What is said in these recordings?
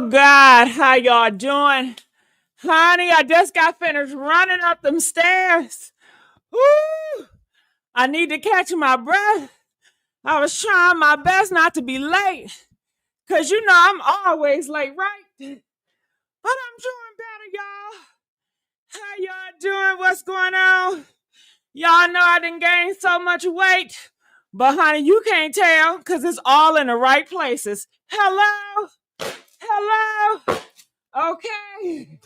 Oh God, how y'all doing? Honey, I just got finished running up them stairs. Woo! I need to catch my breath. I was trying my best not to be late. Cause you know I'm always late, right? But I'm doing better, y'all. How y'all doing? What's going on? Y'all know I done gained so much weight. But honey, you can't tell because it's all in the right places. Hello? Hello? Okay.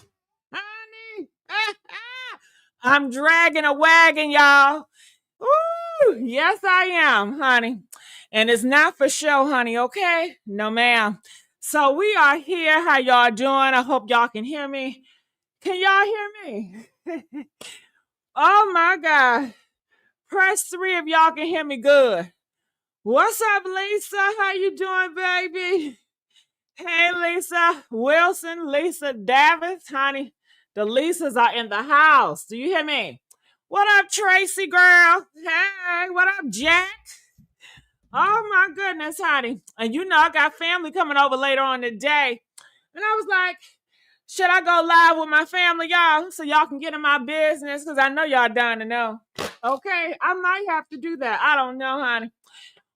Honey. I'm dragging a wagon, y'all. Ooh, yes, I am, honey. And it's not for show, honey, okay? No, ma'am. So we are here. How y'all doing? I hope y'all can hear me. Can y'all hear me? Oh my God. Press 3 if y'all can hear me good. What's up, Lisa? How you doing, baby? Hey, Lisa Wilson, Lisa Davis, honey. The Lisas are in the house. Do you hear me? What up, Tracy girl? Hey, what up, Jack? Oh my goodness, honey. And you know I got family coming over later on today. And I was like, should I go live with my family, y'all, so y'all can get in my business? Because I know y'all dying to know. Okay, I might have to do that. I don't know, honey.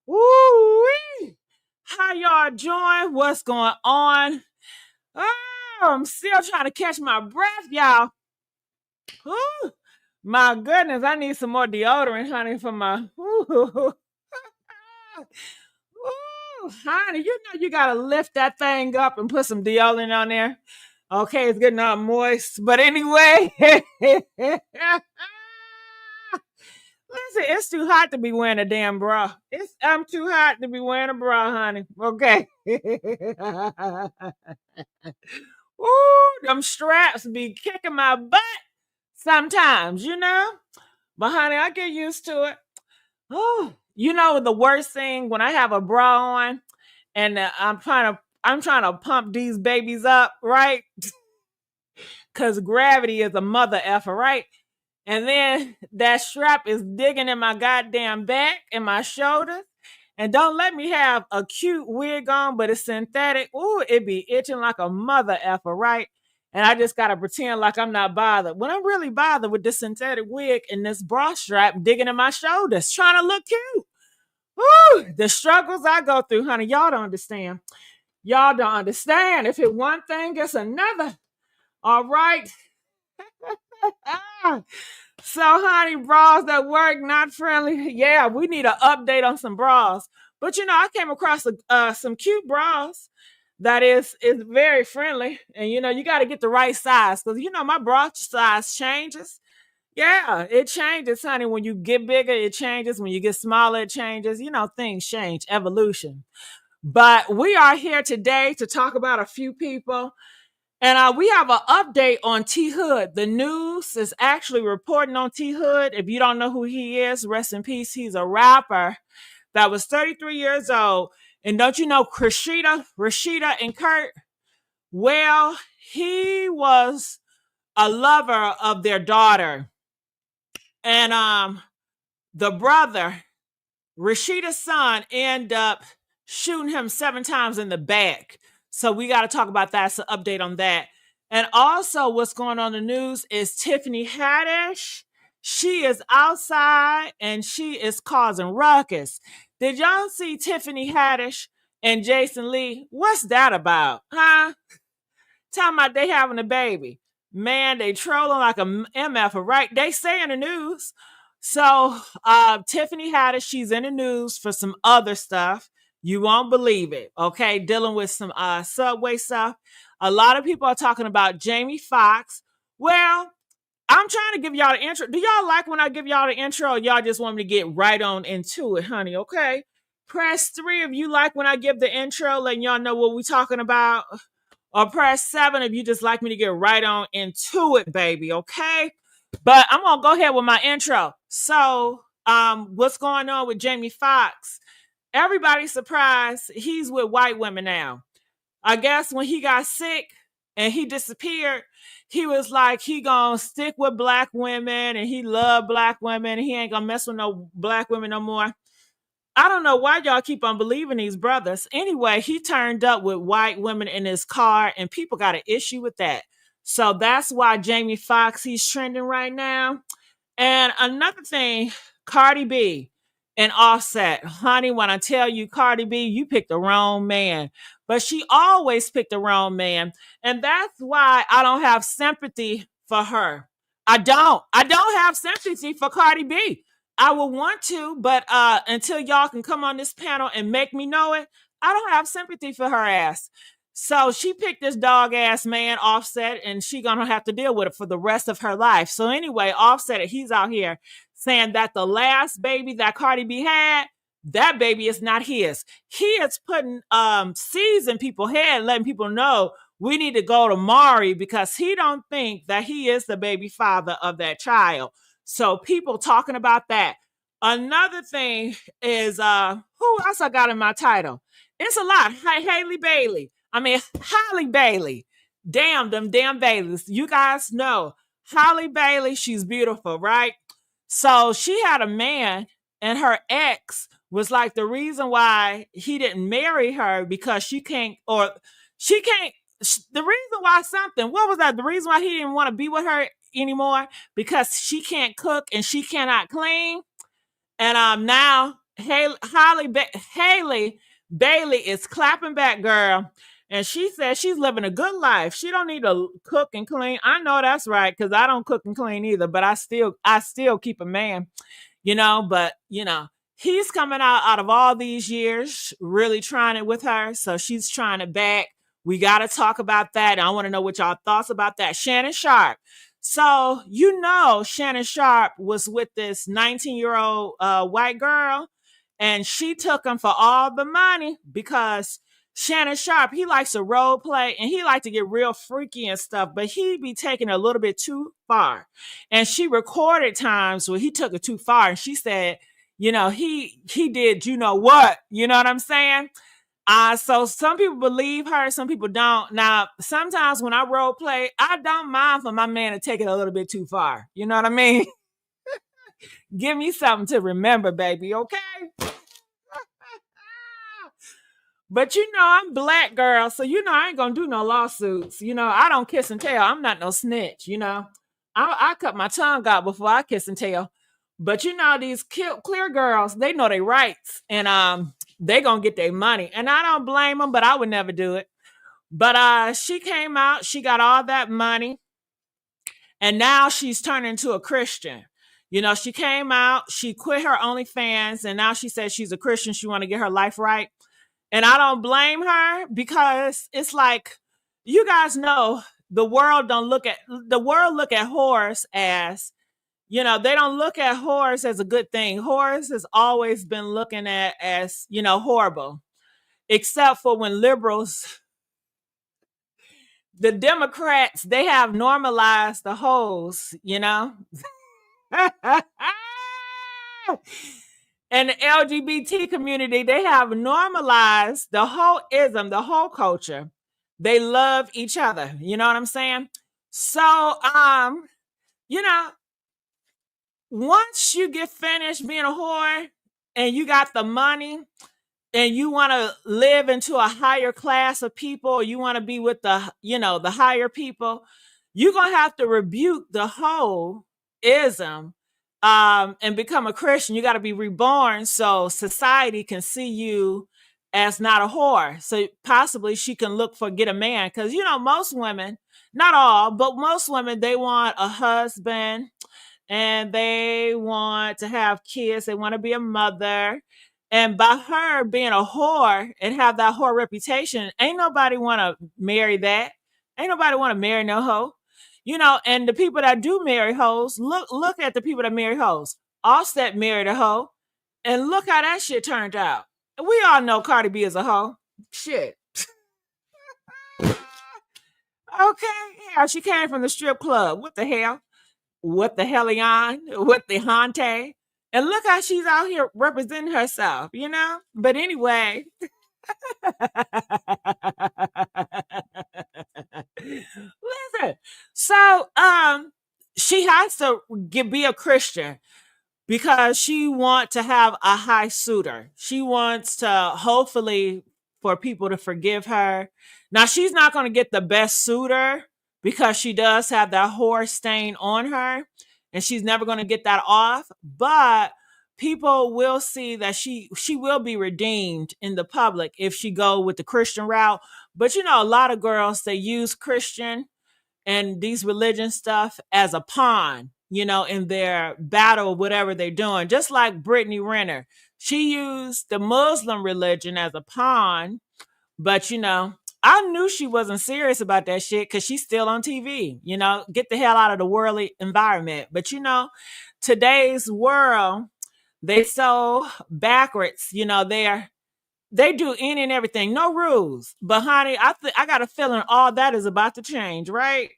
Woo-wee. How y'all doing? What's going on? Oh, I'm still trying to catch my breath, y'all. Ooh, my goodness, I need some more deodorant, honey, for my. Ooh, honey, you know you gotta lift that thing up and put some deodorant on there. Okay, it's getting all moist, but anyway. Listen, it's too hot to be wearing a damn bra. I'm too hot to be wearing a bra, honey. Okay. Ooh, them straps be kicking my butt sometimes, you know? But honey, I get used to it. Oh, you know the worst thing when I have a bra on and I'm trying to pump these babies up, right? Cause gravity is a mother effer, right? And then that strap is digging in my goddamn back and my shoulders. And don't let me have a cute wig on, but it's synthetic. Ooh, it be itching like a mother effer, right? And I just gotta pretend like I'm not bothered. When I'm really bothered with this synthetic wig and this bra strap digging in my shoulders, trying to look cute. Ooh, the struggles I go through, honey, y'all don't understand. Y'all don't understand. If it's one thing, it's another. All right. So, honey, bras that work, not friendly. Yeah, we need an update on some bras. But you know, I came across some cute bras that is very friendly, and you know, you got to get the right size because you know my bra size changes. Yeah, it changes, honey. When you get bigger, it changes. When you get smaller, it changes. You know, things change, evolution. But we are here today to talk about a few people and we have an update on T Hood. The news is actually reporting on T Hood. If you don't know who he is, rest in peace. He's a rapper that was 33 years old. And don't you know Rashida and Kurt? Well, he was a lover of their daughter. And the brother, Rashida's son, ended up shooting him 7 times in the back. So we got to talk about that. It's an update on that. And also, what's going on in the news is Tiffany Haddish. She is outside and she is causing ruckus. Did y'all see Tiffany Haddish and Jason Lee? What's that about? Huh? Talking about they having a baby. Man, they trolling like a MF, right? They say in the news. So Tiffany Haddish, she's in the news for some other stuff. You won't believe it. Okay, dealing with some subway stuff. A lot of people are talking about Jamie Foxx. Well, I'm trying to give y'all the intro. Do y'all like when I give y'all the intro, or y'all just want me to get right on into it, honey? Okay. Press 3 if you like when I give the intro, letting y'all know what we're talking about. Or press 7 if you just like me to get right on into it, baby. Okay. But I'm gonna go ahead with my intro. So, what's going on with Jamie Foxx? Everybody's surprised he's with white women now. I guess when he got sick and he disappeared, he was like he gonna stick with black women and he loved black women. And he ain't gonna mess with no black women no more. I don't know why y'all keep on believing these brothers. Anyway, he turned up with white women in his car, and people got an issue with that. So that's why Jamie Foxx, he's trending right now. And another thing, Cardi B and Offset. Honey, when I tell you, Cardi B, you picked the wrong man. But she always picked the wrong man. And that's why I don't have sympathy for her. I don't. I don't have sympathy for Cardi B. I would want to, but until y'all can come on this panel and make me know it, I don't have sympathy for her ass. So she picked this dog ass man, Offset, and she gonna have to deal with it for the rest of her life. So anyway, Offset, he's out here saying that the last baby that Cardi B had, that baby is not his. He is putting seeds in people's head, letting people know we need to go to Mari because he don't think that he is the baby father of that child. So people talking about that. Another thing is who else I got in my title? It's a lot. Haley Bailey. I mean, Halle Bailey. Damn, them damn Baileys. You guys know Halle Bailey, she's beautiful, right? So she had a man, and her ex was like the reason why he didn't marry her because she can't, or she can't, the reason why something, what was that? The reason why he didn't want to be with her anymore because she can't cook and she cannot clean. And now Haley Bailey is clapping back, girl. And she says she's living a good life. She don't need to cook and clean. I know that's right, because I don't cook and clean either, but I still keep a man, but he's coming out of all these years, really trying it with her. So she's trying it back. We got to talk about that. I want to know what y'all thoughts about that. Shannon Sharpe. So, Shannon Sharpe was with this 19-year-old white girl, and she took him for all the money because Shannon Sharpe, he likes to role play and he likes to get real freaky and stuff, but he be taking it a little bit too far. And she recorded times where he took it too far, and she said, he did what? You know what I'm saying? So some people believe her, some people don't. Now, sometimes when I role play, I don't mind for my man to take it a little bit too far. You know what I mean? Give me something to remember, baby, okay? But I'm black, girl, so I ain't gonna do no lawsuits. I don't kiss and tell. I'm not no snitch. I cut my tongue out before I kiss and tell. But these clear girls, they know their rights, and they gonna get their money, and I don't blame them. But I would never do it. But she came out, she got all that money, and now she's turning into a Christian. She came out, she quit her OnlyFans, and now she says she's a Christian. She want to get her life right. And I don't blame her because it's like, you guys know, the world look at whores as, they don't look at whores as a good thing. Whores has always been looking at as, horrible, except for when liberals, the Democrats, they have normalized the hoes, And the LGBT community, they have normalized the whole ism, the whole culture. They love each other. You know what I'm saying? So, once you get finished being a whore and you got the money and you want to live into a higher class of people, or you want to be with the higher people, you're going to have to rebuke the whole ism and become a Christian. You got to be reborn so society can see you as not a whore. So possibly she can get a man. Because, most women, not all, but most women, they want a husband and they want to have kids. They want to be a mother. And by her being a whore and have that whore reputation, ain't nobody want to marry that. Ain't nobody want to marry no hoe. And the people that do marry hoes, look at the people that marry hoes. Offset married a hoe, and look how that shit turned out. We all know Cardi B is a hoe. Shit. Okay, yeah, she came from the strip club. What the hell? What the hellion? What the hante? And look how she's out here representing herself, But anyway. Listen. So she has to be a Christian. because she wants to have a high suitor. She wants to hopefully for people to forgive her. Now she's not going to get the best suitor because she does have that whore stain on her and she's never going to get that off, but people will see that she will be redeemed in the public if she go with the Christian route. But you know, a lot of girls, they use Christian and these religion stuff as a pawn, you know, in their battle, whatever they're doing. Just like Brittany Renner, she used the Muslim religion as a pawn, but you know, I knew she wasn't serious about that shit because she's still on TV. You know, get the hell out of the worldly environment. But you know, today's world, they so backwards. You know, they do any and everything, no rules. But honey, I got a feeling all that is about to change, right?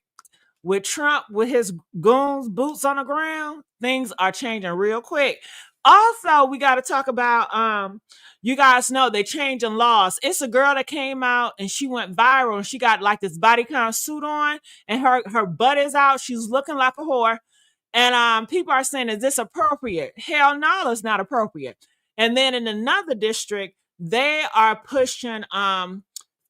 With Trump with his goons, boots on the ground, things are changing real quick. Also, we got to talk about you guys know they changing laws. It's a girl that came out and she went viral and she got like this bodycon suit on and her butt is out. She's looking like a whore. And people are saying, is this appropriate? Hell no, it's not appropriate. And then in another district, they are pushing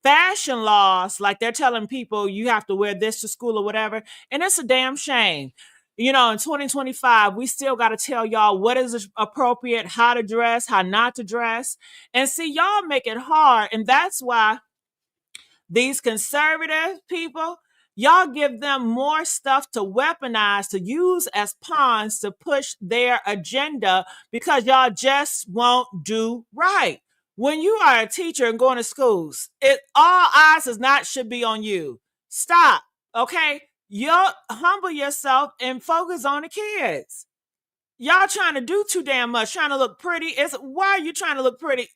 fashion laws, like they're telling people you have to wear this to school or whatever. And it's a damn shame. You know, in 2025, we still got to tell y'all what is appropriate, how to dress, how not to dress. And see, y'all make it hard. And that's why these conservative people, y'all give them more stuff to weaponize, to use as pawns to push their agenda because y'all just won't do right. When you are a teacher and going to schools, all eyes is not should be on you. Stop, okay? You humble yourself and focus on the kids. Y'all trying to do too damn much, trying to look pretty. Why are you trying to look pretty?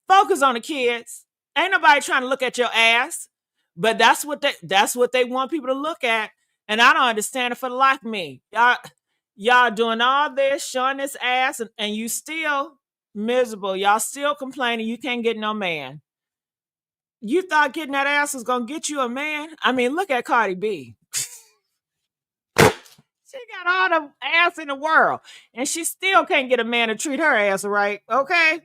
Focus on the kids. Ain't nobody trying to look at your ass. But that's what they want people to look at. And I don't understand it for the life of me. Y'all doing all this, showing this ass, and you still miserable. Y'all still complaining you can't get no man. You thought getting that ass was gonna get you a man? I mean, look at Cardi B. She got all the ass in the world, and she still can't get a man to treat her ass right. Okay,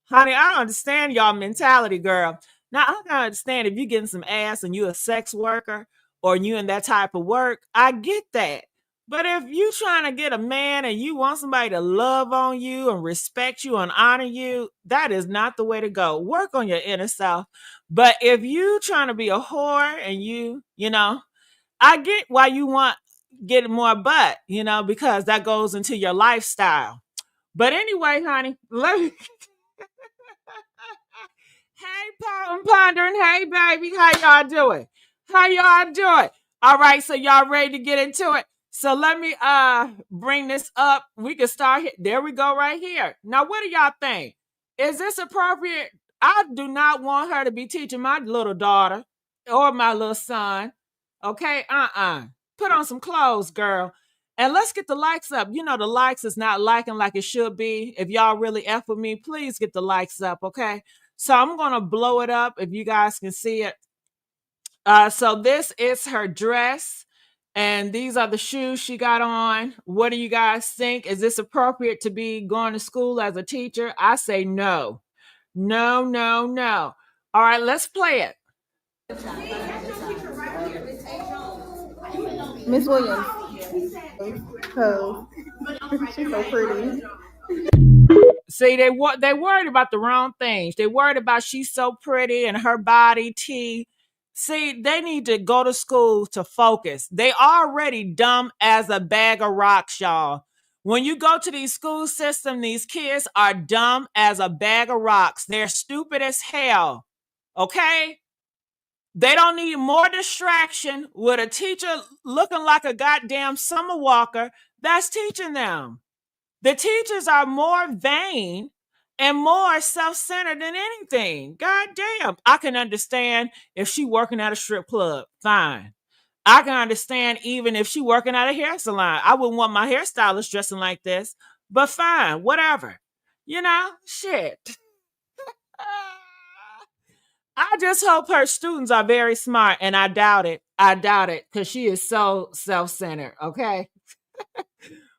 honey, I don't understand y'all mentality, girl. Now I can understand if you getting some ass and you a sex worker or you in that type of work. I get that. But if you trying to get a man and you want somebody to love on you and respect you and honor you, that is not the way to go. Work on your inner self. But if you trying to be a whore and you know, I get why you want get more butt, you know, because that goes into your lifestyle. But anyway, honey, let me. Hey, pondering. Hey, baby, how y'all doing? How y'all doing? All right, so y'all ready to get into it? So let me bring this up. We can start here. There we go, right here. Now, what do y'all think? Is this appropriate? I do not want her to be teaching my little daughter or my little son. Okay, put on some clothes, girl. And let's get the likes up. You know, the likes is not liking like it should be. If y'all really F with me, please get the likes up, okay? So I'm going to blow it up if you guys can see it. So this is her dress. And these are the shoes she got on. What do you guys think? Is this appropriate to be going to school as a teacher? I say no. No, no, no. All right, let's play it. Miss Williams. Cause she's so pretty. See, they worried about the wrong things. They worried about she's so pretty and her body T. See, they need to go to school to focus. They already dumb as a bag of rocks, y'all. When you go to these school system, these kids are dumb as a bag of rocks. They're stupid as hell. Okay? They don't need more distraction with a teacher looking like a goddamn summer walker that's teaching them. The teachers are more vain and more self-centered than anything. God damn. I can understand if she working at a strip club. Fine. I can understand even if she working at a hair salon. I wouldn't want my hairstylist dressing like this. But fine, whatever. You know, shit. I just hope her students are very smart, and I doubt it. I doubt it because she is so self-centered, okay?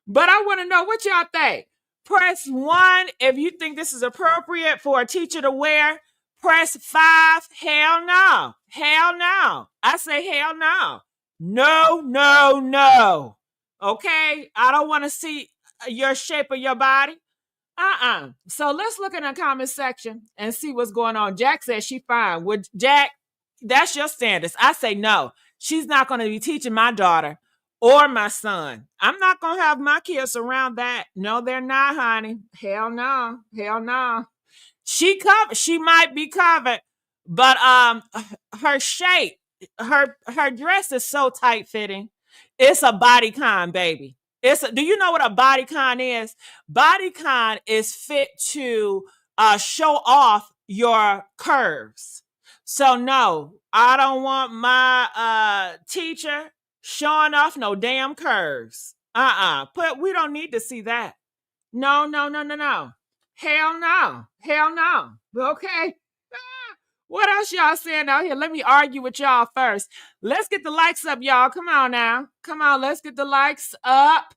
But I want to know what y'all think. Press 1 if you think this is appropriate for a teacher to wear. Press 5. Hell no. Hell no. I say hell no. No, no, no. Okay? I don't want to see your shape of your body. So let's look in the comment section and see what's going on. Jack says she fine. Would Jack, that's your standards. I say no. She's not going to be teaching my daughter or my son. I'm not going to have my kids around that. No, they're not, honey. Hell no. Hell no. She covered. She might be covered, but her shape, her dress is so tight fitting. It's a bodycon, baby. Do you know what a bodycon is? Bodycon is fit to show off your curves. So no, I don't want my teacher showing off no damn curves. But we don't need to see that. No, no, no, no, no. Hell no. Hell no. Okay. What else y'all saying out here? Let me argue with y'all first. Let's get the likes up, y'all. Come on now. Come on, let's get the likes up.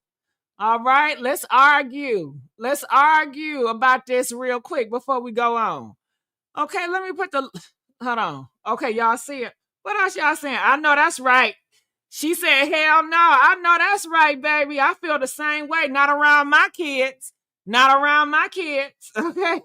All right, let's argue. Let's argue about this real quick before we go on. Okay, let me put the... Hold on. Okay, y'all see it. What else y'all saying? I know that's right. She said, hell no. I know that's right, baby. I feel the same way. Not around my kids. Not around my kids. Okay.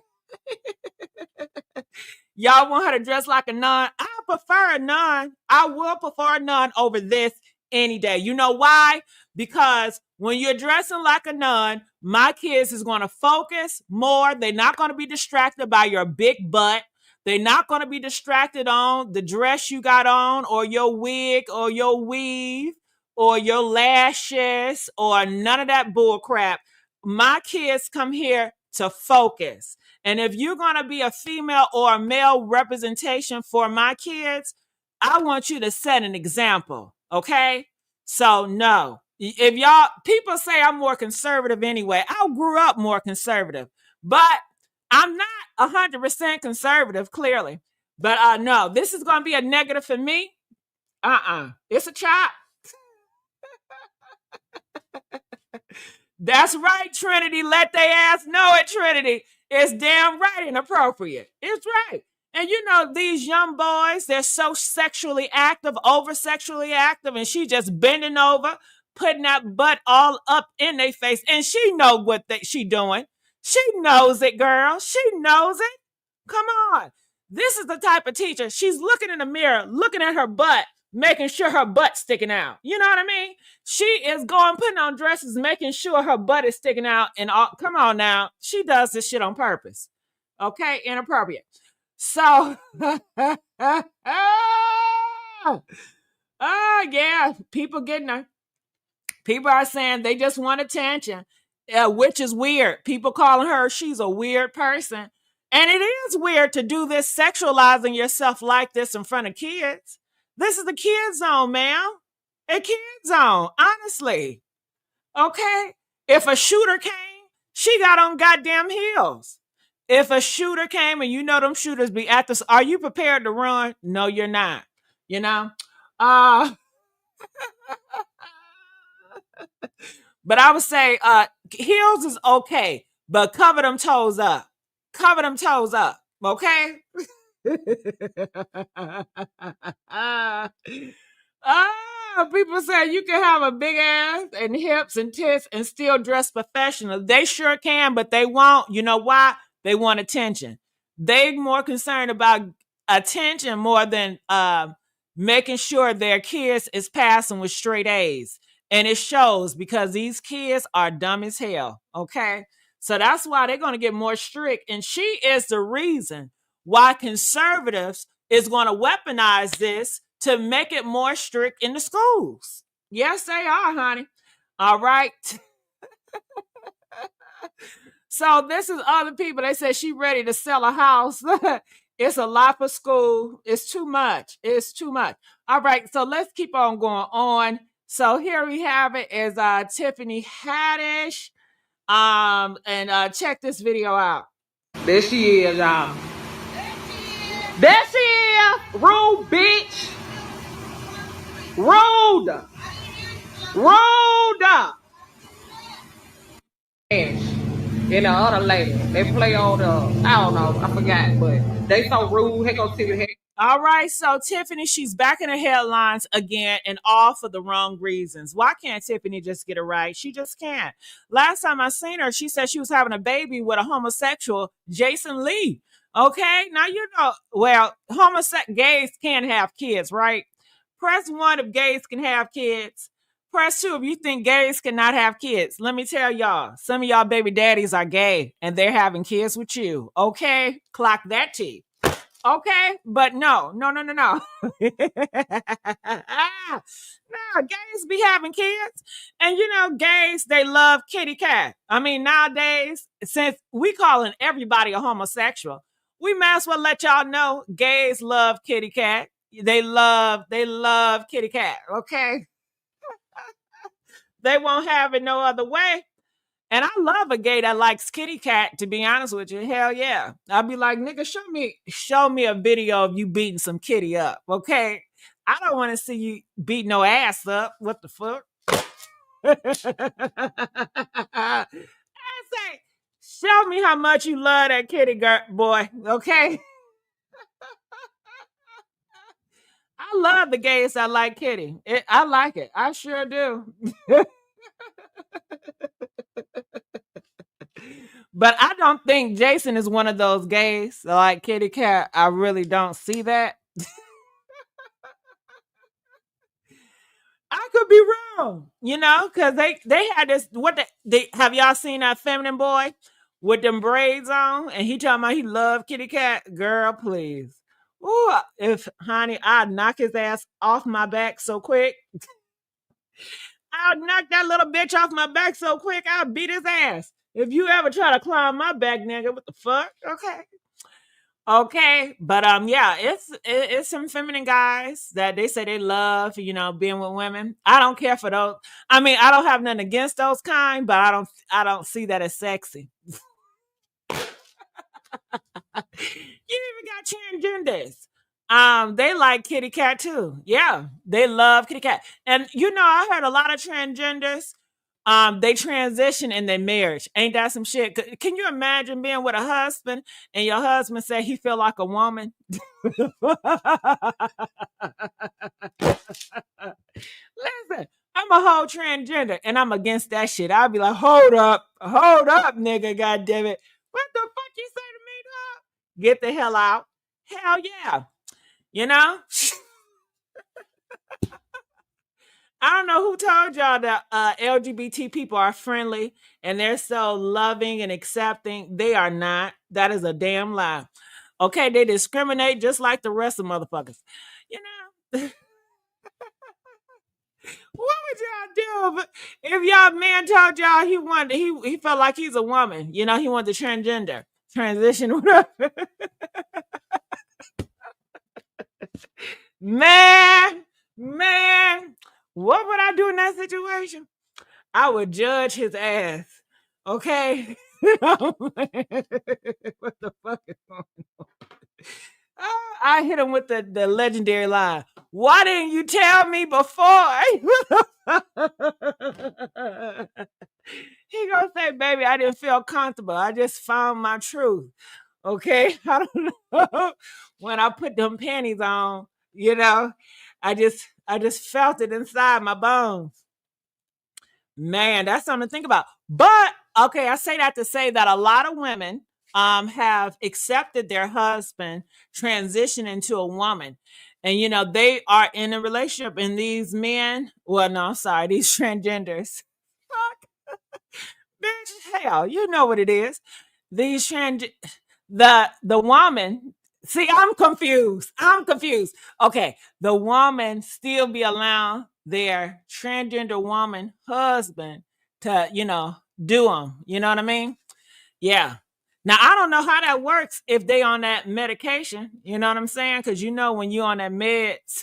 Y'all want her to dress like a nun? I prefer a nun. I will prefer a nun over this any day. You know why? Because when you're dressing like a nun, my kids is going to focus more. They're not going to be distracted by your big butt. They're not going to be distracted on the dress you got on or your wig or your weave or your lashes or none of that bull crap. My kids come here to focus. And if you're going to be a female or a male representation for my kids, I want you to set an example. Okay? So no. If y'all, people say I'm more conservative anyway. I grew up more conservative, but I'm not 100% conservative, clearly. But no, this is going to be a negative for me. It's a chop. That's right, Trinity. Let they ass know it, Trinity. It's damn right inappropriate. It's right. And you know, these young boys, they're so sexually active, over sexually active, and she just bending over, putting that butt all up in their face. And she know what she doing. She knows it, girl. She knows it. Come on. This is the type of teacher. She's looking in the mirror, looking at her butt, making sure her butt's sticking out. You know what I mean? She is going, putting on dresses, making sure her butt is sticking out. And all, come on now. She does this shit on purpose. Okay? Inappropriate. So, yeah, people getting her. People are saying they just want attention, which is weird. People calling her, she's a weird person. And it is weird to do this, sexualizing yourself like this in front of kids. This is the kid zone, ma'am. A kid zone, honestly. Okay? If a shooter came, she got on goddamn heels. If a shooter came, and you know them shooters be at this, are you prepared to run? No, you're not. You know? But I would say heels is okay, but cover them toes up. Cover them toes up, okay? People say you can have a big ass and hips and tits and still dress professional. They sure can, but they won't. You know why? They want attention. They're more concerned about attention more than making sure their kids is passing with straight A's. And it shows because these kids are dumb as hell, okay? So that's why they're going to get more strict. And she is the reason why conservatives is going to weaponize this to make it more strict in the schools. Yes, they are, honey. All right. So this is other people. They say she ready to sell a house. It's a lot for school. It's too much. It's too much. All right. So let's keep on going on. So here we have it is Tiffany Haddish. And check this video out. There she is, y'all. There she is. Rude bitch. Rude. Rude. and the other lady. They play on the, I don't know, I forgot, but they so rude. Here go Tiffany. All right, so Tiffany, she's back in the headlines again, and all for the wrong reasons. Why can't Tiffany just get it right? She just can't. Last time I seen her, she said she was having a baby with a homosexual, Jason Lee. Okay, now you know, well, gays can have kids, right? Press one if gays can have kids. Press two if you think gays cannot have kids. Let me tell y'all, some of y'all baby daddies are gay and they're having kids with you. Okay, clock that T. Okay, but no. No, gays be having kids. And you know, gays, they love kitty cat. I mean, nowadays, since we calling everybody a homosexual, we might as well let y'all know gays love kitty cat. They love kitty cat, okay? They won't have it no other way. And I love a gay that likes kitty cat, to be honest with you. Hell yeah. I'll be like, nigga, show me a video of you beating some kitty up, okay? I don't want to see you beat no ass up. What the fuck? I say, show me how much you love that kitty girl boy, okay? I love the gays that like kitty. I like it. I sure do. But I don't think Jason is one of those gays like kitty cat. I really don't see that. I could be wrong, you know, because they had this. They have y'all seen that feminine boy with them braids on, and he talking about he loved kitty cat. Girl, please. Ooh, if honey, I'd knock his ass off my back so quick. I'll knock that little bitch off my back so quick. I'll beat his ass. If you ever try to climb my back, nigga, what the fuck? Okay. Okay, but yeah, it's some feminine guys that they say they love, you know, being with women. I don't care for those. I mean, I don't have nothing against those kind, but I don't see that as sexy. You even got transgenders. They like kitty cat too. Yeah, they love kitty cat. And you know, I heard a lot of transgenders. They transition in their marriage. Ain't that some shit? Can you imagine being with a husband and your husband say he feel like a woman? Listen, I'm a whole transgender and I'm against that shit. I'll be like, hold up, nigga, god damn it. What the fuck you say to me, dog? Get the hell out. Hell yeah. You know? I don't know who told y'all that LGBT people are friendly and they're so loving and accepting. They are not. That is a damn lie. Okay, they discriminate just like the rest of motherfuckers. You know, what would y'all do if y'all man told y'all he felt like he's a woman? You know, he wanted to transgender, transition, whatever. Man, what would I do in that situation? I would judge his ass. Okay? What the fuck is going on? I hit him with the legendary line. Why didn't you tell me before? He gonna say, baby, I didn't feel comfortable. I just found my truth. Okay? I don't know. When I put them panties on, you know, I just felt it inside my bones. Man, that's something to think about. But okay, I say that to say that a lot of women have accepted their husband transition into a woman. And you know, they are in a relationship and these men, well, no, I'm sorry, these transgenders. Fuck, bitch, hell, you know what it is. These the woman. See, I'm confused. Okay, the woman still be allowing their transgender woman husband to, you know, do them. You know what I mean? Yeah. Now I don't know how that works if they on that medication. You know what I'm saying? Because you know when you on that meds,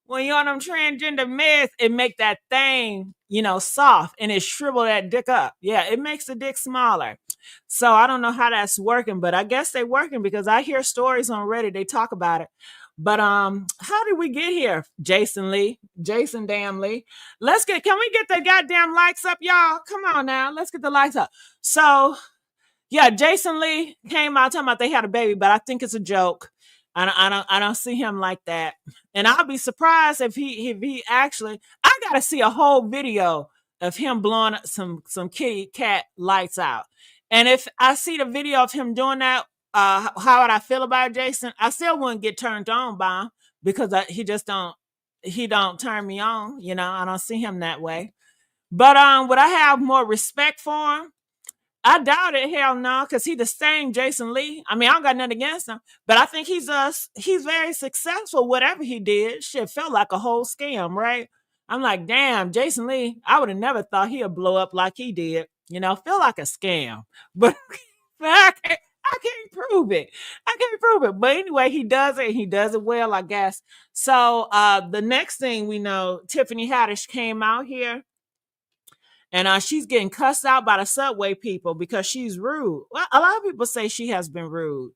when you're on them transgender meds, it make that thing, you know, soft and it shrivel that dick up. Yeah, it makes the dick smaller. So I don't know how that's working, but I guess they working because I hear stories on Reddit. They talk about it. But how did we get here? Jason Lee, Jason damn Lee. Can we get the goddamn likes up, y'all? Come on now, let's get the likes up. So yeah, Jason Lee came out talking about they had a baby, but I think it's a joke. I don't see him like that. And I'll be surprised if he actually. I gotta see a whole video of him blowing some kitty cat lights out. And if I see the video of him doing that, how would I feel about Jason? I still wouldn't get turned on by him because he don't turn me on. I don't see him that way. But would I have more respect for him? I doubt it. Hell no, because he the same Jason Lee. I mean, I don't got nothing against him, but I think he's very successful. Whatever he did, shit felt like a whole scam, right? I'm like, damn, Jason Lee. I would have never thought he'd blow up like he did. Feel like a scam, but, but I can't prove it. I can't prove it. But anyway, he does it. He does it well, I guess. So the next thing we know, Tiffany Haddish came out here and she's getting cussed out by the subway people because she's rude. Well, a lot of people say she has been rude.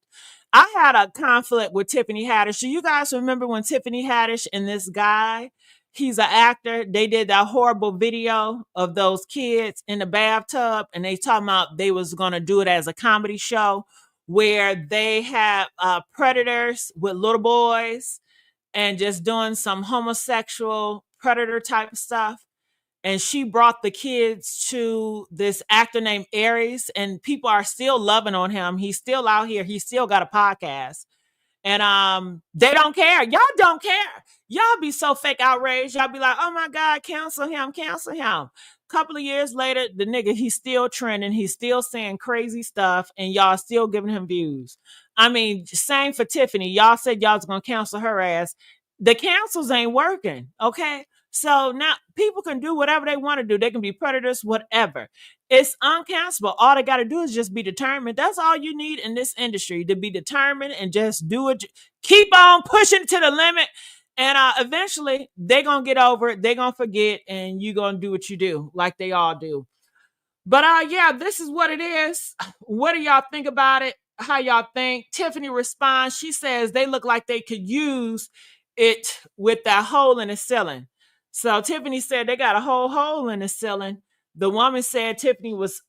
I had a conflict with Tiffany Haddish. Do you guys remember when Tiffany Haddish and this guy, he's an actor, they did that horrible video of those kids in the bathtub, and they talking about they was going to do it as a comedy show where they had predators with little boys and just doing some homosexual predator type of stuff, and she brought the kids to this actor named Aries, and people are still loving on him. He's still out here. He's still got a podcast. And they don't care. Y'all don't care. Y'all be so fake outraged. Y'all be like, oh my God, cancel him, cancel him. Couple of years later, the nigga, he's still trending. He's still saying crazy stuff, and y'all still giving him views. I mean, same for Tiffany. Y'all said y'all was gonna cancel her ass. The cancels ain't working, okay? So now people can do whatever they want to do. They can be predators, whatever. It's uncancelable. All they got to do is just be determined. That's all you need in this industry, to be determined and just do it. Keep on pushing to the limit. And eventually they're going to get over it. They're going to forget, and you're going to do what you do like they all do. But yeah, this is what it is. What do y'all think about it? How y'all think? Tiffany responds. She says they look like they could use it with that hole in the ceiling. So Tiffany said they got a whole hole in the ceiling. The woman said Tiffany was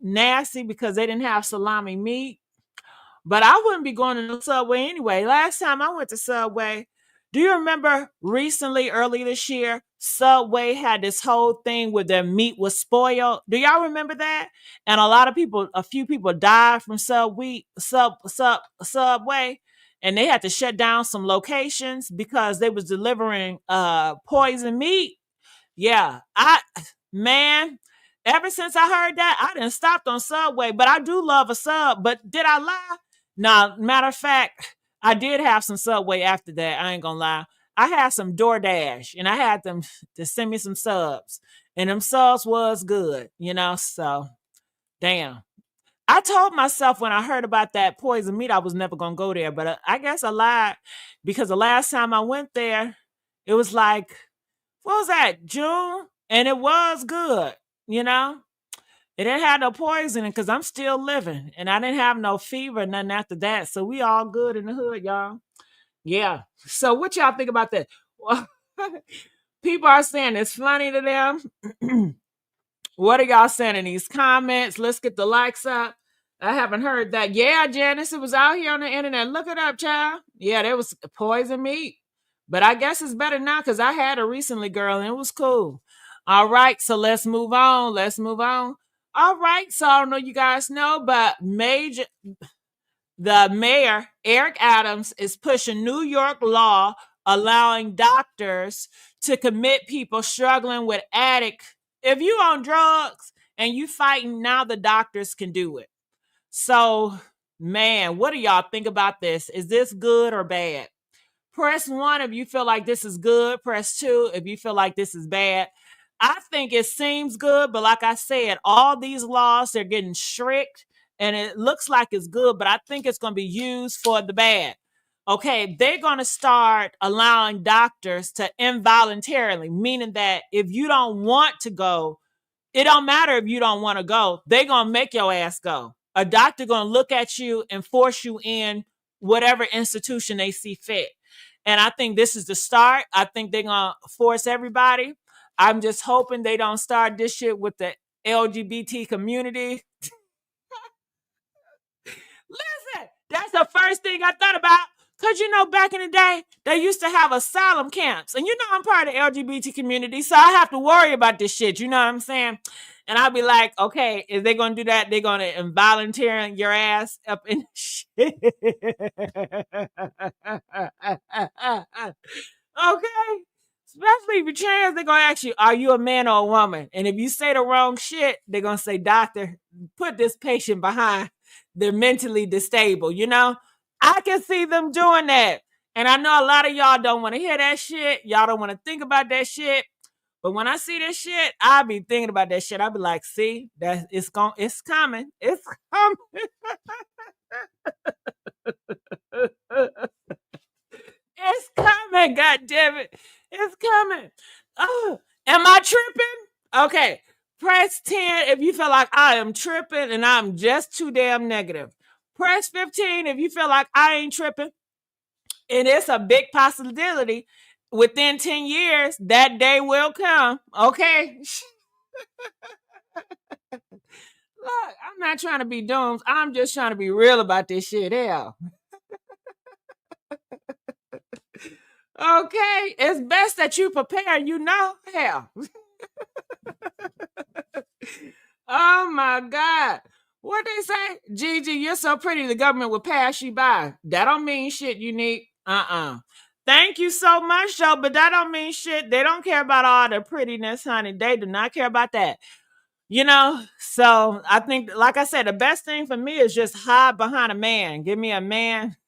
nasty because they didn't have salami meat. But I wouldn't be going to the Subway anyway. Last time I went to Subway, do you remember recently, early this year, Subway had this whole thing where their meat was spoiled? Do y'all remember that? And a few people died from Subway, and they had to shut down some locations because they was delivering poison meat. Yeah, man, ever since I heard that, I didn't stop on Subway, but I do love a sub. But did I lie? No, matter of fact, I did have some Subway after that. I ain't gonna lie. I had some DoorDash, and I had them to send me some subs, and them subs was good, so damn. I told myself when I heard about that poison meat, I was never going to go there. But I guess I lied, because the last time I went there, it was like, what was that, June? And it was good, It didn't have no poison because I'm still living. And I didn't have no fever, nothing after that. So we all good in the hood, y'all. Yeah. So what y'all think about that? Well, people are saying it's funny to them. What are y'all saying in these comments? Let's get the likes up. I haven't heard that. Yeah, Janice, it was out here on the internet. Look it up, child. Yeah, there was poison meat. But I guess it's better now because I had it recently, girl, and it was cool. All right, so let's move on. Let's move on. All right, so I don't know you guys know, but the mayor, Eric Adams, is pushing New York law allowing doctors to commit people struggling with addict. If you on drugs and you fighting, now the doctors can do it. So, man, what do y'all think about this? Is this good or bad? Press 1 if you feel like this is good. Press 2 if you feel like this is bad. I think it seems good, but like I said, all these laws, they're getting strict, and it looks like it's good, but I think it's going to be used for the bad. Okay, they're going to start allowing doctors to involuntarily, meaning that if you don't want to go, it don't matter if you don't want to go, they're going to make your ass go. A doctor going to look at you and force you in whatever institution they see fit. And I think this is the start. I think they're going to force everybody. I'm just hoping they don't start this shit with the LGBT community. Listen, that's the first thing I thought about. Because, back in the day, they used to have asylum camps. And I'm part of the LGBT community, so I have to worry about this shit. You know what I'm saying? And I'll be like, okay, if they're going to do that, they're going to involunteer your ass up in shit. Okay? Especially if you're trans, they're going to ask you, are you a man or a woman? And if you say the wrong shit, they're going to say, doctor, put this patient behind. They're mentally disabled. I can see them doing that. And I know a lot of y'all don't want to hear that shit. Y'all don't want to think about that shit. But when I see this shit, I'll be thinking about that shit. I'll be like, see, it's coming. It's coming. It's coming, God damn it. It's coming. Oh, am I tripping? Okay. Press 10 if you feel like I am tripping and I'm just too damn negative. Press 15 if you feel like I ain't tripping. And it's a big possibility within 10 years that day will come. Okay. Look, I'm not trying to be doomed. I'm just trying to be real about this shit. Hell. Okay. It's best that you prepare, Hell. Oh my God. What they say? Gigi, you're so pretty the government will pass you by. That don't mean shit, Unique. Thank you so much, though, but that don't mean shit. They don't care about all the prettiness, honey. They do not care about that. So I think, like I said, the best thing for me is just hide behind a man. Give me a man.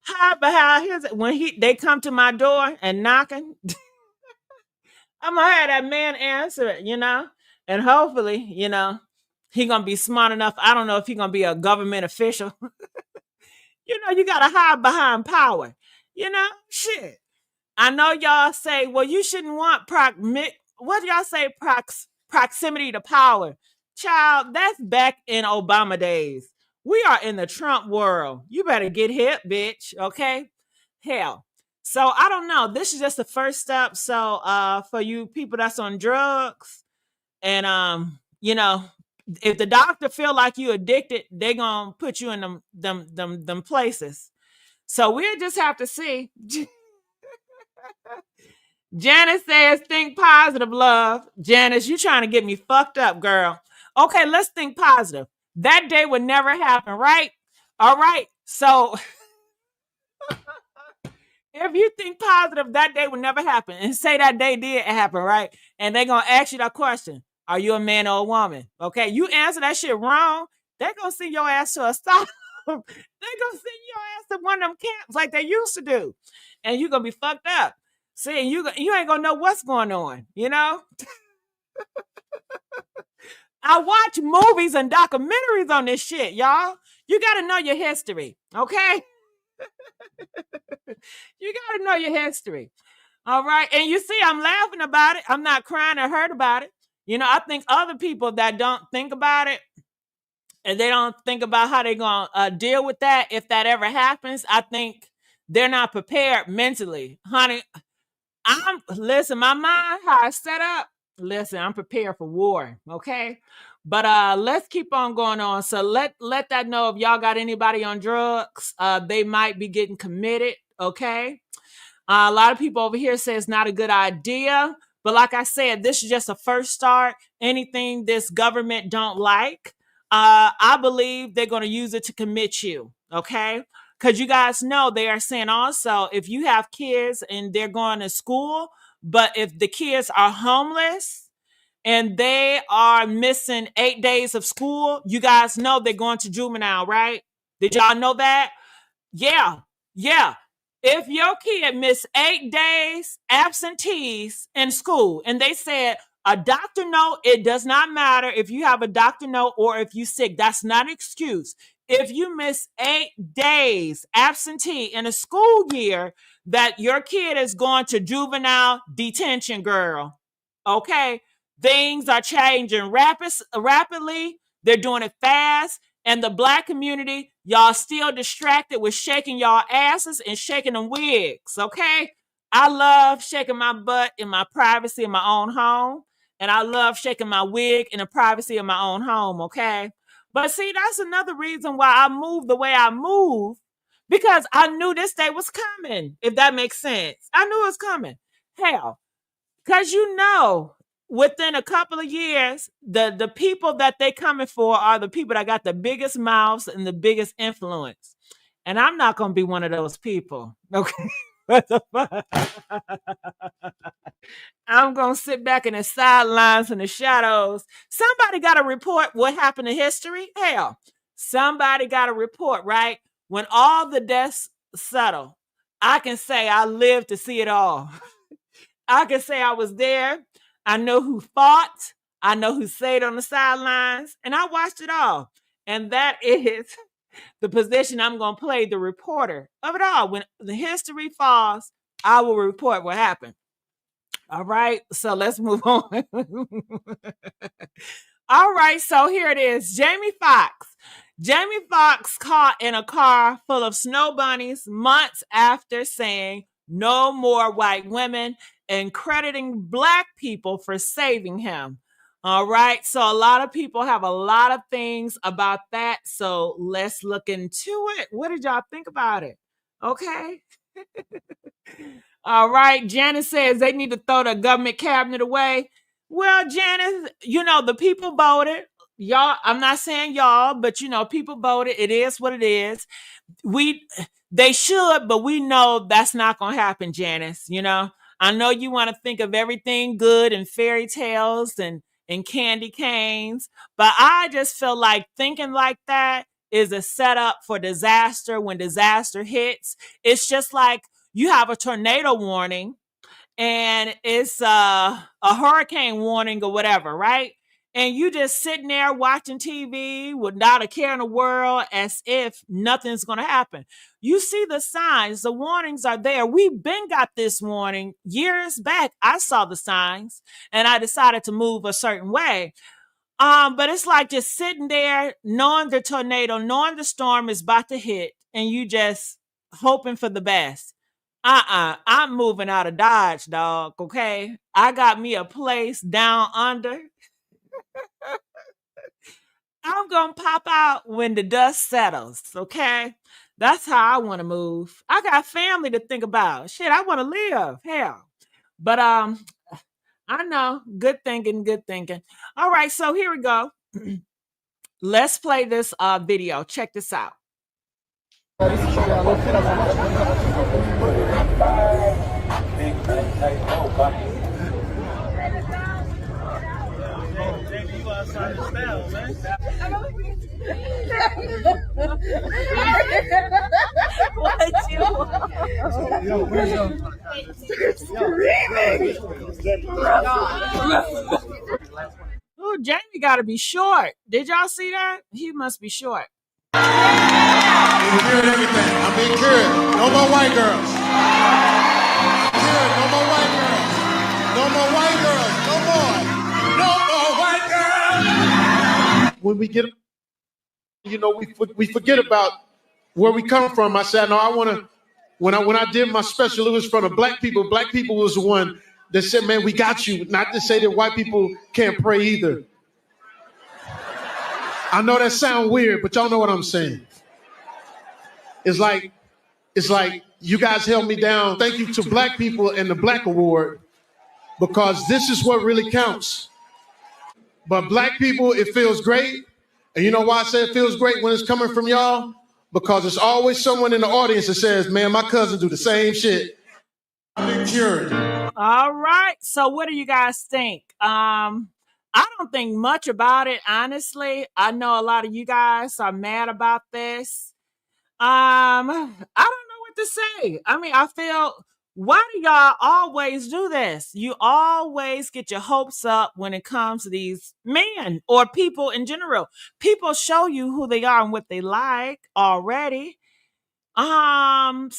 Hide behind his when they come to my door and knocking. I'm gonna have that man answer it, and hopefully, he gonna be smart enough. I don't know if he gonna be a government official. You gotta hide behind power. Shit. I know y'all say, well, you shouldn't want what do y'all say? Proximity to power. Child, that's back in Obama days. We are in the Trump world. You better get hip, bitch. Okay? Hell. So I don't know. This is just the first step. So for you people that's on drugs, and if the doctor feel like you addicted, they gonna put you in them places. So we'll just have to see. Janice says, think positive, love. Janice, you trying to get me fucked up, girl. Okay, let's think positive. That day would never happen, right? All right. So if you think positive, that day would never happen. And say that day did happen, right? And they're going to ask you that question. Are you a man or a woman? Okay, you answer that shit wrong, they're going to send your ass to a stop. They're going to send your ass to one of them camps like they used to do. And you're going to be fucked up. See, you ain't going to know what's going on, I watch movies and documentaries on this shit, y'all. You got to know your history, okay? You got to know your history. All right. And you see, I'm laughing about it. I'm not crying or hurt about it. I think other people that don't think about it and they don't think about how they're going to deal with that, if that ever happens, I think they're not prepared mentally. Honey, listen, my mind, how I set up, listen, I'm prepared for war. Okay. But let's keep on going on. So let that know if y'all got anybody on drugs, they might be getting committed. Okay. A lot of people over here say it's not a good idea. But like I said, this is just a first start. Anything this government don't like, I believe they're going to use it to commit you. Okay. Because you guys know they are saying also, if you have kids and they're going to school, but if the kids are homeless and they are missing 8 days of school, you guys know they're going to juvenile, right? Did y'all know that? Yeah. If your kid missed 8 days absentees in school and they said a doctor note, it does not matter if you have a doctor note or if you sick. That's not an excuse. If you miss 8 days absentee in a school year, that your kid is going to juvenile detention, girl. Okay? Things are changing rapidly. They're doing it fast. And the Black community, Y'all still distracted with shaking y'all asses and shaking them wigs, okay? I love shaking my butt in my privacy in my own home, and I love shaking my wig in the privacy of my own home, okay? But see, that's another reason why I move the way I move, because I knew this day was coming, if that makes sense. I knew it was coming. Hell, because within a couple of years, the people that they coming for are the people that got the biggest mouths and the biggest influence. And I'm not gonna be one of those people. Okay. What the fuck? I'm gonna sit back in the sidelines and the shadows. Somebody gotta report what happened in history. Hell, somebody gotta report, right? When all the deaths settle, I can say I lived to see it all. I can say I was there. I know who fought. I know who stayed on the sidelines, and I watched it all. And that is the position I'm going to play, the reporter of it all. When the history falls, I will report what happened. All right, so let's move on. All right, so here it is. Jamie Foxx. Jamie Foxx caught in a car full of snow bunnies months after saying no more white women and crediting black people for saving him. All right, so a lot of people have a lot of things about that. So let's look into it. What did y'all think about it? Okay. All right. Janice says they need to throw the government cabinet away. Well, Janice, the people voted. Y'all, I'm not saying y'all, but people voted. It is what it is. We They should, but we know that's not gonna happen, Janice. I know you want to think of everything good and fairy tales and candy canes, but I just feel like thinking like that is a setup for disaster when disaster hits. It's just like you have a tornado warning and it's a hurricane warning or whatever, right? And you just sitting there watching TV without a care in the world as if nothing's going to happen. You see the signs, the warnings are there. We've been got this warning years back. I saw the signs and I decided to move a certain way. But it's like just sitting there, knowing the tornado, knowing the storm is about to hit, and you just hoping for the best. I'm moving out of Dodge, dog. Okay. I got me a place down under. I'm gonna pop out when the dust settles. Okay. That's how I want to move. I got family to think about. Shit, I want to live. Hell. But I know. Good thinking, good thinking. All right, so here we go. Let's play this video. Check this out. Oh, Jamie got to be short. Did y'all see that? He must be short. I'm cured everything. I'm being cured. No more white girls. Cured. No more white girls. No more white girls. No more. No more white girls. When we get, we forget about where we come from. I said, no, I want to. When I did my special, it was from the black people. Black people was the one that said, man, we got you. Not to say that white people can't pray either. I know that sounds weird, but y'all know what I'm saying. It's like you guys held me down. Thank you to black people and the Black Award, because this is what really counts. But black people, it feels great. And you know why I say it feels great when it's coming from y'all? Because there's always someone in the audience that says, man, my cousin do the same shit. I've been cured. All right. So what do you guys think? I don't think much about it, honestly. I know a lot of you guys are mad about this. I don't know what to say. I mean, I feel, why do y'all always do this? You always get your hopes up when it comes to these men or people in general. People show you who they are and what they like already. So I'm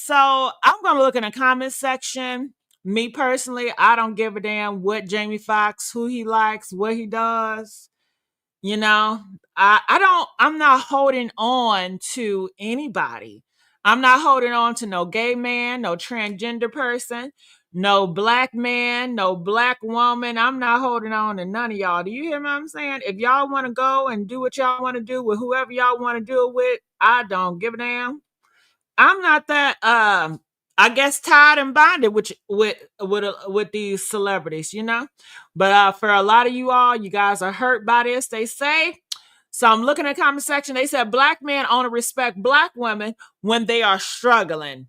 gonna look in the comment section. Me personally, I don't give a damn what Jamie Foxx, who he likes, what he does. You know, I'm not holding on to anybody. I'm not holding on to no gay man, no transgender person, no black man, no black woman. I'm not holding on to none of y'all. Do you hear what I'm saying? If y'all want to go and do what y'all want to do with whoever y'all want to do it with, I don't give a damn. I'm not that I guess tied and bonded with these celebrities, you know. But for a lot of you all, you guys are hurt by this. They say so. I'm looking at the comment section. They said black men only respect black women when they are struggling.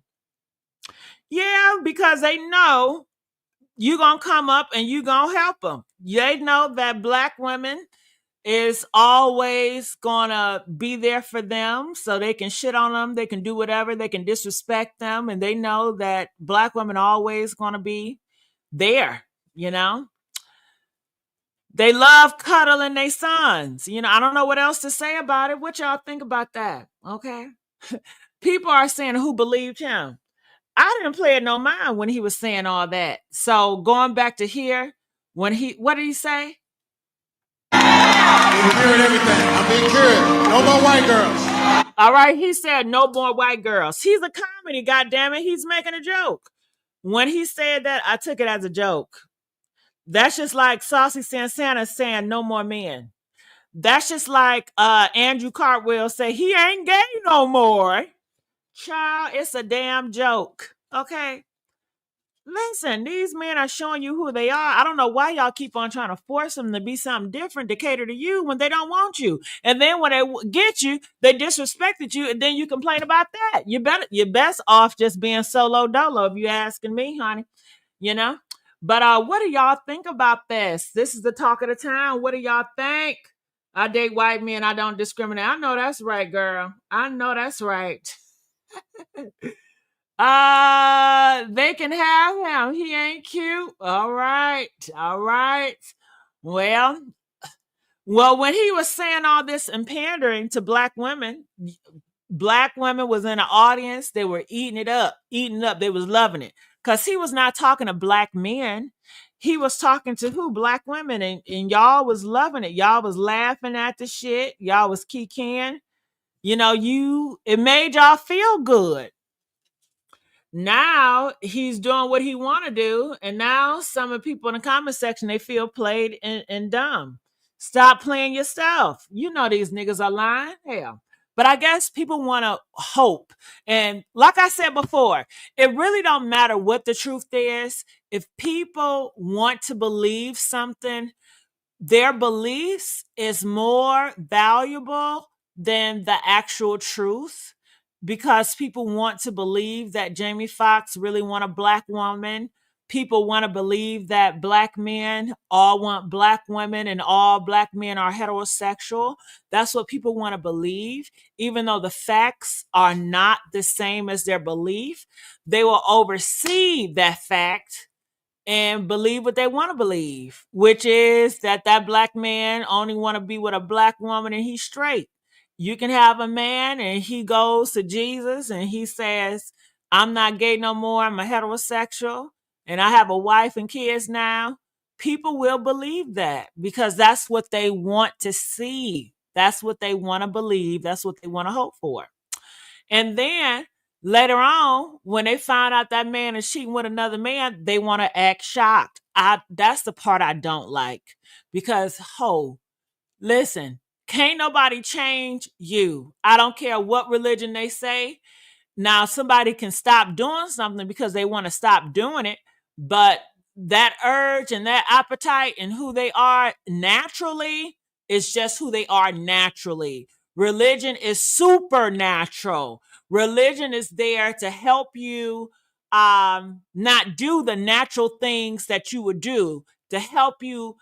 Yeah, because they know you gonna come up and you gonna help them. They know that black women is always gonna be there for them, so they can shit on them, they can do whatever, they can disrespect them, and they know that black women are always gonna be there, you know. They love cuddling their sons. You know, I don't know what else to say about it. What y'all think about that? Okay. People are saying who believed him. I didn't play it no mind when he was saying all that. So going back to here, what did he say? I'm hearing everything. I'm being cured. No more white girls. All right, he said no more white girls. He's a comedy, goddammit. He's making a joke. When he said that, I took it as a joke. That's just like Saucy Santana saying no more men. That's just like Andrew Cartwheel say he ain't gay no more. Child, it's a damn joke. Okay. Listen, these men are showing you who they are. I don't know why y'all keep on trying to force them to be something different to cater to you when they don't want you. And then when they get you, they disrespected you, and then you complain about that. You're best off just being solo dolo if you're asking me, honey. You know? But what do y'all think about this? This is the talk of the town. What do y'all think? I date white men. I don't discriminate. I know that's right, girl. I know that's right. They can have him. He ain't cute. All right. All right. Well, when he was saying all this and pandering to black women was in the audience. They were eating it up. They was loving it. Because he was not talking to black men. He was talking to who? Black women. And y'all was loving it. Y'all was laughing at the shit. Y'all was kikiing. You know, it made y'all feel good. Now he's doing what he want to do, and now some of the people in the comment section, they feel played and dumb. Stop playing yourself. You know these niggas are lying. Hell. But I guess people want to hope. And like I said before, it really don't matter what the truth is. If people want to believe something, their beliefs is more valuable than the actual truth, because people want to believe that Jamie Foxx really want a black woman. People want to believe that black men all want black women and all black men are heterosexual. That's what people want to believe. Even though the facts are not the same as their belief, they will oversee that fact and believe what they want to believe, which is that black man only want to be with a black woman and he's straight. You can have a man and he goes to Jesus and he says, I'm not gay no more. I'm a heterosexual and I have a wife and kids now. People will believe that because that's what they want to see. That's what they want to believe. That's what they want to hope for. And then later on, when they find out that man is cheating with another man, they want to act shocked. That's the part I don't like, because listen, can't nobody change you. I don't care what religion they say. Now, somebody can stop doing something because they want to stop doing it, but that urge and that appetite and who they are naturally is just who they are naturally. Religion is supernatural. Religion is there to help you not do the natural things that you would do, to help you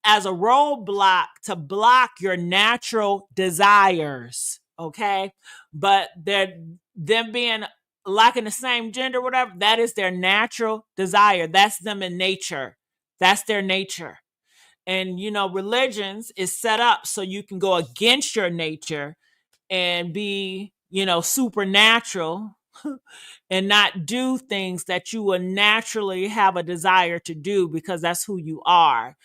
as a roadblock to block your natural desires. Okay. But them being liking the same gender, whatever, that is their natural desire. That's them in nature. That's their nature. And, religions is set up so you can go against your nature and be, supernatural and not do things that you will naturally have a desire to do because that's who you are.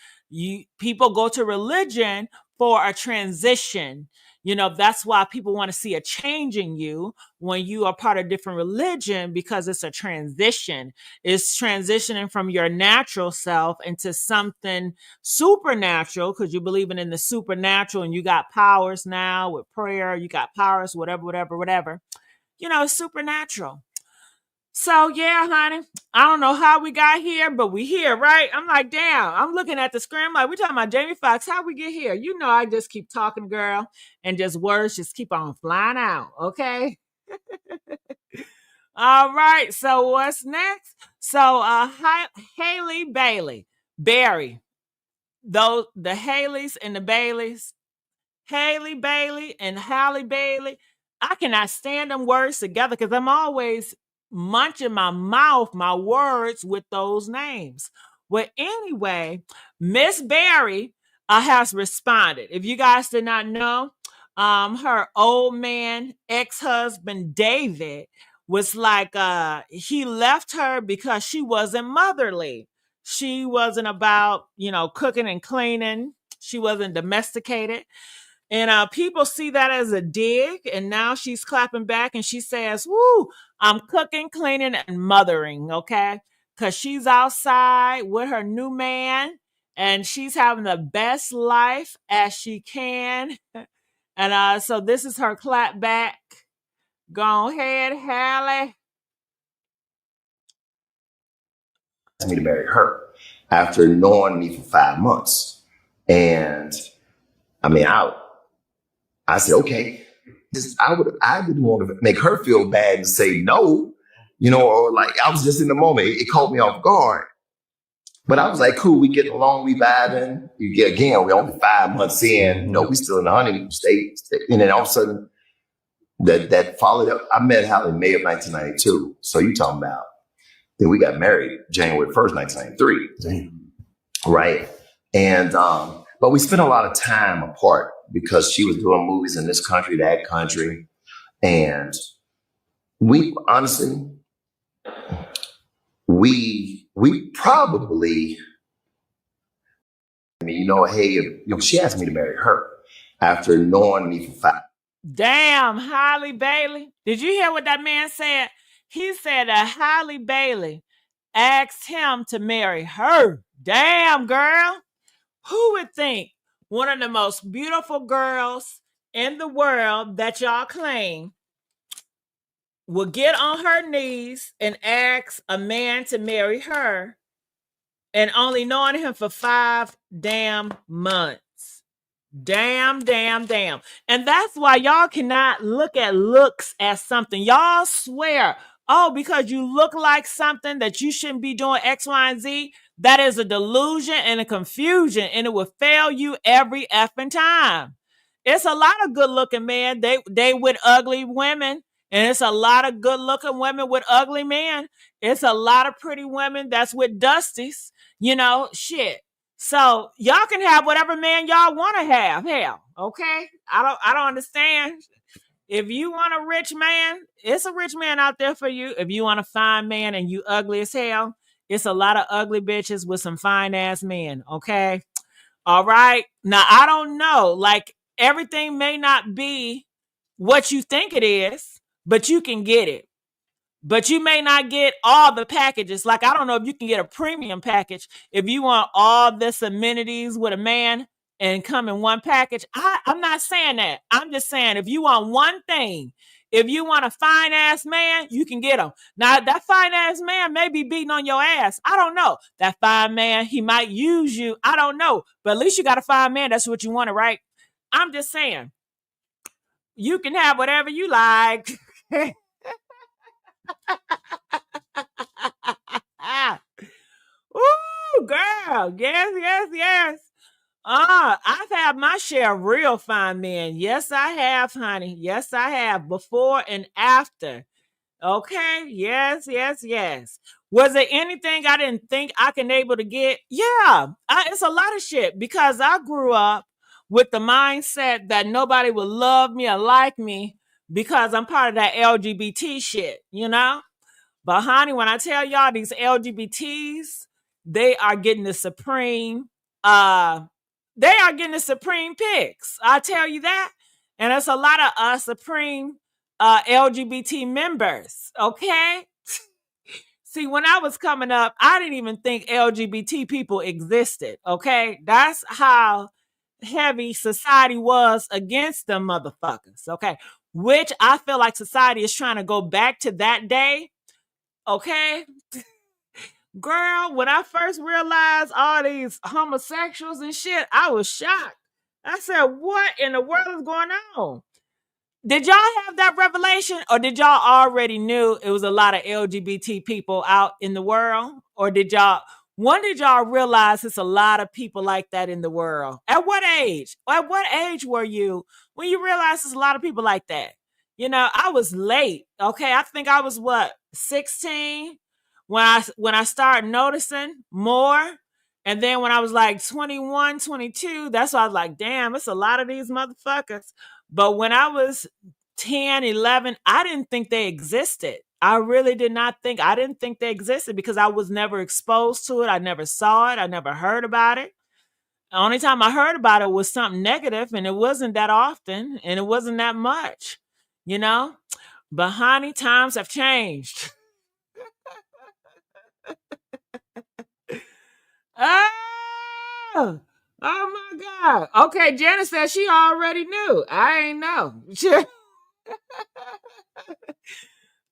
People go to religion for a transition. That's why people want to see a change in you when you are part of different religion, because it's a transition. It's transitioning from your natural self into something supernatural, because you're believing in the supernatural and you got powers now with prayer. You got powers, whatever, whatever, whatever. It's supernatural. So yeah, honey, I don't know how we got here, but we here, right? I'm like, damn, I'm looking at the screen. I'm like, we talking about Jamie Foxx. How we get here? I just keep talking, girl, and just words just keep on flying out. Okay. All right. So what's next? So Haley Bailey, Barry. Those the Haleys and the Baileys. Haley Bailey and Halle Bailey. I cannot stand them words together because I'm always munching my mouth, my words with those names. Well, anyway, Miss Barry has responded. If you guys did not know, her old man, ex-husband David, was like, he left her because she wasn't motherly. She wasn't about, cooking and cleaning. She wasn't domesticated. And people see that as a dig. And now she's clapping back and she says, woo, I'm cooking, cleaning, and mothering. Okay. Because she's outside with her new man and she's having the best life as she can. And so this is her clap back. Go ahead, Halle. Me to marry her after knowing me for 5 months. And I mean, I said, okay, I didn't want to make her feel bad and say no, or like I was just in the moment. It caught me off guard. But I was like, cool, we getting along, we vibing. Again, we're only 5 months in, we still in the honeymoon state. And then all of a sudden, that followed up. I met Halle in May of 1992. So you talking about, then we got married January 1st, 1993. Damn. Right. And, but we spent a lot of time apart because she was doing movies in this country, that country. And we honestly, we probably, she asked me to marry her after knowing me for 5. Damn, Halle Bailey. Did you hear what that man said? He said that Halle Bailey asked him to marry her. Damn, girl. Who would think one of the most beautiful girls in the world that y'all claim will get on her knees and ask a man to marry her and only knowing him for 5 damn months? Damn. And that's why y'all cannot look at looks as something. Y'all swear, because you look like something that you shouldn't be doing X, Y, and Z. That is a delusion and a confusion, and it will fail you every effing time. It's a lot of good looking men. They with ugly women, and it's a lot of good looking women with ugly men. It's a lot of pretty women that's with dusties. Shit. So y'all can have whatever man y'all want to have. Hell, okay? I don't understand. If you want a rich man, it's a rich man out there for you. If you want a fine man and you ugly as hell, it's a lot of ugly bitches with some fine ass men. Okay. All right. Now I don't know. Like everything may not be what you think it is, but you can get it. But you may not get all the packages. Like, I don't know if you can get a premium package if you want all this amenities with a man and come in one package. I'm not saying that. I'm just saying if you want one thing, if you want a fine ass man, you can get him. Now, that fine ass man may be beating on your ass. I don't know. That fine man, he might use you. I don't know. But at least you got a fine man. That's what you wanted, right? I'm just saying. You can have whatever you like. Ooh, girl. Yes. I've had my share of real fine men. Yes, I have, honey. Yes, I have. Before and after. Okay. Yes. Was there anything I didn't think I can able to get? Yeah. It's a lot of shit because I grew up with the mindset that nobody would love me or like me because I'm part of that LGBT shit, But honey, when I tell y'all these LGBTs, they are getting the supreme They are getting the supreme picks. I tell you that. And there's a lot of supreme LGBT members. Okay. See, when I was coming up, I didn't even think LGBT people existed. Okay. That's how heavy society was against them motherfuckers. Okay. Which I feel like society is trying to go back to that day. Okay. Girl, when I first realized all these homosexuals and shit, I was shocked. I said, what in the world is going on? Did y'all have that revelation, or did y'all already knew it was a lot of LGBT people out in the world? Or when did y'all realize it's a lot of people like that in the world? At what age? At what age were you when you realized there's a lot of people like that? I was late. Okay. I think I was 16 when I started noticing more. And then when I was like 21, 22, that's why I was like, damn, it's a lot of these motherfuckers. But when I was 10, 11, I didn't think they existed. I really did not think, I didn't think they existed because I was never exposed to it. I never saw it. I never heard about it. The only time I heard about it was something negative, and it wasn't that often, and it wasn't that much, you know? But honey, times have changed. Oh, oh my God. Okay, Janet said she already knew. I ain't know.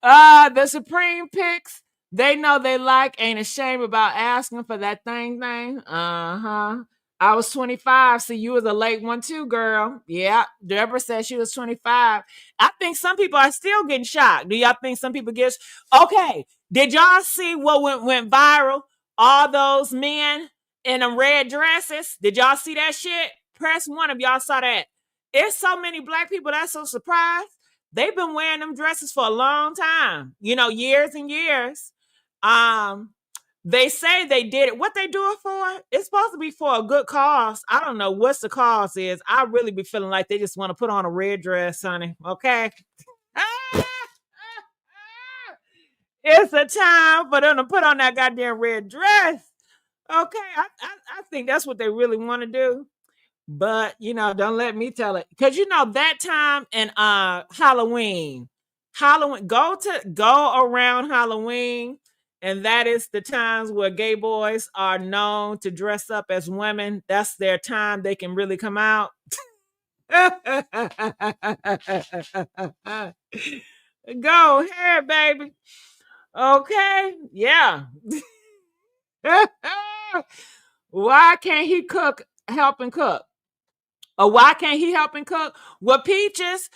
The Supreme Picks, they know they like, ain't ashamed about asking for that thing. Uh-huh. I was 25. See, you was a late one too, girl. Yeah. Deborah said she was 25. I think some people are still getting shocked. Do y'all think some people get okay? Did y'all see what went viral? All those men in them red dresses. Did y'all see that shit? Press one if y'all saw that. It's so many black people that's so surprised. They've been wearing them dresses for a long time, years and years. They say they did it. What they do it for? It's supposed to be for a good cause. I don't know what's the cause is. I really be feeling like they just want to put on a red dress, honey. Okay. It's a time for them to put on that goddamn red dress. Okay. I think that's what they really want to do. But don't let me tell it. Because that time in Halloween. Go around Halloween. And that is the times where gay boys are known to dress up as women. That's their time they can really come out. Go ahead, baby. Okay. Yeah. Why can't he help and cook? Or why can't he help and cook? Well, Peaches,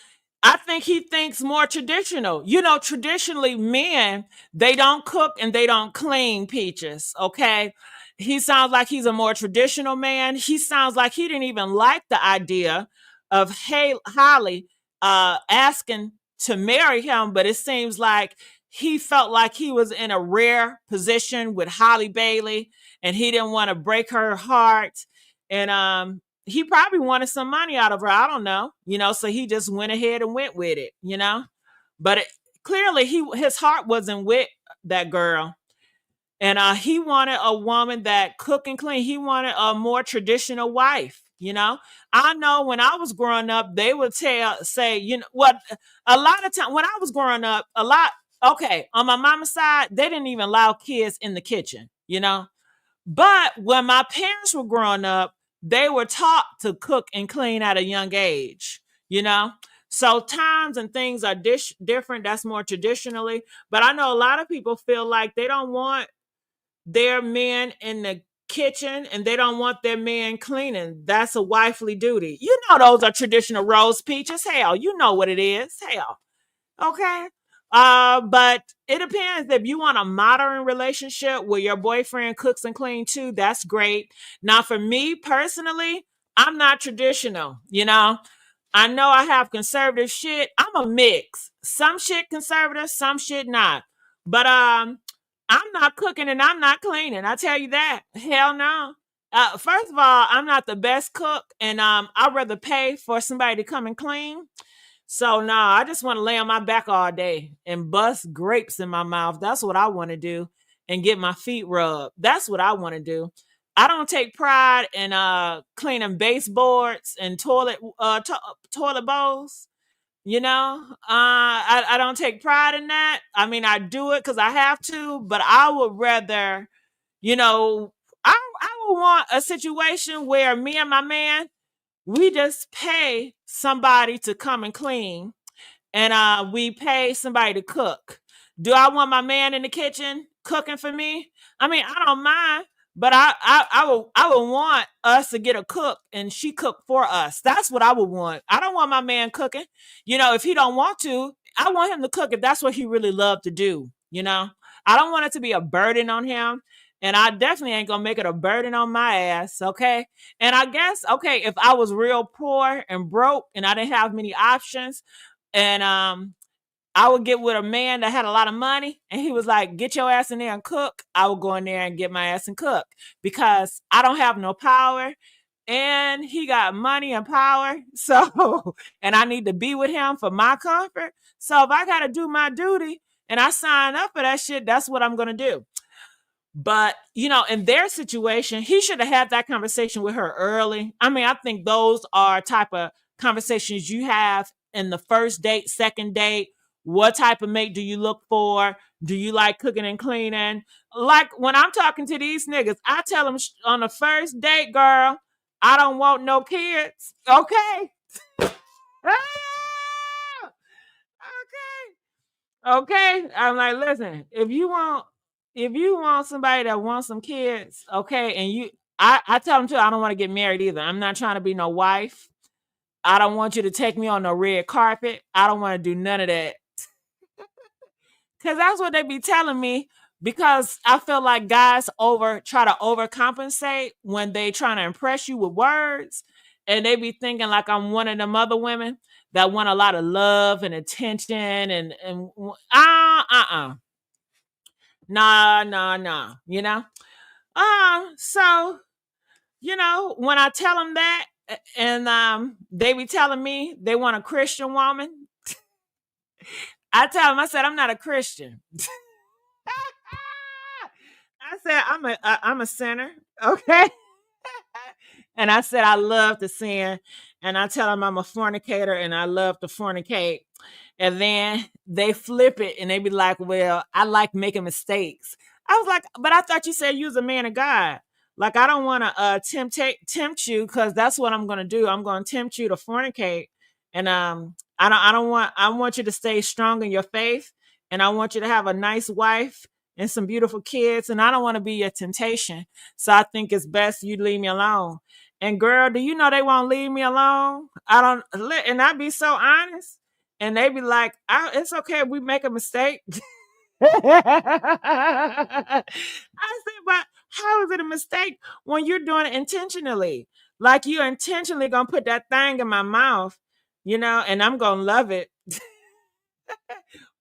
I think he thinks more traditional. Traditionally, men, they don't cook and they don't clean, Peaches, okay? He sounds like he's a more traditional man. He sounds like he didn't even like the idea of Halle asking to marry him, but it seems like he felt like he was in a rare position with Halle Bailey, and he didn't want to break her heart. And he probably wanted some money out of her. I don't know, so he just went ahead and went with it, but clearly his heart wasn't with that girl. And he wanted a woman that cook and clean. He wanted a more traditional wife. I know when I was growing up, they would say, what, a lot of time when I was growing up, okay, on my mama's side, they didn't even allow kids in the kitchen, But when my parents were growing up, they were taught to cook and clean at a young age, So times and things are different. That's more traditionally. But I know a lot of people feel like they don't want their men in the kitchen and they don't want their man cleaning. That's a wifely duty. Those are traditional roles, Peaches. Hell, you know what it is. Hell. Okay. But it depends. If you want a modern relationship where your boyfriend cooks and cleans too, that's great. Now, for me personally, I'm not traditional. I know I have conservative shit. I'm a mix. Some shit conservative, some shit not. But I'm not cooking and I'm not cleaning. I tell you that. Hell no. First of all, I'm not the best cook, and I'd rather pay for somebody to come and clean. So no, I just want to lay on my back all day and bust grapes in my mouth. That's what I want to do, and get my feet rubbed. That's what I want to do. I don't take pride in cleaning baseboards and toilet bowls. I don't take pride in that. I mean, I do it because I have to, but I would rather, you know, I would want a situation where me and my man, we just pay somebody to come and clean, and we pay somebody to cook. Do I want my man in the kitchen cooking for me? I mean, I don't mind, but I would want us to get a cook and she cook for us. That's what I would want. I don't want my man cooking. If he don't want to, I want him to cook if that's what he really loved to do. I don't want it to be a burden on him. And I definitely ain't gonna make it a burden on my ass, okay? And I guess, okay, if I was real poor and broke and I didn't have many options, and I would get with a man that had a lot of money and he was like, get your ass in there and cook. I would go in there and get my ass and cook because I don't have no power and he got money and power. So, and I need to be with him for my comfort. So if I got to do my duty and I sign up for that shit, that's what I'm going to do. But, in their situation, he should have had that conversation with her early. I mean, I think those are type of conversations you have in the first date, second date. What type of mate do you look for? Do you like cooking and cleaning? Like when I'm talking to these niggas, I tell them on the first date, girl, I don't want no kids. Okay. Okay. I'm like, listen, if you want somebody that wants some kids, okay, and I tell them too, I don't want to get married either. I'm not trying to be no wife. I don't want you to take me on no red carpet. I don't want to do none of that. Cause that's what they be telling me. Because I feel like guys try to overcompensate when they trying to impress you with words, and they be thinking like I'm one of them other women that want a lot of love and attention and nah. So when I tell them that, and they be telling me they want a Christian woman, I tell them, I said, I'm not a Christian. I said, I'm a sinner, okay? And I said, I love to sin. And I tell them I'm a fornicator and I love to fornicate. And then they flip it and they be like, well, I like making mistakes. I was like, but I thought you said you was a man of God. Like, I don't want to tempt you, because that's what I'm going to do. I'm going to tempt you to fornicate. And I want you to stay strong in your faith. And I want you to have a nice wife and some beautiful kids. And I don't want to be your temptation. So I think it's best you leave me alone. And girl, do you know they won't leave me alone? And I be so honest. And they be like, it's okay if we make a mistake. I said, but how is it a mistake when you're doing it intentionally? Like, you're intentionally going to put that thing in my mouth, and I'm going to love it.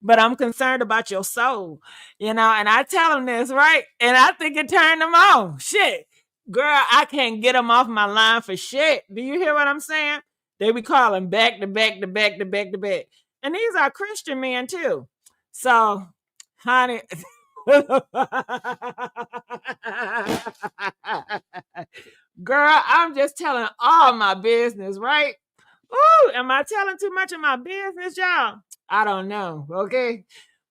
But I'm concerned about your soul, and I tell them this, right? And I think it turned them on. Shit. Girl, I can't get them off my line for shit. Do you hear what I'm saying? They be calling back to back to back to back to back. And these are Christian men too. So, honey, girl, I'm just telling all my business, right? Ooh, am I telling too much of my business, y'all? I don't know, okay?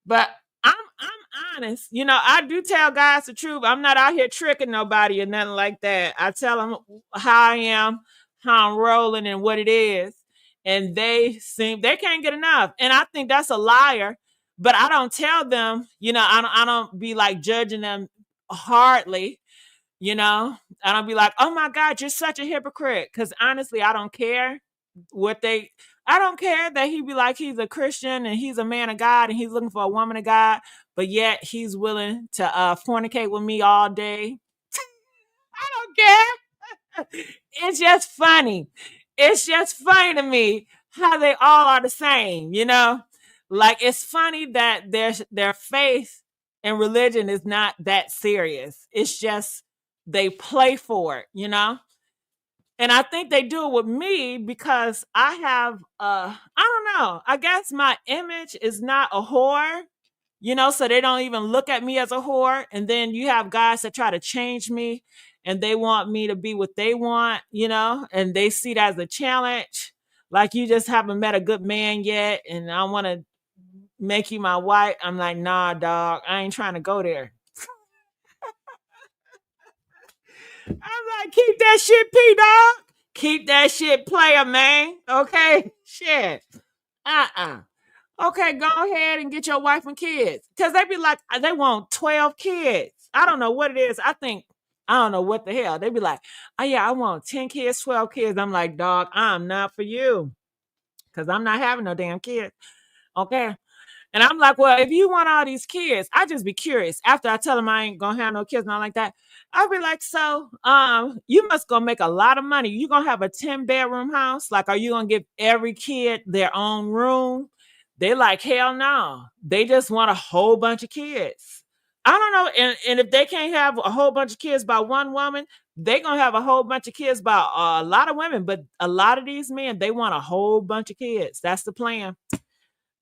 But I'm honest. I do tell guys the truth. I'm not out here tricking nobody or nothing like that. I tell them how I am, how I'm rolling, and what it is. And they can't get enough. And I think that's a liar. But I don't tell them, I don't be like judging them hardly. I don't be like, oh my God, you're such a hypocrite. Because honestly, I don't care I don't care that he be like he's a Christian and he's a man of God and he's looking for a woman of God, but yet he's willing to fornicate with me all day. I don't care. It's just funny. It's just funny to me how they all are the same, Like, it's funny that their faith and religion is not that serious. It's just they play for it. And I think they do it with me because I have I don't know. I guess my image is not a whore, so they don't even look at me as a whore. And then you have guys that try to change me and they want me to be what they want, and they see that as a challenge. Like, you just haven't met a good man yet, and I want to make you my wife. I'm like, nah, dog, I ain't trying to go there. I'm like, keep that shit, P dog. Keep that shit, player, man. Okay, shit. Okay, go ahead and get your wife and kids. Because they be like, they want 12 kids. I don't know what it is. I don't know what the hell. They be like, oh yeah, I want 10 kids, 12 kids. I'm like, dog, I'm not for you. Because I'm not having no damn kids. Okay. And I'm like, well, if you want all these kids, I just be curious. After I tell them I ain't gonna have no kids, not like that, I'll be like, so, you must gonna make a lot of money. You gonna have a 10-bedroom house? Like, are you gonna give every kid their own room? They like, hell no. They just want a whole bunch of kids. I don't know. And if they can't have a whole bunch of kids by one woman, they gonna have a whole bunch of kids by a lot of women. But a lot of these men, they want a whole bunch of kids. That's the plan.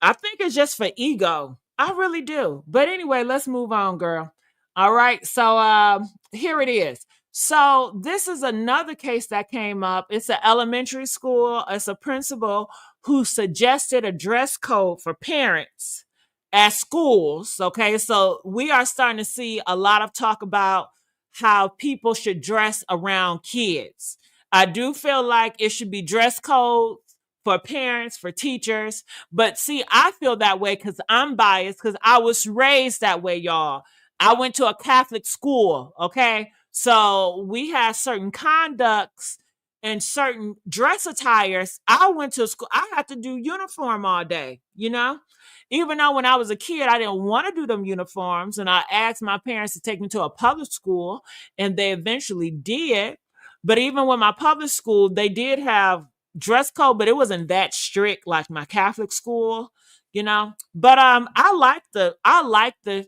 I think it's just for ego. I really do. But anyway, let's move on, girl. All right. So here it is. So this is another case that came up. It's an elementary school. It's a principal who suggested a dress code for parents at schools. Okay. So we are starting to see a lot of talk about how people should dress around kids. I do feel like it should be dress code for parents, for teachers. But see, I feel that way because I'm biased because I was raised that way, y'all. I went to a Catholic school, okay? So we had certain conducts and certain dress attires. I went to school, I had to do uniform all day. Even though when I was a kid, I didn't want to do them uniforms. And I asked my parents to take me to a public school, and they eventually did. But even with my public school, they did have dress code, but it wasn't that strict like my Catholic school. But I like the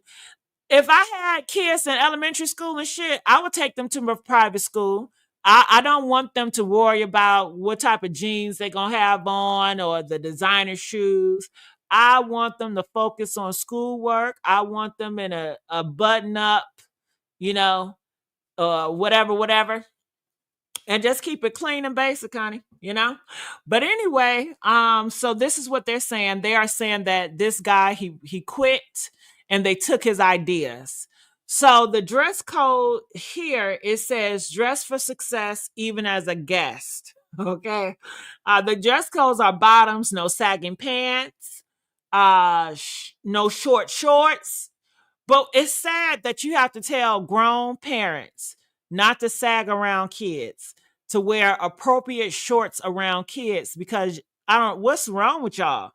if I had kids in elementary school and shit, I would take them to a private school. I don't want them to worry about what type of jeans they're gonna have on or the designer shoes. I want them to focus on schoolwork. I want them in a button up, you know, whatever, and just keep it clean and basic, honey. But anyway, so this is what they're saying. They are saying that this guy, he quit, and they took his ideas. So the dress code here, it says dress for success even as a guest. Okay. The dress codes are bottoms, no sagging pants, no short shorts. But it's sad that you have to tell grown parents not to sag around kids, to wear appropriate shorts around kids, because I don't, what's wrong with y'all?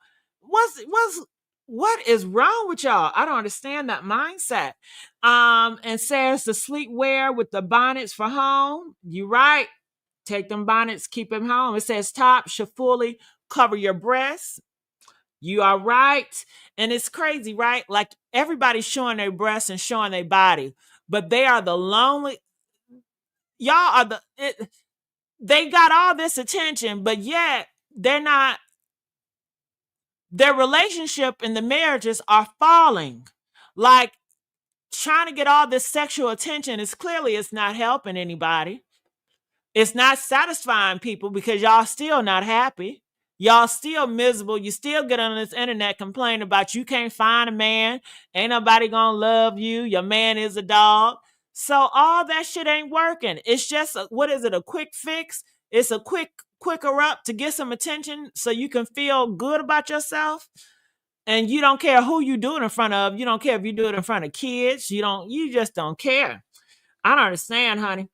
What is wrong with y'all? I don't understand that mindset. And says the sleepwear with the bonnets for home. You right. Take them bonnets, keep them home. It says top should fully cover your breasts. You are right. And it's crazy, right? Like, everybody's showing their breasts and showing their body, but they are the lonely. Y'all are they got all this attention, but yet they're not, their relationship and the marriages are falling. Like, trying to get all this sexual attention is clearly, it's not helping anybody. It's not satisfying people because y'all still not happy. Y'all still miserable. You still get on this internet complaining about you can't find a man. Ain't nobody gonna love you. Your man is a dog. So all that shit ain't working. It's just, what is it, a quick fix? It's a quicker up to get some attention so you can feel good about yourself. And you don't care who you do it in front of. You don't care if you do it in front of kids. You just don't care. I don't understand, honey.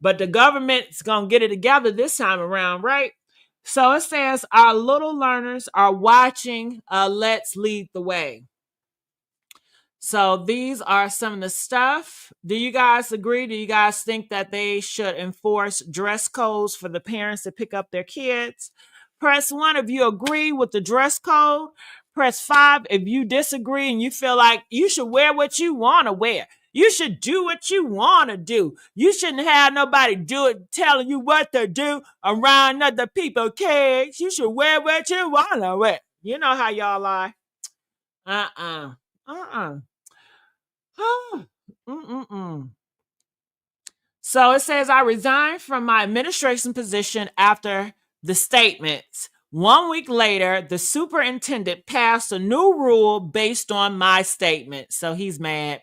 But the government's going to get it together this time around, right? So it says our little learners are watching. Let's lead the way. So these are some of the stuff. Do you guys agree? Do you guys think that they should enforce dress codes for the parents to pick up their kids? Press 1 if you agree with the dress code. Press 5 if you disagree and you feel like you should wear what you want to wear. You should do what you want to do. You shouldn't have nobody do it telling you what to do around other people's kids. You should wear what you want to wear. You know how y'all lie. So So it says, I resigned from my administration position after the statements. 1 week later, the superintendent passed a new rule based on my statement. So he's mad.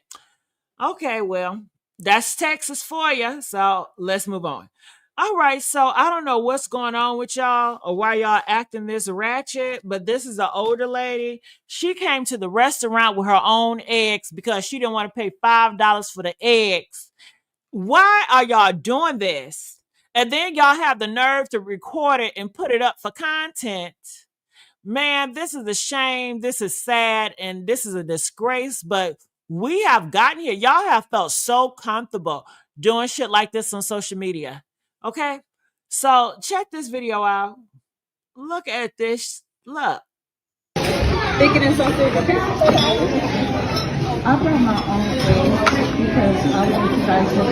Okay, well, that's Texas for you. So let's move on. All right, so I don't know what's going on with y'all or why y'all acting this ratchet, but this is an older lady. She came to the restaurant with her own eggs because she didn't want to pay $5 for the eggs. Why are y'all doing this? And then y'all have the nerve to record it and put it up for content. Man, this is a shame. This is sad and this is a disgrace, but we have gotten here. Y'all have felt so comfortable doing shit like this on social media. Okay? So check this video out. Look at this. Look. Bacon and sausage, okay? I brought my own eggs because I want you guys to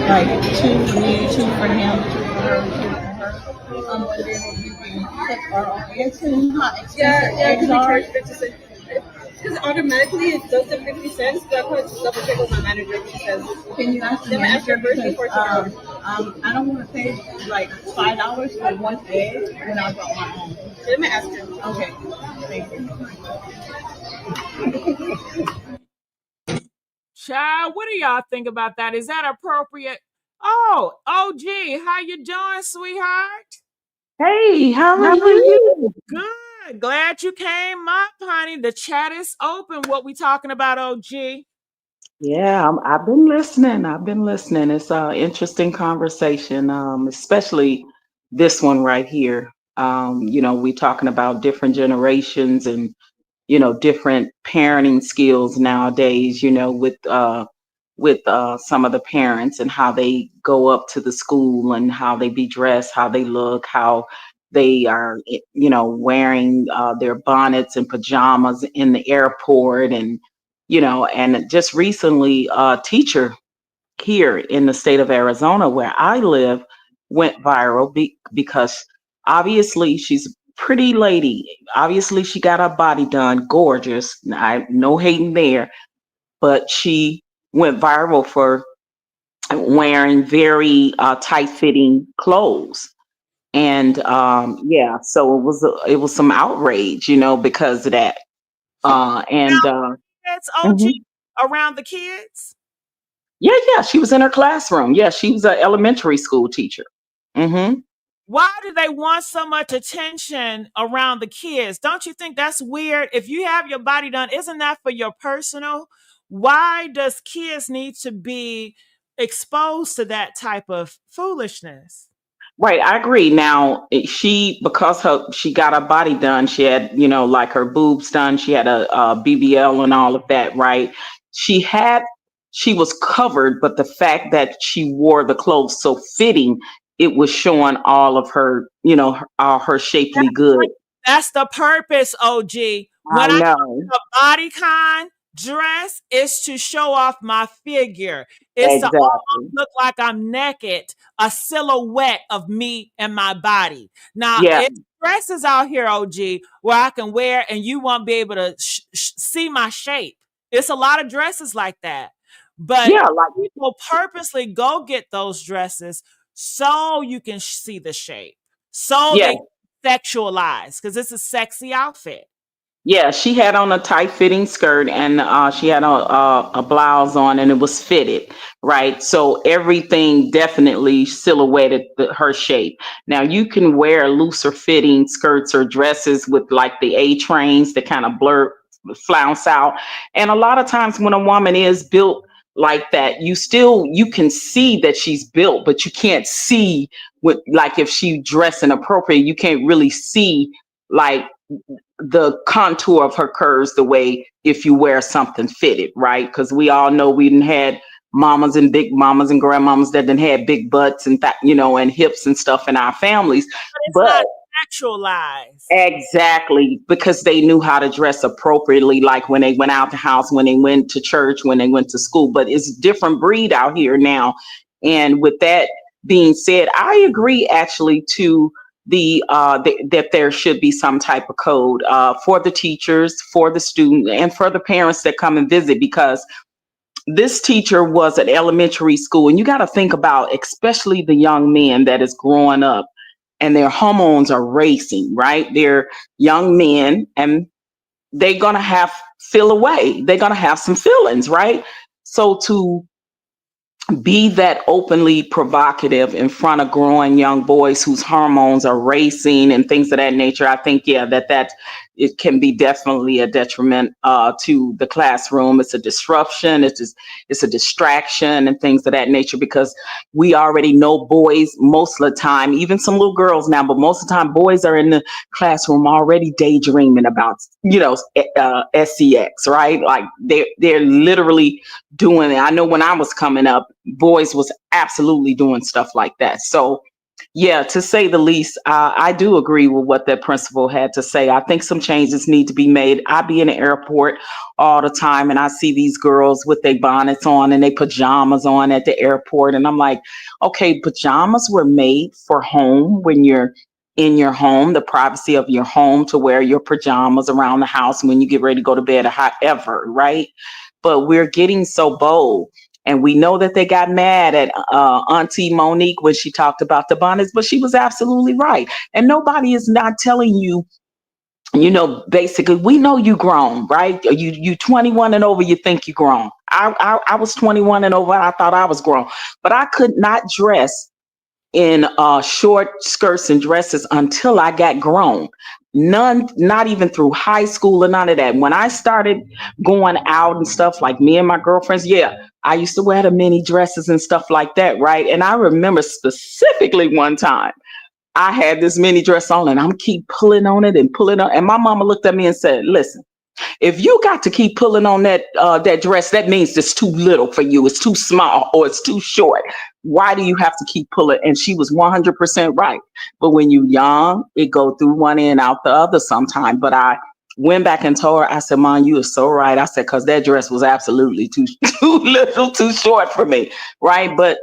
like two for me, two for him, two for her, two for her. But then you can cook our own eggs and how expensive eggs are. Because automatically it does the 50 cents, but I probably just double check with my manager because can you ask the manager first before I don't want to pay like $5 for one egg when I brought my own. Let me ask her. Okay, thank you. Child, what do y'all think about that? Is that appropriate? Oh, OG, how you doing, sweetheart? Hey, how are you? Good. Glad you came up, honey. The chat is open. What we talking about, OG? Yeah, I've been listening. I've been listening. It's an interesting conversation, especially this one right here. We talking about different generations and different parenting skills nowadays. With some of the parents and how they go up to the school and how they be dressed, how they look, how they are, wearing their bonnets and pajamas in the airport. And just recently, a teacher here in the state of Arizona where I live went viral because obviously she's a pretty lady. Obviously, she got her body done, gorgeous. No hating there, but she went viral for wearing very tight fitting clothes. And yeah, so it was some outrage, because of that. And It's OG mhm. around the kids. Yeah, she was in her classroom. Yeah, she was an elementary school teacher. Hmm. Why do they want so much attention around the kids? Don't you think that's weird? If you have your body done, isn't that for your personal? Why does kids need to be exposed to that type of foolishness? Right, I agree. Now, because she got her body done, she had, like her boobs done, she had a BBL and all of that, right? She had, she was covered, but the fact that she wore the clothes so fitting, it was showing all of her, all her shapely good. That's the purpose, OG. I When I know. a bodycon dress is to show off my figure. It's to almost Exactly. look like I'm naked, a silhouette of me and my body. Now, Yeah, it's dresses out here, OG, where I can wear and you won't be able to see my shape. It's a lot of dresses like that. But yeah, like, people purposely go get those dresses so you can see the shape, so yeah. they sexualize because it's a sexy outfit. Yeah, she had on a tight fitting skirt and she had a blouse on and it was fitted, right? So everything definitely silhouetted her shape. Now you can wear looser fitting skirts or dresses with like the A trains that kind of blur, flounce out. And a lot of times when a woman is built like that, you can see that she's built, but you can't see what, like if she dressing appropriate, you can't really see like the contour of her curves the way if you wear something fitted, right? Because we all know we didn't had mamas and big mamas and grandmamas that didn't had big butts and that, and hips and stuff in our families. But it's But not sexualized. exactly, because they knew how to dress appropriately, like when they went out the house, when they went to church, when they went to school. But it's a different breed out here now. And with that being said, I agree actually to that there should be some type of code for the teachers, for the student, and for the parents that come and visit, because this teacher was at elementary school, and you got to think about, especially the young men that is growing up and their hormones are racing, right? They're young men and they're going to feel away. They're going to have some feelings, right? So to be that openly provocative in front of growing young boys whose hormones are racing and things of that nature, I think, yeah, that it can be definitely a detriment to the classroom. It's a disruption. It's a distraction and things of that nature, because we already know boys most of the time, even some little girls now, but most of the time boys are in the classroom already daydreaming about, sex, right? Like they're literally doing it. I know when I was coming up, boys was absolutely doing stuff like that. So yeah, to say the least, I do agree with what that principal had to say. I think some changes need to be made. I be in the airport all the time and I see these girls with their bonnets on and their pajamas on at the airport. And I'm like, okay, pajamas were made for home, when you're in your home, the privacy of your home, to wear your pajamas around the house when you get ready to go to bed or however, right? But we're getting so bold. And we know that they got mad at Auntie Monique when she talked about the bonnets, but she was absolutely right. And nobody is not telling you, basically, we know you grown, right? You 21 and over, you think you grown. I was 21 and over, and I thought I was grown, but I could not dress in short skirts and dresses until I got grown. None, not even through high school or none of that. When I started going out and stuff, like me and my girlfriends, yeah, I used to wear the mini dresses and stuff like that, right? And I remember specifically one time I had this mini dress on and I'm keep pulling on it and pulling on, and my mama looked at me and said, "Listen, if you got to keep pulling on that dress, that means it's too little for you. It's too small or it's too short. Why do you have to keep pulling?" And she was 100% right. But when you young, it go through one end out the other sometime. But I went back and told her, I said, "Mom, you are so right." I said, because that dress was absolutely too too little, too short for me, right? But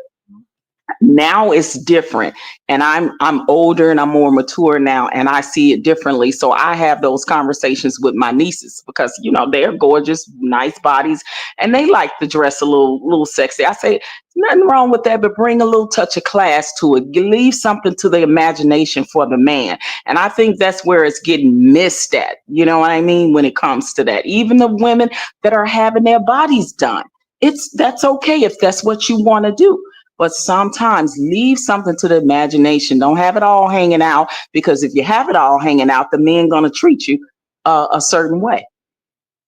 now it's different, and I'm older and I'm more mature now, and I see it differently. So I have those conversations with my nieces, because they're gorgeous, nice bodies, and they like to dress a little sexy. I say nothing wrong with that, but bring a little touch of class to it. Leave something to the imagination for the man. And I think that's where it's getting missed at, you know what I mean, when it comes to that. Even the women that are having their bodies done, that's okay if that's what you want to do, but sometimes leave something to the imagination. Don't have it all hanging out, because if you have it all hanging out, the men gonna treat you a certain way.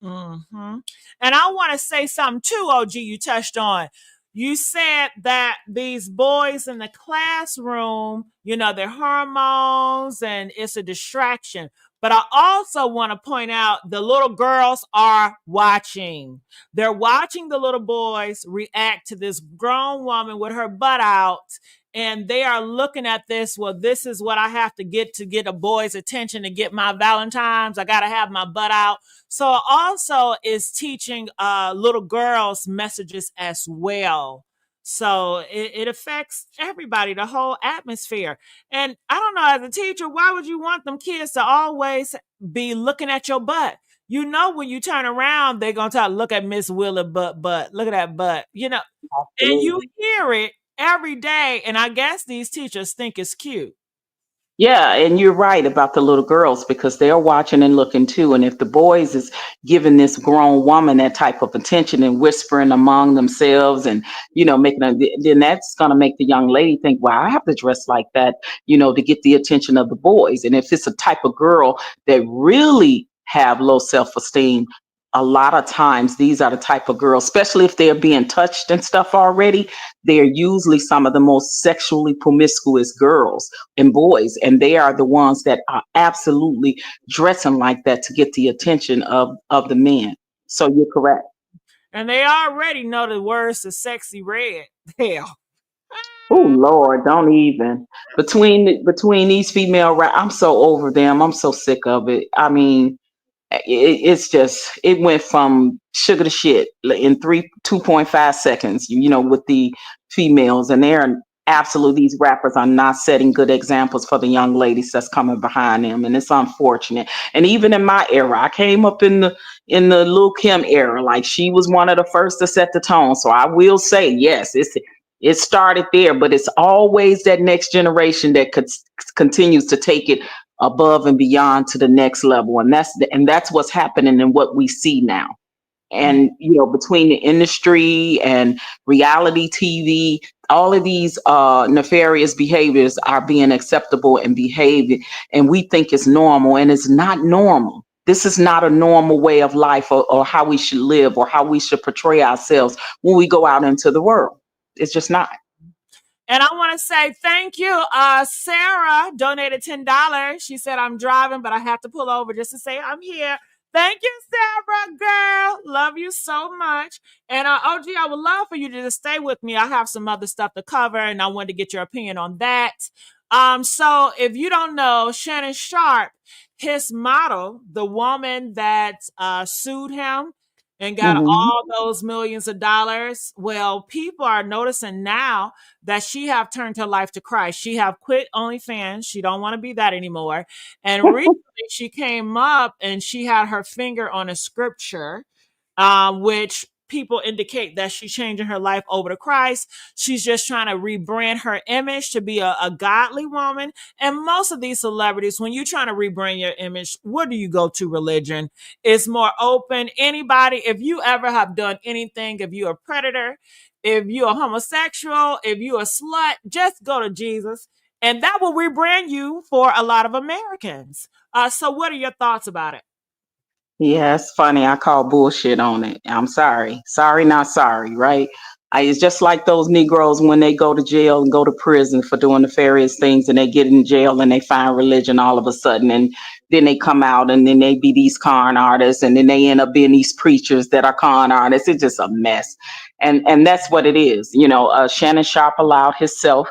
Mm-hmm. And I want to say something too, OG, you touched on. You said that these boys in the classroom, their hormones and it's a distraction. But I also want to point out the little girls are watching. They're watching the little boys react to this grown woman with her butt out. And they are looking at this. Well, this is what I have to get a boy's attention to get my Valentine's. I got to have my butt out. So also is teaching little girls messages as well. So it affects everybody, the whole atmosphere. And I don't know, as a teacher, why would you want them kids to always be looking at your butt? When you turn around, they're going to look at Miss Willie butt. Look at that butt, and you hear it every day. And I guess these teachers think it's cute. Yeah, and you're right about the little girls, because they're watching and looking too. And if the boys is giving this grown woman that type of attention and whispering among themselves and making then that's gonna make the young lady think, "Well, I have to dress like that, to get the attention of the boys." And if it's a type of girl that really have low self-esteem, a lot of times these are the type of girls, especially if they're being touched and stuff already, they're usually some of the most sexually promiscuous girls and boys, and they are the ones that are absolutely dressing like that to get the attention of the men. So you're correct. And they already know the words to sexy red. Hell. Oh Lord, don't even. Between these female I'm so over them. I'm so sick of it. I mean, it's just, it went from sugar to shit in 2.5 seconds, with the females, and they're Absolutely, these rappers are not setting good examples for the young ladies that's coming behind them, and it's unfortunate. And even in my era, I came up in the Lil Kim era. Like, she was one of the first to set the tone. So I will say, yes, it started there, but it's always that next generation that continues to take it above and beyond to the next level, and that's what's happening and what we see now. And between the industry and reality TV, all of these nefarious behaviors are being acceptable and behaving, and we think it's normal, and it's not normal. This is not a normal way of life, or how we should live, or how we should portray ourselves when we go out into the world. It's just not. And I want to say thank you. Sarah donated $10. She said, I'm driving, but I have to pull over just to say I'm here. Thank you, Sarah, girl. Love you so much. And OG, I would love for you to just stay with me. I have some other stuff to cover, and I wanted to get your opinion on that. So if you don't know, Shannon Sharpe, his model, the woman that sued him and got Mhm. all those millions of dollars. Well, people are noticing now that she have turned her life to Christ. She have quit OnlyFans. She don't want to be that anymore. And recently she came up and she had her finger on a scripture, which people indicate that she's changing her life over to Christ. She's just trying to rebrand her image to be a godly woman. And most of these celebrities, when you're trying to rebrand your image, where do you go to? Religion. It's more open. Anybody, if you ever have done anything, if you're a predator, if you're a homosexual, if you're a slut, just go to Jesus. And that will rebrand you for a lot of Americans. So what are your thoughts about it? Yeah, it's funny. I call bullshit on it. I'm sorry. Sorry, not sorry, right? It's just like those Negroes when they go to jail and go to prison for doing nefarious things, and they get in jail and they find religion all of a sudden, and then they come out and then they be these con artists, and then they end up being these preachers that are con artists. It's just a mess. And that's what it is. Shannon Sharpe allowed himself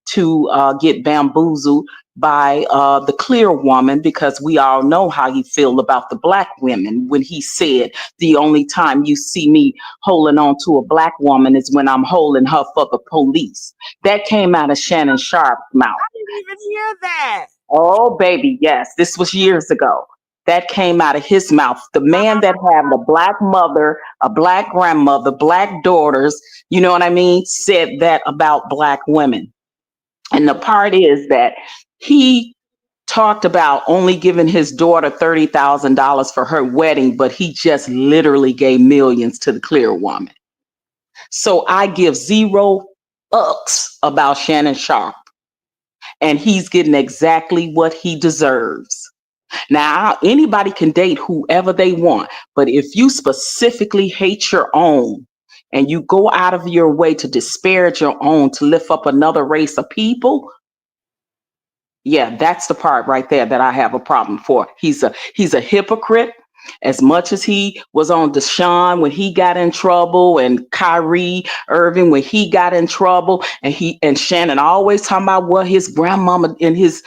to get bamboozled by the clear woman, because we all know how he feel about the black women, when he said, the only time you see me holding on to a black woman is when I'm holding her for the police. That came out of Shannon Sharpe's mouth. I didn't even hear that. Oh, baby, yes, this was years ago. That came out of his mouth. The man that had a black mother, a black grandmother, black daughters, you know what I mean, said that about black women. And the part is that he talked about only giving his daughter $30,000 for her wedding, but he just literally gave millions to the clear woman. So I give zero ucks about Shannon Sharpe, and he's getting exactly what he deserves. Now, anybody can date whoever they want, but if you specifically hate your own, and you go out of your way to disparage your own to lift up another race of people, yeah, that's the part right there that I have a problem for. He's a hypocrite. As much as he was on Deshaun when he got in trouble, and Kyrie Irving when he got in trouble, and Shannon always talking about what his grandmama and his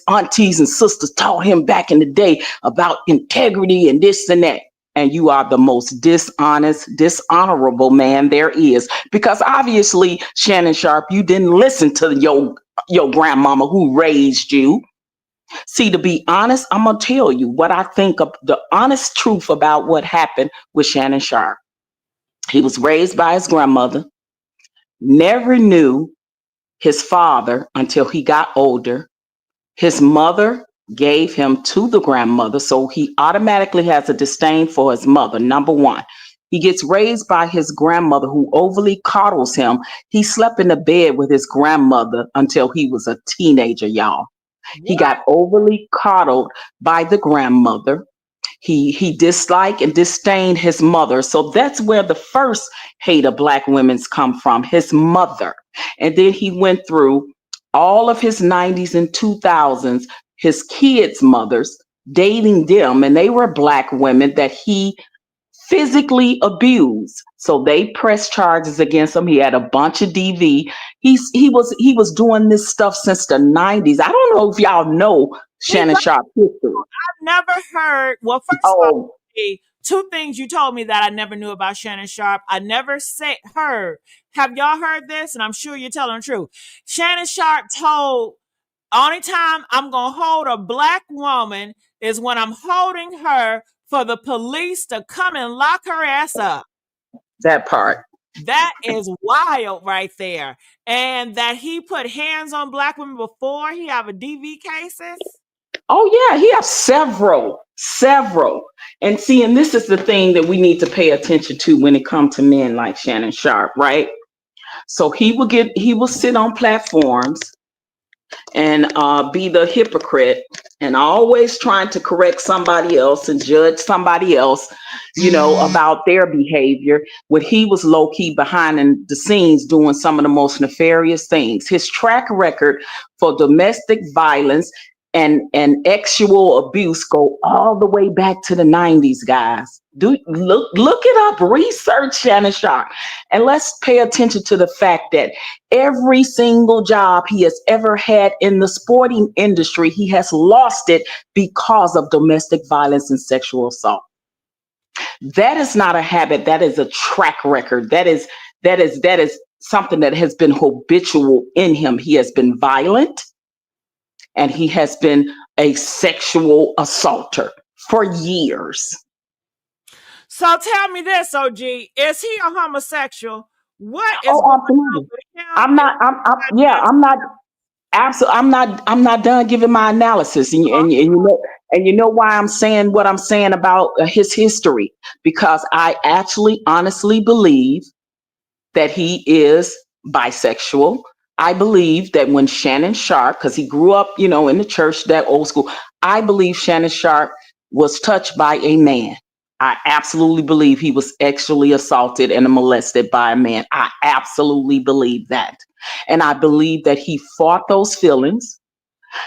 aunties and sisters taught him back in the day about integrity and this and that. And you are the most dishonest, dishonorable man there is, because obviously, Shannon Sharpe, you didn't listen to your grandmama who raised you. See, to be honest, I'm going to tell you what I think of the honest truth about what happened with Shannon Sharpe. He was raised by his grandmother, never knew his father until he got older. His mother gave him to the grandmother, so he automatically has a disdain for his mother, number one. He gets raised by his grandmother, who overly coddles him. He slept in the bed with his grandmother until he was a teenager, y'all. He got overly coddled by the grandmother. He disliked and disdained his mother. So that's where the first hate of black women's come from, his mother. And then he went through all of his 90s and 2000s, his kids' mothers, dating them, and they were black women that he physically abused. So they pressed charges against him. He had a bunch of DV. He was doing this stuff since the 90s. I don't know if y'all know Shannon Sharpe history. I've never heard. Well, first of all, Oh, two things you told me that I never knew about Shannon Sharpe. I never heard. Have y'all heard this? And I'm sure you're telling the truth. Shannon Sharpe told, only time I'm going to hold a black woman is when I'm holding her for the police to come and lock her ass up. That part. That is wild right there. And that he put hands on black women before he have a DV cases. Oh yeah, he has several. And see, and this is the thing that we need to pay attention to when it comes to men like Shannon Sharpe, right? So he will sit on platforms and be the hypocrite and always trying to correct somebody else and judge somebody else, about their behavior, when he was low key behind the scenes doing some of the most nefarious things. His track record for domestic violence and sexual abuse go all the way back to the 90s, guys. Look it up, research Shannon Sharpe, and let's pay attention to the fact that every single job he has ever had in the sporting industry, he has lost it because of domestic violence and sexual assault. That is not a habit. That is a track record. That is something that has been habitual in him. He has been violent and he has been a sexual assaulter for years. So tell me this, OG, is he a homosexual? What is Oh, going absolutely. on with him? I'm not done giving my analysis, and you know why I'm saying what I'm saying about his history, because I actually honestly believe that he is bisexual. I believe that when Shannon Sharpe, because he grew up, in the church, that old school, I believe Shannon Sharpe was touched by a man. I absolutely believe he was sexually assaulted and molested by a man. I absolutely believe that. And I believe that he fought those feelings.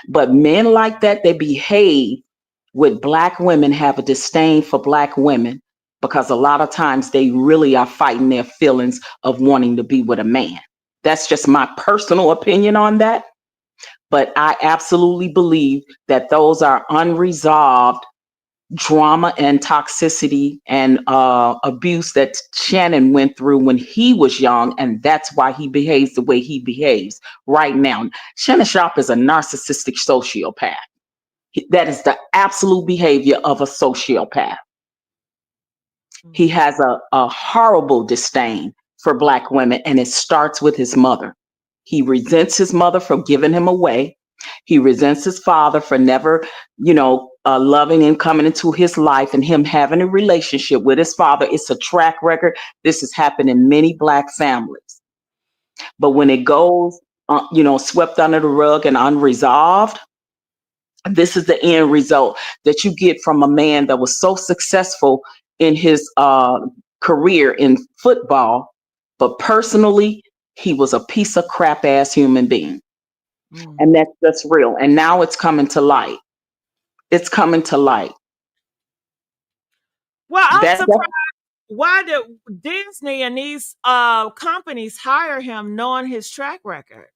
But men like that, they behave with black women, have a disdain for black women, because a lot of times they really are fighting their feelings of wanting to be with a man. That's just my personal opinion on that. But I absolutely believe that those are unresolved drama and toxicity and abuse that Shannon went through when he was young, and that's why he behaves the way he behaves right now. Shannon Sharpe is a narcissistic sociopath. That is the absolute behavior of a sociopath. He has a horrible disdain for black women, and it starts with his mother. He resents his mother for giving him away. He resents his father for never, loving and coming into his life, and him having a relationship with his father. It's a track record. This has happened in many black families. But when it goes, swept under the rug and unresolved, this is the end result that you get from a man that was so successful in his career in football, but personally, he was a piece of crap ass human being. And that's real. And now it's coming to light. It's coming to light. Well, I'm surprised. Why did Disney and these companies hire him knowing his track record?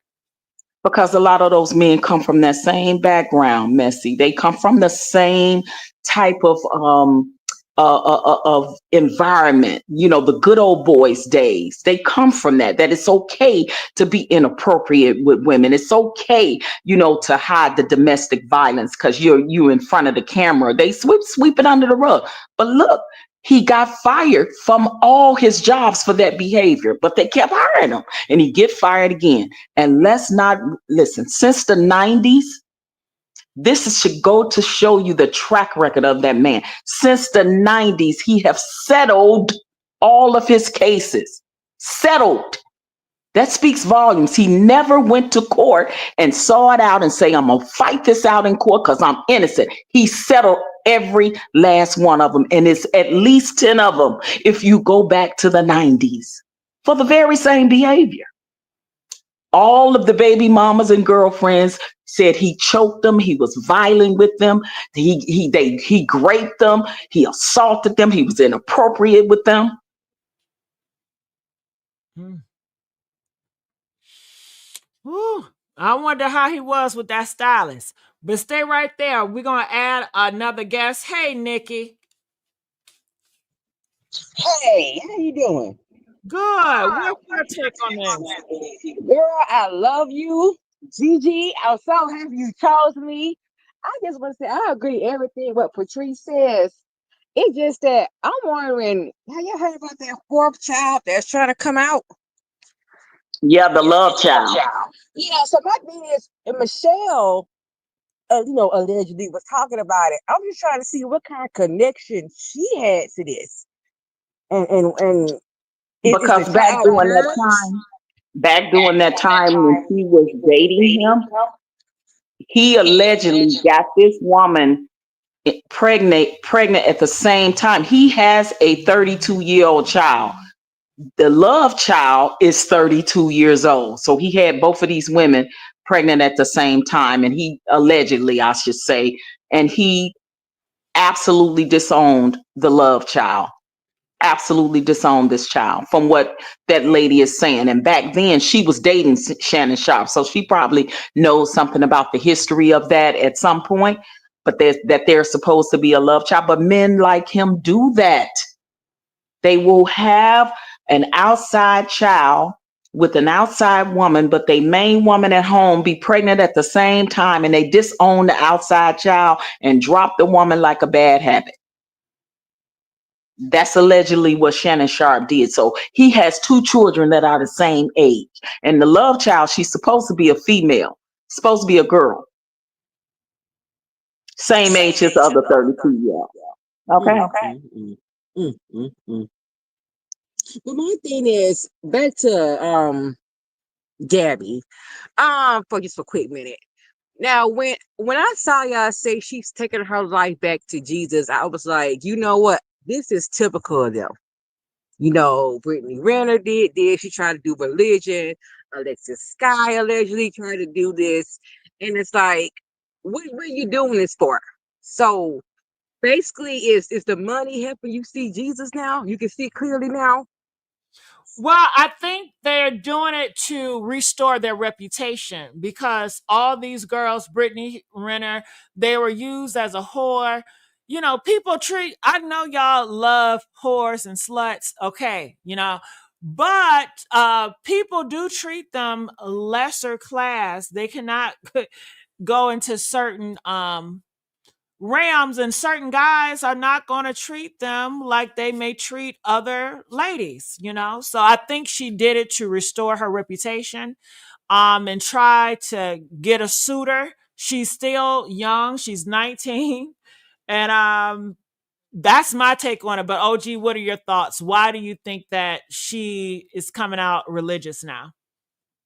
Because a lot of those men come from that same background, Messy. They come from the same type of environment, the good old boys days. They come from that it's okay to be inappropriate with women. It's okay, to hide the domestic violence because you in front of the camera. They sweep it under the rug. But look, he got fired from all his jobs for that behavior, but they kept hiring him, and he get fired again. And let's not listen, since the 90s, this should go to show you the track record of that man. Since the 90s, he have settled all of his cases. Settled. That speaks volumes. He never went to court and saw it out and say, I'm going to fight this out in court because I'm innocent. He settled every last one of them. And it's at least 10 of them if you go back to the 90s for the very same behavior. All of the baby mamas and girlfriends said he choked them. He was violent with them. He raped them. He assaulted them. He was inappropriate with them. Whew. I wonder how he was with that stylist. But stay right there. We're going to add another guest. Hey, Nikki. Hey, how you doing? Good. What's your take on this? Girl, I love you. Gigi, I'm so happy you chose me. I just want to say I agree everything what Patrice says. It's just that I'm wondering, have you heard about that fourth child that's trying to come out? Yeah, the love child. Yeah, so my thing is, and Michelle, allegedly was talking about it. I'm just trying to see what kind of connection she had to this. And is the Because child hers? back during that time when she was dating him, he allegedly got this woman pregnant at the same time. He has a 32-year-old child. The love child is 32 years old. So he had both of these women pregnant at the same time. And he allegedly, I should say, and he absolutely disowned the love child. Absolutely disowned this child from what that lady is saying. And back then she was dating Shannon Sharpe. So she probably knows something about the history of that at some point. But there's supposed to be a love child. But men like him do that. They will have an outside child with an outside woman, but they main woman at home be pregnant at the same time, and they disown the outside child and drop the woman like a bad habit. That's allegedly what Shannon Sharpe did. So he has two children that are the same age. And the love child, she's supposed to be a female, supposed to be a girl, same age as the other 32-year-old. Okay. Mm, mm, mm, mm, mm, mm. But my thing is back to Gabby. For just a quick minute. Now, when I saw y'all say she's taking her life back to Jesus, I was like, you know what? This is typical of them. Brittany Renner did this. She tried to do religion. Alexis Sky allegedly tried to do this. And it's like, what are you doing this for? So basically, is the money helping you see Jesus now? You can see clearly now. Well, I think they're doing it to restore their reputation because all these girls, Brittany Renner, they were used as a whore. People I know y'all love whores and sluts, okay, but people do treat them lesser class. They cannot go into certain realms, and certain guys are not going to treat them like they may treat other ladies. So I think she did it to restore her reputation, and try to get a suitor. She's still young, she's 19, and that's my take on it. But OG, what are your thoughts? Why do you think that she is coming out religious now?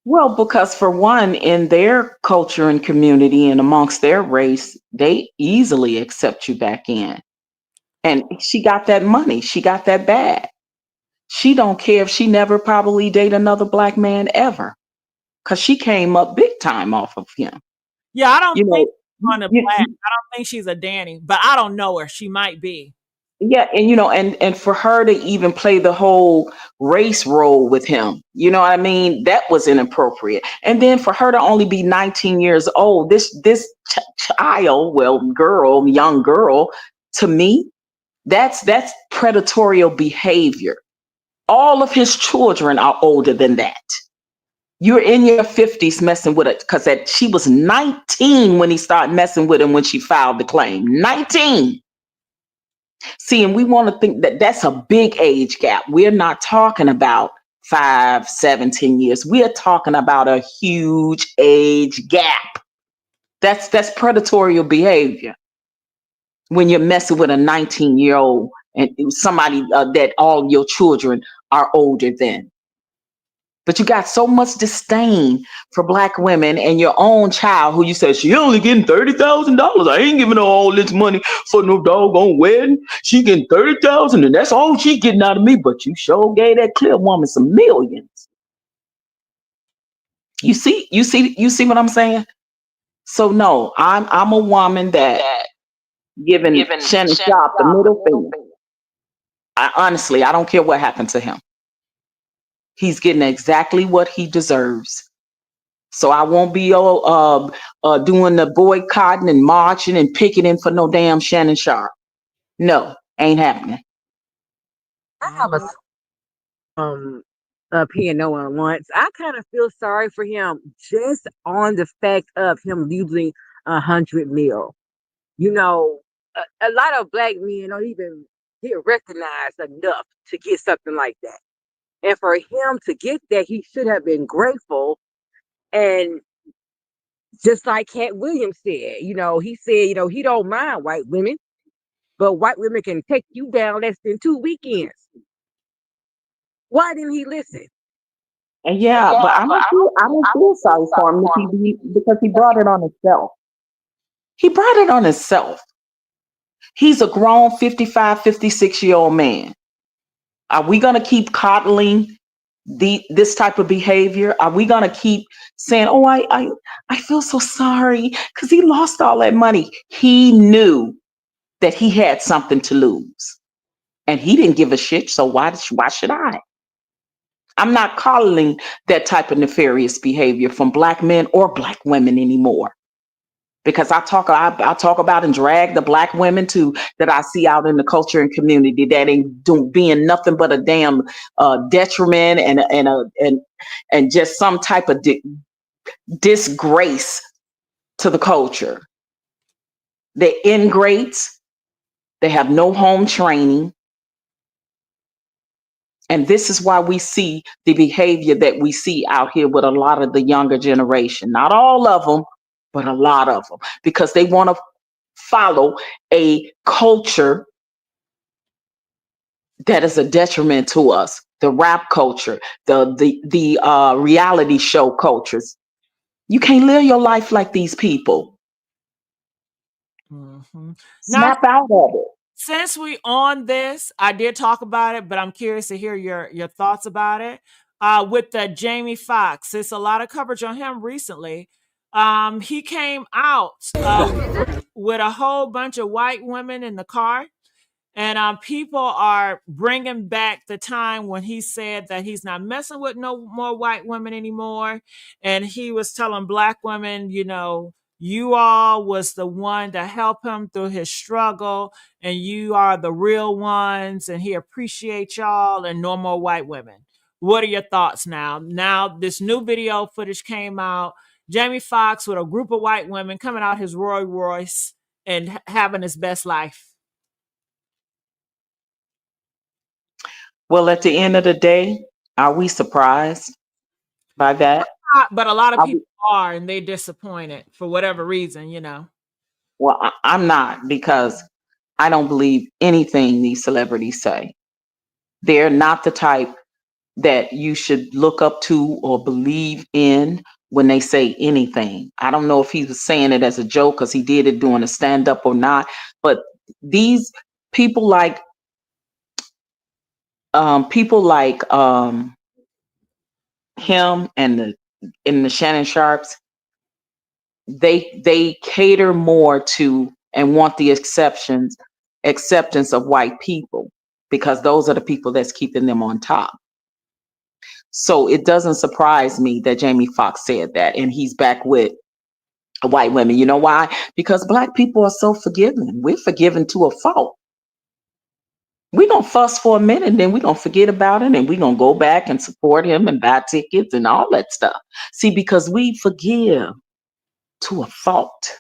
Well, because for one, in their culture and community and amongst their race, they easily accept you back in. And she got that money. She got that bag. She don't care if she never probably date another black man ever. Cause she came up big time off of him. Yeah, I don't You think know, she's on the you, black. I don't think she's a Danny, but I don't know her. She might be. yeah, and and for her to even play the whole race role with him, you know what I mean? That was inappropriate. And then for her to only be 19 years old, this child, well, young girl, to me, that's predatorial behavior. All of his children are older than that. You're in your 50s messing with it because she was 19 when he started messing with him when she filed the claim. 19. See, and we want to think that that's a big age gap. We're not talking about 5, 7, 10 years. We're talking about a huge age gap. That's predatory behavior when you're messing with a 19-year-old and somebody that all your children are older than. But you got so much disdain for black women and your own child who you said she only getting $30,000. I ain't giving her all this money for no doggone wedding. She getting 30,000 and that's all she getting out of me. But you sure gave that clear woman some millions. You see what I'm saying? So no, I'm a woman that giving Shannon Sharpe the middle finger. I don't care what happened to him. He's getting exactly what he deserves. So I won't be doing the boycotting and marching and picketing for no damn Shannon Sharpe. No, ain't happening. I have a piano on once. I kind of feel sorry for him just on the fact of him losing 100 mil. You know, a lot of black men don't even get recognized enough to get something like that. And for him to get that, he should have been grateful. And just like Cat Williams said, he said, he don't mind white women, but white women can take you down less than 2 weekends. Why didn't he listen? And yeah, but I don't feel sorry for him, Nikki, because he brought it on himself. He brought it on himself. He's a grown 55, 56-year-old man. Are we going to keep coddling this type of behavior? Are we going to keep saying, oh, I feel so sorry because he lost all that money? He knew that he had something to lose and he didn't give a shit. So why should I? I'm not coddling that type of nefarious behavior from black men or black women anymore. Because I talk about and drag the black women too that I see out in the culture and community that ain't being nothing but a damn detriment and just some type of disgrace to the culture. They're ingrates. They have no home training. And this is why we see the behavior that we see out here with a lot of the younger generation. Not all of them, but a lot of them, because they want to follow a culture that is a detriment to us. The rap culture, the reality show cultures. You can't live your life like these people. Mm-hmm. Now, Snap out of it. since we on this, I did talk about it, but I'm curious to hear your thoughts about it. With the Jamie Foxx, there's a lot of coverage on him recently. He came out with a whole bunch of white women in the car. And people are bringing back the time when he said that he's not messing with no more white women anymore. And he was telling black women, you all was the one to help him through his struggle, and you are the real ones, and he appreciates y'all, and no more white women. What are your thoughts now? Now, this new video footage came out. Jamie Foxx with a group of white women coming out his Rolls Royce and having his best life. Well, at the end of the day, are we surprised by that? But a lot of Are people we, are, and they disappointed for whatever reason. well, I'm not, because I don't believe anything these celebrities say. They're not the type that you should look up to or believe in when they say anything. I don't know if he was saying it as a joke because he did it doing a stand up or not, but these people like him and the Shannon Sharps, they cater more to and want the acceptance of white people, because those are the people that's keeping them on top. So it doesn't surprise me that Jamie Foxx said that, and he's back with white women. You know why? Because black people are so forgiving. We're forgiven to a fault. We're going to fuss for a minute, and then we're going to forget about it, and we're going to go back and support him and buy tickets and all that stuff. See, because we forgive to a fault.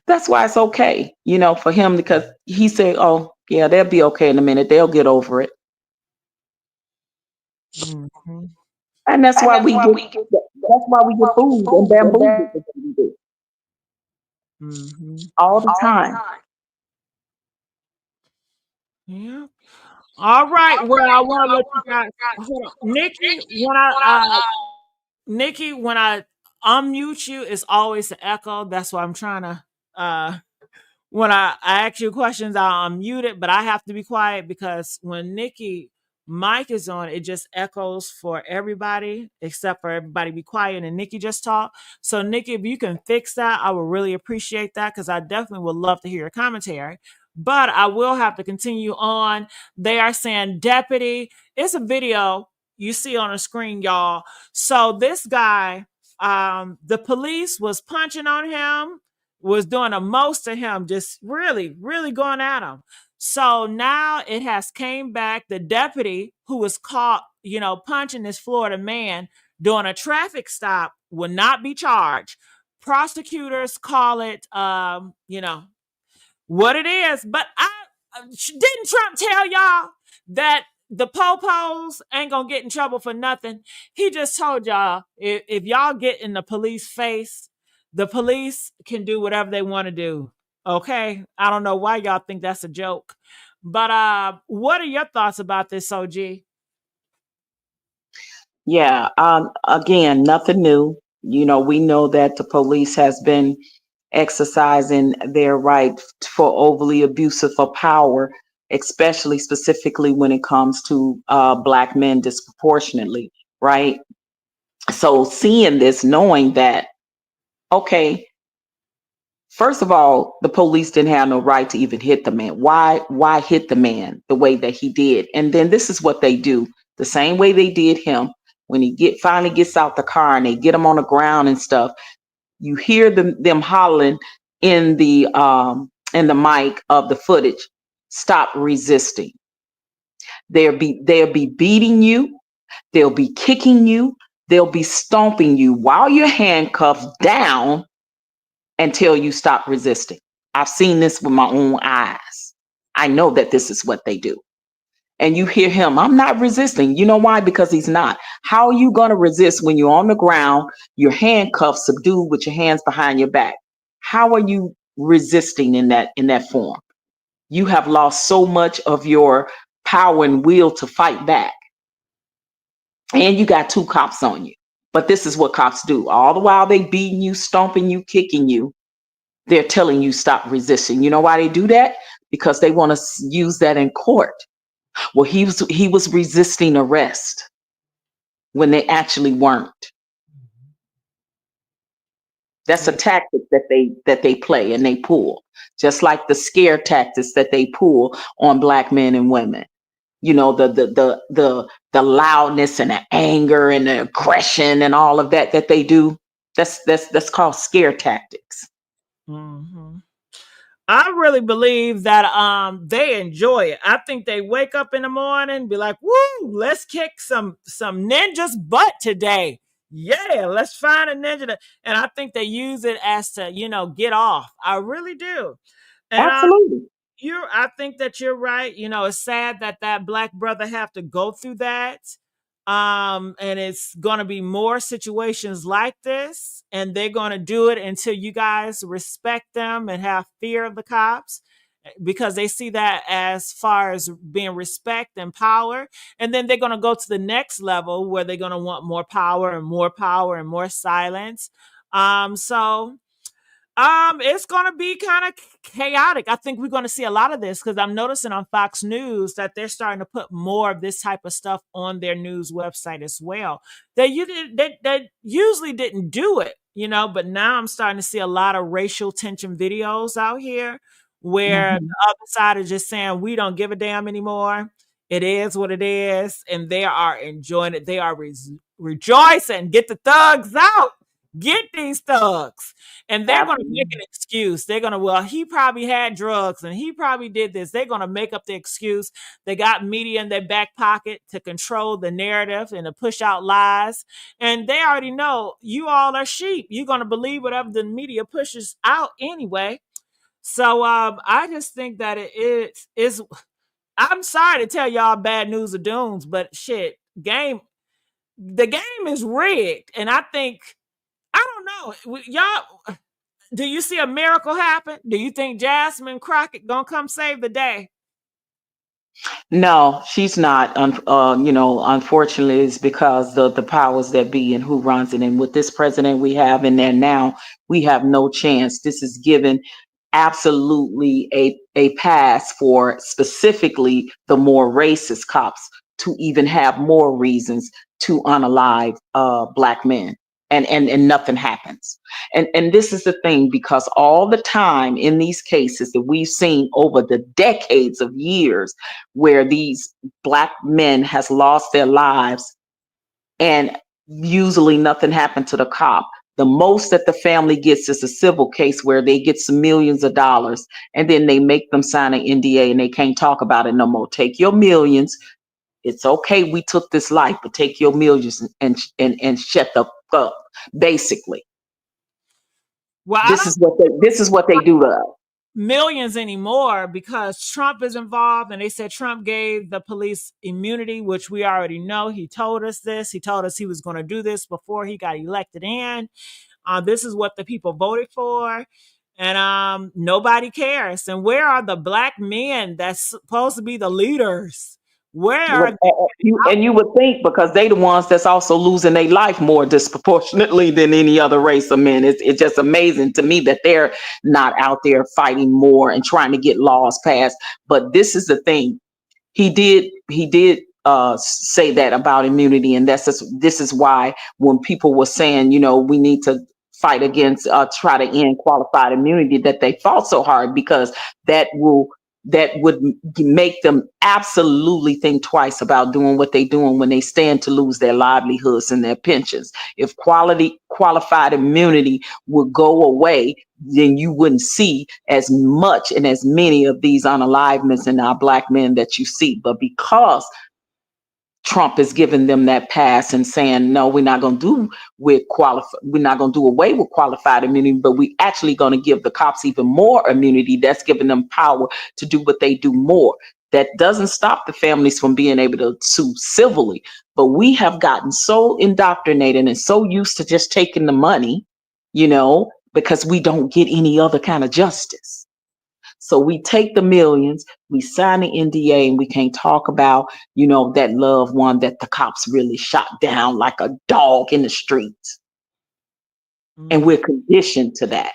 That's why it's okay, for him, because he said, oh, yeah, they'll be okay in a minute. They'll get over it. Mm-hmm. And that's why we get fooled and bamboozled Mm-hmm. all the time. Yeah. All right. Well, I want to let you guys hold on. Nikki, when I unmute you, it's always an echo. That's why I'm trying to when I ask you questions, I'll unmute it, but I have to be quiet because when Nikki mic is on, it just echoes for everybody except for everybody be quiet and Nikki just talk. So Nikki, if you can fix that, I would really appreciate that because I definitely would love to hear your commentary. But I will have to continue on. They are saying deputy. It's a video you see on the screen, y'all. So this guy, the police was punching on him, was doing the most to him, just really, really going at him. So now it has came back. The deputy who was caught, punching this Florida man during a traffic stop will not be charged. Prosecutors call it, what it is. But didn't Trump tell y'all that the popos ain't gonna get in trouble for nothing? He just told y'all if y'all get in the police face, the police can do whatever they want to do. Okay, I don't know why y'all think that's a joke, but what are your thoughts about this, OG? Yeah. Again, nothing new. We know that the police has been exercising their right for overly abusive of power, especially specifically when it comes to Black men disproportionately, right? So seeing this, knowing that, okay, first of all, the police didn't have no right to even hit the man. Why hit the man the way that he did? And then this is what they do, the same way they did him when he finally gets out the car and they get him on the ground and stuff. You hear them hollering in the mic of the footage, stop resisting. They'll be beating you, they'll be kicking you, they'll be stomping you while you're handcuffed down until you stop resisting. I've seen this with my own eyes. I know that this is what they do. And you hear him, I'm not resisting. You know why? Because he's not. How are you going to resist when you're on the ground, you're handcuffed, subdued with your hands behind your back? How are you resisting in that form? You have lost so much of your power and will to fight back. And you got two cops on you. But this is what cops do. All the while they beating you, stomping you, kicking you, they're telling you stop resisting. You know why they do that? Because they want to use that in court. Well, he was resisting arrest when they actually weren't. That's a tactic that they play and they pull, just like the scare tactics that they pull on Black men and women. The loudness and the anger and the aggression and all of that they do. That's called scare tactics. Mm-hmm. I really believe that they enjoy it. I think they wake up in the morning, be like, "Woo, let's kick some ninjas' butt today." Yeah, let's find a ninja. And I think they use it as to, get off. I really do. And Absolutely. I think that you're right. It's sad that Black brother have to go through that. And it's going to be more situations like this, and they're going to do it until you guys respect them and have fear of the cops, because they see that as far as being respect and power. And then they're going to go to the next level where they're going to want more power and more power and more silence. So it's gonna be kind of chaotic. I think we're gonna see a lot of this because I'm noticing on Fox News that they're starting to put more of this type of stuff on their news website as well. They usually didn't do it, but now I'm starting to see a lot of racial tension videos out here where Mhm. the other side is just saying we don't give a damn anymore. It is what it is, and they are enjoying it. They are rejoicing. Get the thugs out. Get these thugs. And they're going to make Absolutely. an excuse. They're going to, well, he probably had drugs and he probably did this. They're going to make up the excuse. They got media in their back pocket to control the narrative and to push out lies. And they already know you all are sheep. You're going to believe whatever the media pushes out anyway. So I just think that it is. I'm sorry to tell y'all bad news of dooms, but shit, the game is rigged. And I think, I don't know, y'all. Do you see a miracle happen? Do you think Jasmine Crockett gonna come save the day? No, she's not. Unfortunately, it's because the powers that be and who runs it. And with this president we have in there now, we have no chance. This is given absolutely a pass for specifically the more racist cops to even have more reasons to unalive Black men. And nothing happens. And this is the thing, because all the time in these cases that we've seen over the decades of years where these Black men has lost their lives and usually nothing happened to the cop, The most that the family gets is a civil case where they get some millions of dollars, and then they make them sign an NDA and they can't talk about it no more. Take your millions. It's okay. We took this life, but take your millions and shut the fuck up. Basically, Well, I this don't is what they do to us. millions anymore because Trump is involved, and they said Trump gave the police immunity, which we already know. He told us this. He told us he was going to do this before he got elected in. This is what the people voted for, and nobody cares. And where are the black men that's supposed to be the leaders? Where are they? You would think, because they the ones that's also losing their life more disproportionately than any other race of men. It's just amazing to me that they're not out there fighting more and trying to get laws passed. But this is the thing. He did say that about immunity, and this is why when people were saying, we need to fight against try to end qualified immunity, that they fought so hard, because that would make them absolutely think twice about doing what they're doing when they stand to lose their livelihoods and their pensions. If qualified immunity would go away, then you wouldn't see as much and as many of these unaliveness in our black men that you see. But because Trump is giving them that pass and saying, no, we're not going to we're not going to do away with qualified immunity, but we actually going to give the cops even more immunity. That's giving them power to do what they do more. That doesn't stop the families from being able to sue civilly, but we have gotten so indoctrinated and so used to just taking the money, because we don't get any other kind of justice. So we take the millions, we sign the NDA, and we can't talk about, that loved one that the cops really shot down like a dog in the streets. And we're conditioned to that.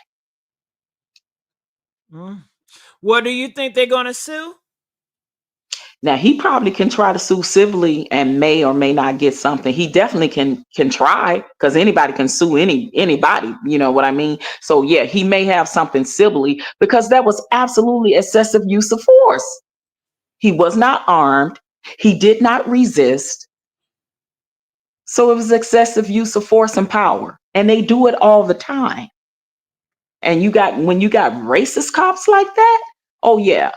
What do you think they're going to sue? Now, he probably can try to sue civilly and may or may not get something. He definitely can try, because anybody can sue anybody, you know what I mean? So yeah, he may have something civilly, because that was absolutely excessive use of force. He was not armed. He did not resist. So it was excessive use of force and power. And they do it all the time. And when you got racist cops like that, oh yeah,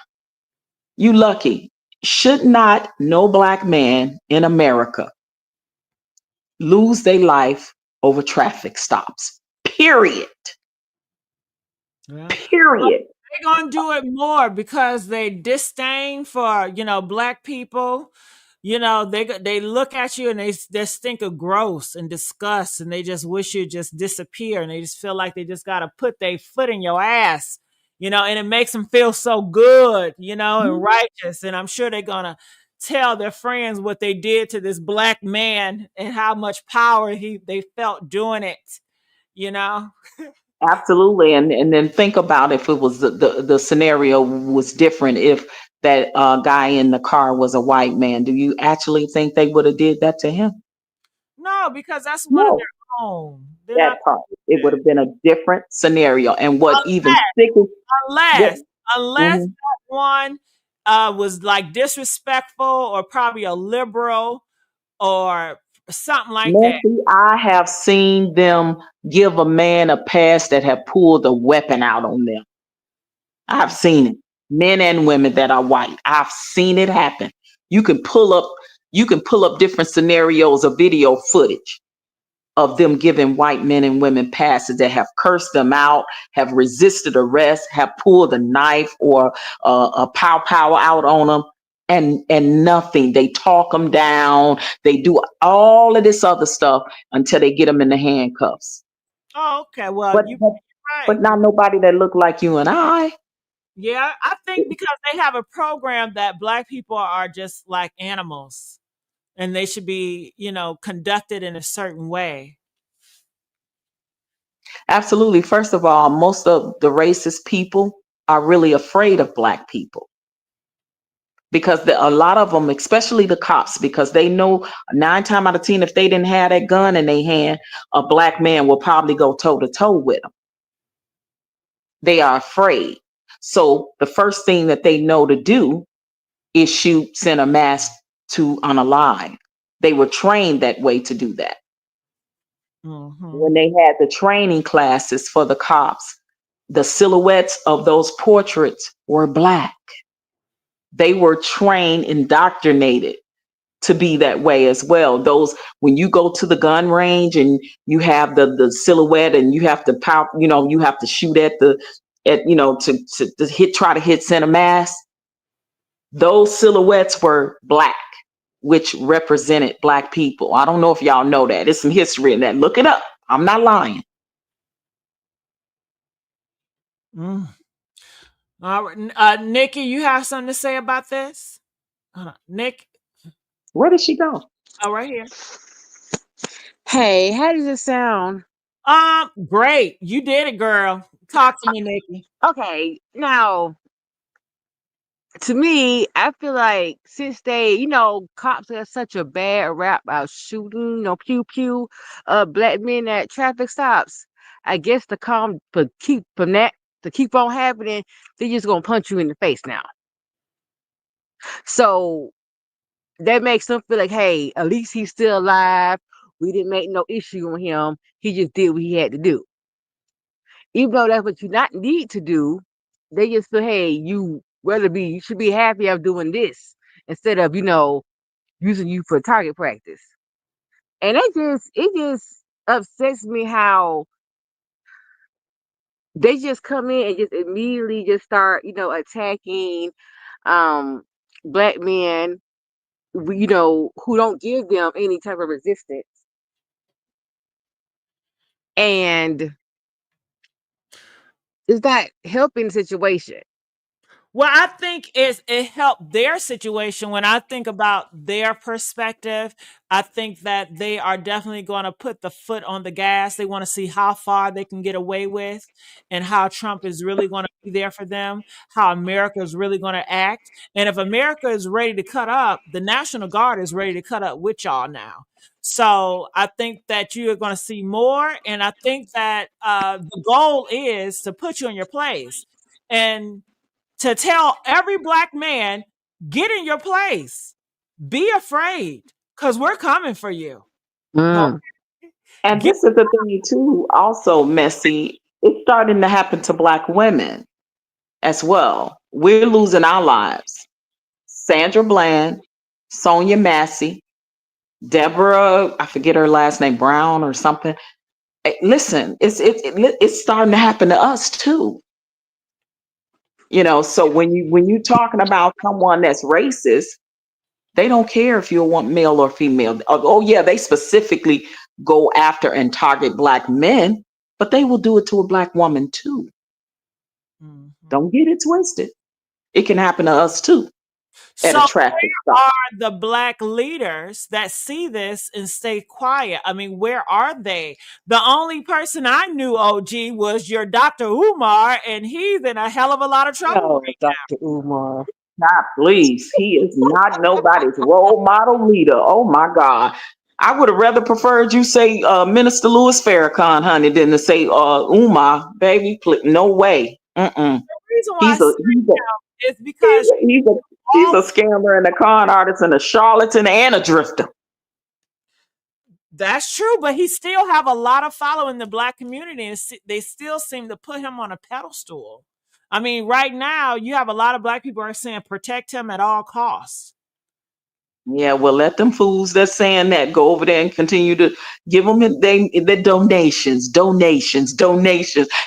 you lucky. Should not no black man in America lose their life over traffic stops. Period. Yeah. Period. They're going to do it more because they disdain for, black people. They look at you and they just think of gross and disgust, and they just wish you just disappear, and they just feel like they just got to put their foot in your ass, and it makes them feel so good, and righteous. And I'm sure they're going to tell their friends what they did to this black man and how much power they felt doing it. Absolutely. And then think about if it was the scenario was different, if that guy in the car was a white man. Do you actually think they would have did that to him? No, because that's one of No, their own. They're that not part. It would have been a different scenario. And what even sicker, unless mhm. that one was like disrespectful or probably a liberal or something like that. Nancy, I have seen them give a man a pass that have pulled a weapon out on them. I've seen it. Men and women that are white. I've seen it happen. You can pull up different scenarios of video footage of them giving white men and women passes that have cursed them out, have resisted arrest, have pulled a knife or a pow out on them, and nothing. They talk them down. They do all of this other stuff until they get them in the handcuffs. Oh, okay. Well, But you're but, right. but not nobody that look like you and I. Yeah, I think because they have a program that black people are just like animals and they should be, conducted in a certain way. Absolutely. First of all, most of the racist people are really afraid of black people, because a lot of them, especially the cops, because they know 9 times out of 10, if they didn't have that gun in their hand, a black man will probably go toe to toe with them. They are afraid. So the first thing that they know to do is shoot, send a mass to unalive. They were trained that way to do that. Mm-hmm. when they had the training classes for the cops, the silhouettes of those portraits were black. They were trained, indoctrinated to be that way as well. Those, when you go to the gun range and you have the silhouette and you have to power, you have to shoot at to hit, try to hit center mass. Those silhouettes were black, which represented black people. I don't know if y'all know that. There's some history in that. Look it up. I'm not lying. Mm. All right. Nikki, you have something to say about this? Nick, Where did she go? oh, right here. Hey, how does it sound? Great. You did it, girl. Talk to me, Nikki. Okay, now to me, I feel like since cops have such a bad rap about shooting, pew pew, black men at traffic stops. I guess to keep on happening, they're just gonna punch you in the face now. So that makes them feel like, hey, at least he's still alive. We didn't make no issue on him. He just did what he had to do. Even though that's what you not need to do, they just feel, hey, you should be happy I'm doing this instead of, using you for target practice. And it just upsets me how they just come in and just immediately just start, attacking um black men, who don't give them any type of resistance. And it's not helping the situation. Well, I think it helped their situation. When I think about their perspective, I think that they are definitely going to put the foot on the gas. They want to see how far they can get away with and how Trump is really going to be there for them, how America is really going to act. And if America is ready to cut up, the National Guard is ready to cut up with y'all now. So I think that you are going to see more. And I think that the goal is to put you in your place. And to tell every black man, get in your place. Be afraid, because we're coming for you. Mm. And Get this is the thing too, also, Messy. It's starting to happen to black women as well. We're losing our lives. Sandra Bland, Sonia Massey, Deborah, I forget her last name, Brown or something. Listen, it's starting to happen to us too. So when you talking about someone that's racist, they don't care if you want male or female. Oh yeah, they specifically go after and target black men, but they will do it to a black woman too. Mhm. Don't get it twisted. It can happen to us too at So a traffic stop. are the black leaders that see this and stay quiet? I mean, where are they? The only person I knew, OG, was your Dr. Umar, and he's in a hell of a lot of trouble Oh, right Dr. Umar. God, please. He is not nobody's role model leader. Oh my God. I would have rather preferred you say Minister Louis Farrakhan, honey, than to say Umar, baby. No way. Mm-mm. now. The reason why I He's say a he's a that is he's because a, he's a he's all a scammer and a con artist and a charlatan and a drifter. that's true, but he still have a lot of following in the black community, and they still seem to put him on a pedestal. I mean, right now you have a lot of black people are saying protect him at all costs. Yeah, well, let them fools that's saying that go over there and continue to give them the donations,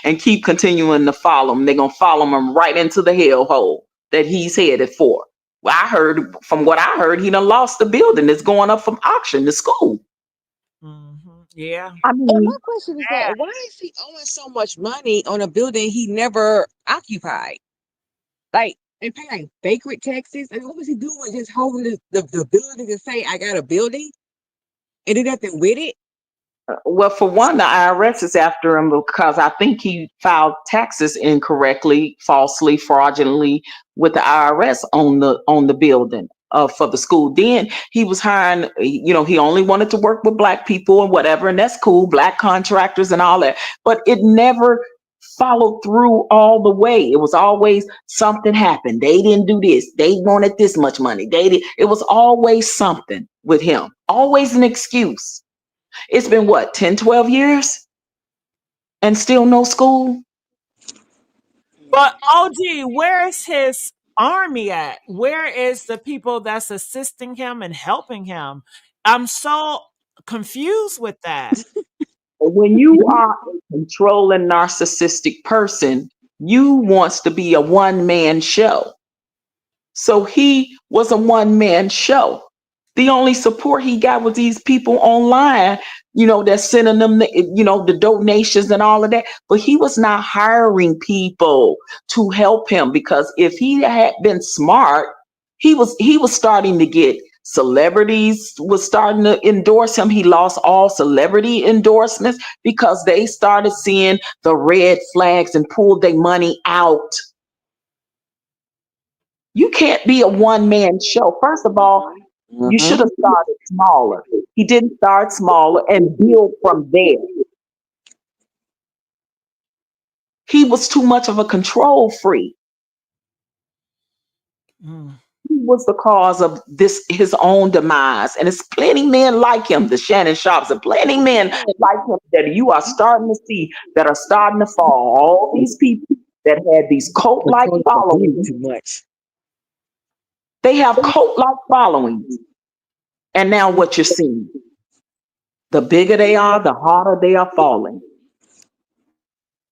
and keep continuing to follow them. They're gonna follow him right into the hellhole that he's headed for. Well, from what I heard, he done lost the building. It's going up from auction to school. Yeah. I And my mean, question is that why is he owing so much money on a building he never occupied? Like, and paying like vacant taxes. I mean, what was he doing? Just holding the building to say I got a building and do nothing with it? well, for one, the IRS is after him because I think he filed taxes incorrectly, falsely, fraudulently with the IRS on the building for the school. Then he was hiring, he only wanted to work with black people and whatever, and that's cool, black contractors and all that. But it never followed through all the way. It was always something happened. They didn't do this. They wanted this much money. They did. It was always something with him. Always an excuse. It's been what, 10, 12 years and still no school? But OG, where is his army at? Where is the people that's assisting him and helping him? I'm so confused with that. When you are a controlling narcissistic person, you wants to be a one man show. So he was a one man show. The only support he got was these people online, that's sending them, the donations and all of that. But he was not hiring people to help him, because if he had been smart, he was starting to get celebrities was starting to endorse him. He lost all celebrity endorsements because they started seeing the red flags and pulled their money out. You can't be a one man show. First of all, you Mm-hmm. should have started smaller. He didn't start smaller and build from there. He was too much of a control freak. Mm. He was the cause of this, his own demise. And it's plenty men like him, the Shannon Sharps, and plenty men like him that you are starting to see that are starting to fall. All these people that had these cult like Control the belief followings, too much. they have cult like followings. And now what you're seeing, the bigger they are, the harder they are falling.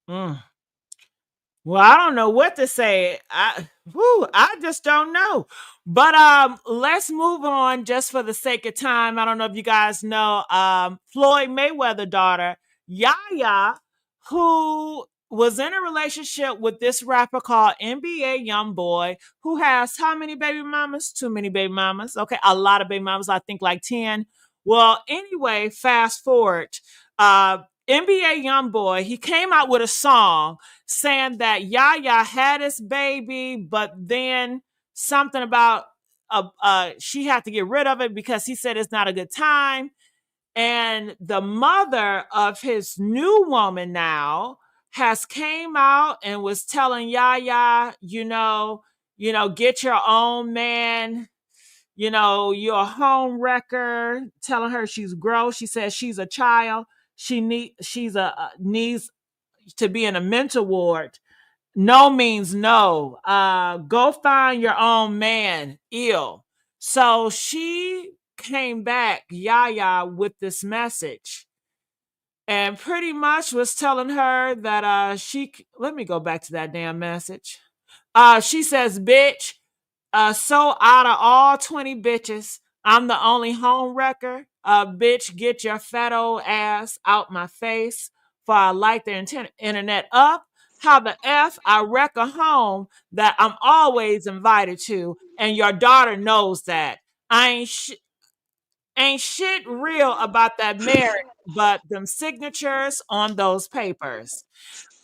Mm. Well, I don't know what to say. I just don't know. But let's move on just for the sake of time. I don't know if you guys know Floyd Mayweather daughter, Yaya, who was in a relationship with this rapper called NBA Youngboy, who has how many baby mamas? Too many baby mamas. Okay, a lot of baby mamas. I think like 10. Well, anyway, fast forward. Uh NBA Youngboy, he came out with a song saying that Yaya had his baby, but then something about she had to get rid of it because he said it's not a good time. And the mother of his new woman now has came out and was telling Yaya, get your own man. You're a home wrecker, telling her she's gross. She says she's a child. Needs to be in a mental ward. No means no. Go find your own man. Ill. So she came back, Yaya, with this message, and pretty much was telling her that let me go back to that damn message. She says, bitch, so out of all 20 bitches, I'm the only home wrecker. Bitch, get your fat old ass out my face, for I light the internet up. How the F I wreck a home that I'm always invited to, and your daughter knows that. I ain't shit real about that marriage, but them signatures on those papers.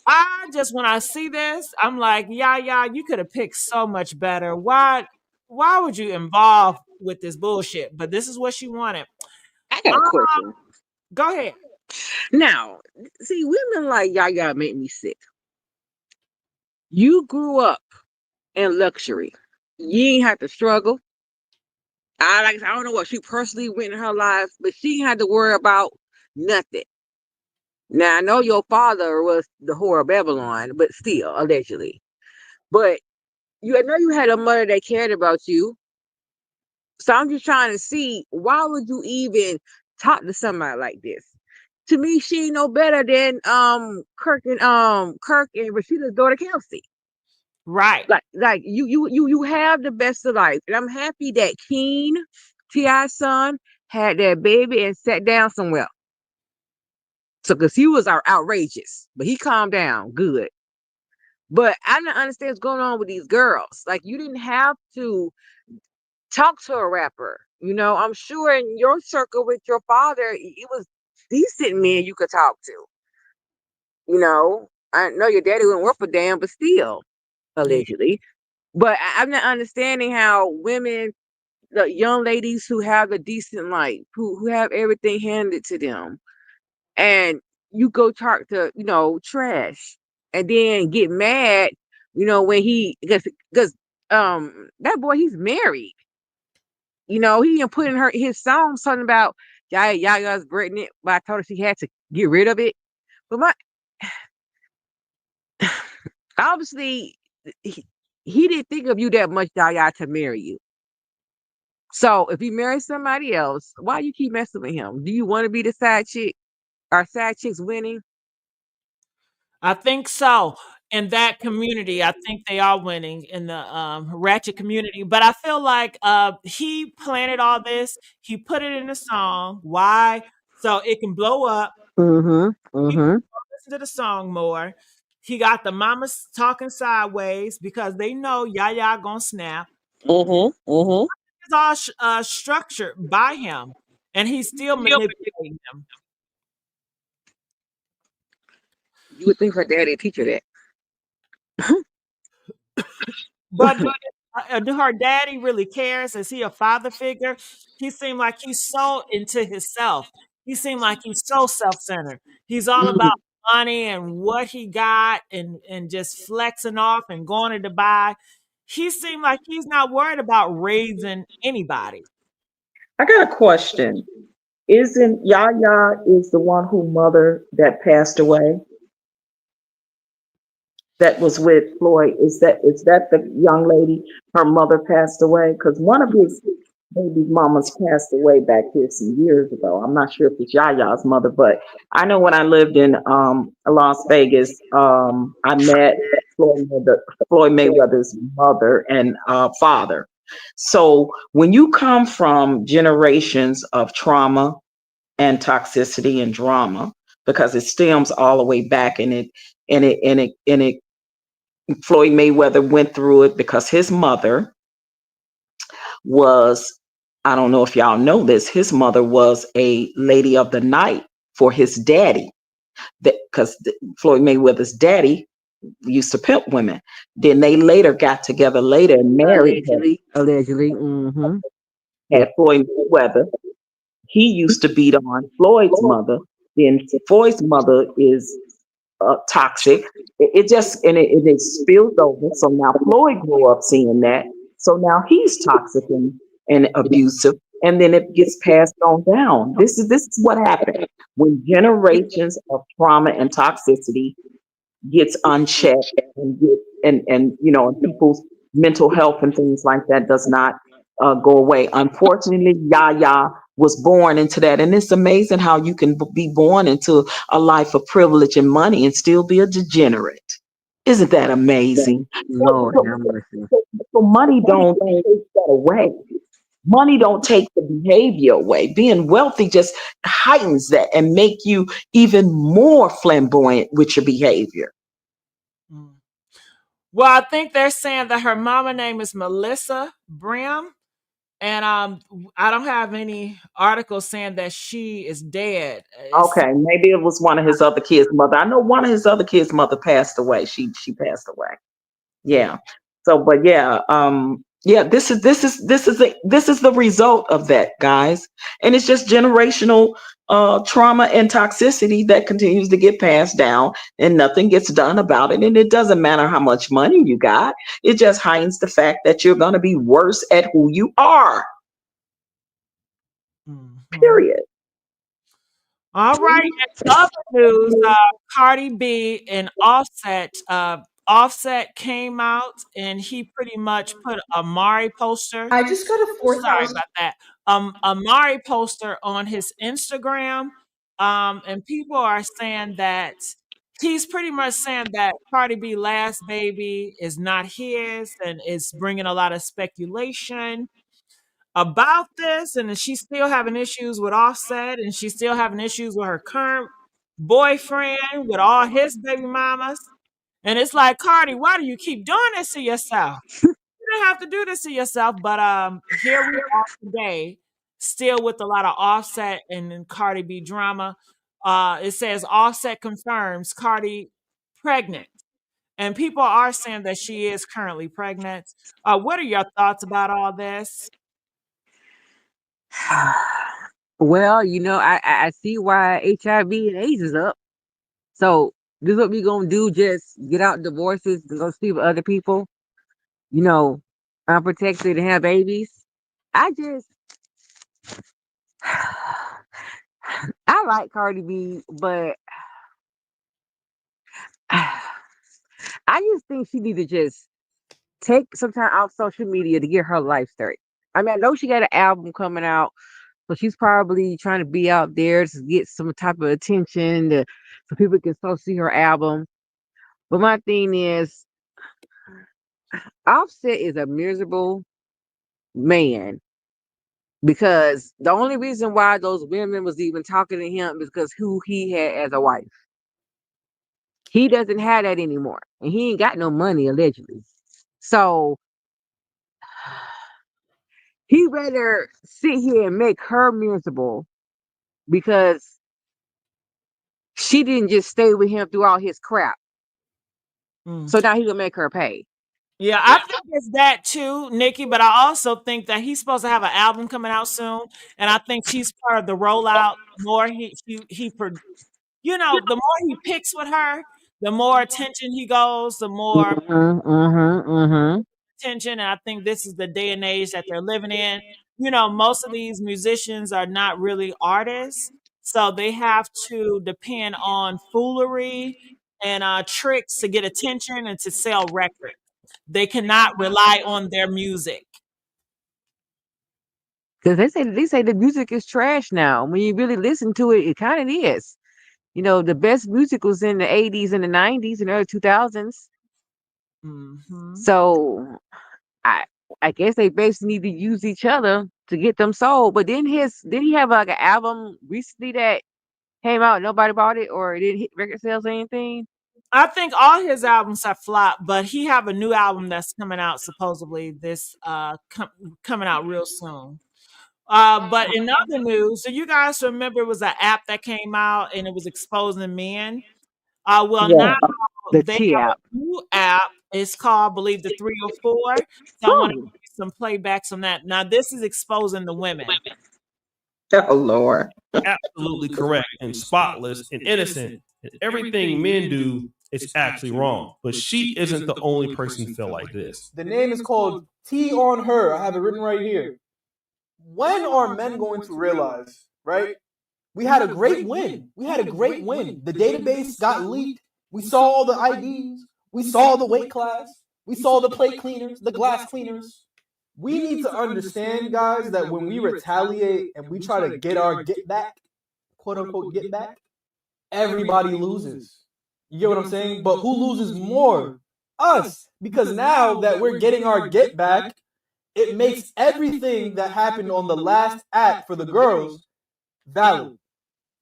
I just when I see this, I'm like, yeah, you could have picked so much better. Why would you involve with this bullshit? But this is what she wanted. I got a Um, question. Go ahead. Now, see, women like Yaya make me sick. You grew up in luxury. You ain't have to struggle. I don't know what she personally went in her life, but she ain't had to worry about nothing. Now I know your father was the whore of Babylon, but still, allegedly. But I know you had a mother that cared about you. So I'm just trying to see, why would you even talk to somebody like this? To me, she ain't no better than Kirk and Rashida's daughter Kelsey. Right. Like you have the best of life. And I'm happy that Keen, T.I.'s son, had that baby and sat down somewhere. So because he was outrageous, but he calmed down good. But I don't understand what's going on with these girls. Like, you didn't have to talk to a rapper. I'm sure in your circle with your father, it was decent men you could talk to. I know your daddy wouldn't work for damn, but still, Yeah. allegedly. But I'm not understanding how women, the young ladies who have a decent life, who have everything handed to them, and you go talk to, trash, and then get mad, when because that boy, he's married. He even put in his songs talking about Yaya's pregnant, but I told her she had to get rid of it. But my obviously he, he didn't think of you that much, Yaya, to marry you. So if you marry somebody else, why you keep messing with him? Do you want to be the side chick? Are side chicks winning? I think so. In that community, I think they are winning in the ratchet community. But I feel like he planted all this. He put it in a song. Why? So it can blow up. Mm-hmm. People Mm-hmm. listen to the song more. He got the mamas talking sideways because they know Yaya gonna snap. Mm-hmm. Mm-hmm. It's all structured by him, and he's still manipulating them. You would think her daddy teach her that. But do her daddy really cares? Is he a father figure? He seemed like he's so into himself. He seemed like he's so self-centered. He's all about Mm. money and what he got and just flexing off and going to Dubai. He seemed like he's not worried about raising anybody. I got a question. Isn't Yaya is the one who mother that passed away that was with Floyd? Is that the young lady? Her mother passed away because one of his baby mamas passed away back here some years ago. I'm not sure if it's Yaya's mother, but I know when I lived in Las Vegas, I met Floyd Mayweather's mother and father. So when you come from generations of trauma and toxicity and drama, because it stems all the way back, and it Floyd Mayweather went through it because his mother was, I don't know if y'all know this, his mother was a lady of the night for his daddy. Because Floyd Mayweather's daddy used to pimp women. Then they later got together later and married her. Allegedly. Allegedly. Mm-hmm. Had Floyd Mayweather. He used to beat on Floyd's mother. Then Floyd's mother is toxic. It just and it spilled over. So now Floyd grew up seeing that. So now he's toxic and abusive, and then it gets passed on down. This is what happened when generations of trauma and toxicity gets unchecked and and people's mental health and things like that does not go away. Unfortunately, Yaya was born into that, and it's amazing how you can be born into a life of privilege and money and still be a degenerate. Isn't that amazing? So, Lord so, have mercy. so money don't take that away. Money don't take the behavior away. Being wealthy just heightens that and make you even more flamboyant with your behavior. Mm. Well, I think they're saying that her mama name is Melissa Brim. And I don't have any articles saying that she is dead. It's Okay, maybe it was one of his other kids' mother. I know one of his other kids' mother passed away. She passed away. Yeah. So, but yeah, yeah. This is the result of that, guys, and it's just generational trauma and toxicity that continues to get passed down, and nothing gets done about it. And it doesn't matter how much money you got; it just heightens the fact that you're going to be worse at who you are. Mhm. Period. All right. In other news, Cardi B and Offset. Offset came out and he pretty much put a Mari poster. I just got a Sorry 4,000. about that. A Mari poster on his Instagram. And people are saying that he's pretty much saying that Cardi B last baby is not his and it's bringing a lot of speculation about this, and she's still having issues with Offset, and she's still having issues with her current boyfriend, with all his baby mamas. And it's like, Cardi, why do you keep doing this to yourself? You don't have to do this to yourself. But here we are today, still with a lot of Offset and then Cardi B drama. It says Offset confirms Cardi pregnant. And people are saying that she is currently pregnant. What are your thoughts about all this? Well, I see why HIV and AIDS is up. So this what we gonna do? Just get out divorces and go sleep with other people? You know, unprotected and have babies? I just I like Cardi B, but I just think she need to just take some time off social media to get her life straight. I mean, I know she got an album coming out, so she's probably trying to be out there to get some type of attention so people can still see her album. But my thing is, Offset is a miserable man because the only reason why those women was even talking to him is because who he had as a wife. He doesn't have that anymore, and he ain't got no money allegedly. So he rather sit here and make her miserable because she didn't just stay with him through all his crap. Mm. So now he gonna make her pay. Yeah, I think it's that too, Nikki. But I also think that he's supposed to have an album coming out soon, and I think she's part of the rollout. The more the more he picks with her, the more attention he goes, the more Mm-hmm. attention. And I think this is the day and age that they're living in. Most of these musicians are not really artists, so they have to depend on foolery and tricks to get attention and to sell records. They cannot rely on their music. Because they say the music is trash now. When you really listen to it, it kind of is. The best music was in the 80s and the 90s and early 2000s. Hmm. So I I guess they basically need to use each other to get them sold. But did he have like an album recently that came out, nobody bought it, or it didn't hit record sales or anything? I think all his albums have flopped, but he have a new album that's coming out supposedly this coming out real soon. But in other news, do you guys remember it was an app that came out and it was exposing men? Well, now Yeah. The they T have app. a new app. It's called, I believe, the 304. So I want to Whew. give you some playbacks on that. Now, this is exposing the women. Oh Lord. Absolutely correct and spotless and innocent. And everything men do is actually wrong. But she isn't the only person who feel like this. The name is called T on Her. I have it written right here. When are men going to realize, right? We had a great win. We had a great win. The database got leaked. We saw all the IDs. We saw the weight class. We saw the plate cleaners, the glass cleaners. We need to understand, guys, that when we retaliate and we try to get our get back, quote unquote get back, everybody loses. You get what I'm saying? But who loses more? Us. Because now that we're getting our get back, it makes everything that happened on the last act for the girls valid.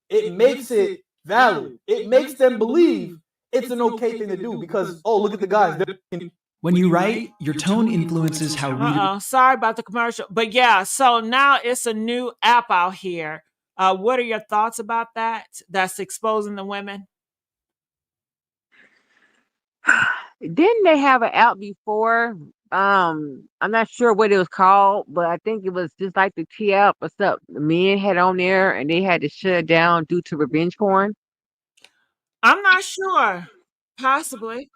It makes it valid. It makes them believe it's an okay thing to do because, oh, look at the guys. When you write, your tone influences how readers. Sorry about the commercial. But yeah, so now it's a new app out here. What are your thoughts about that? That's exposing the women? Didn't they have an app before? I'm not sure what it was called, but I think it was just like the T app or something. The men had on there and they had to shut it down due to revenge porn. I'm not sure. Possibly.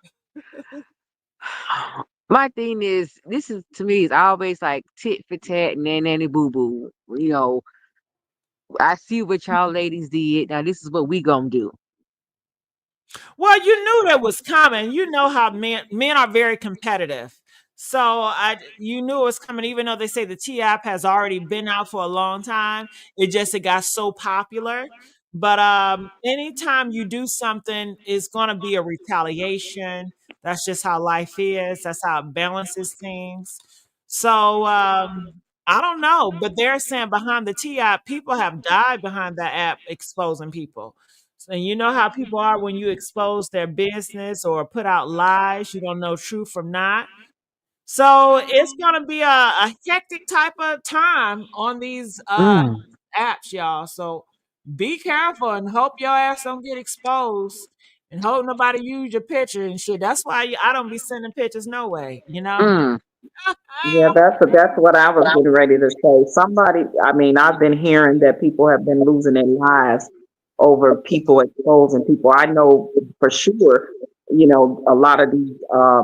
My thing is, this is to me is always like tit for tat and nanny boo boo. I see what y'all ladies did. Now this is what we gonna do. Well, you knew that was coming. You know how men are very competitive. So you knew it was coming, even though they say the T app has already been out for a long time. It got so popular. But anytime you do something, it's gonna be a retaliation. That's just how life is. That's how it balances things. So I don't know, but they're saying behind the T app, people have died behind that app exposing people. And you know how people are when you expose their business or put out lies, you don't know truth from not. So it's gonna be a hectic type of time on these Mm, apps, y'all. So be careful and hope your ass don't get exposed and hope nobody use your picture and shit. That's why I don't be sending pictures no way. mm. Yeah, that's what I was getting ready to say. Somebody, I mean, I've been hearing that people have been losing their lives over people exposing people. I know for sure. a lot of these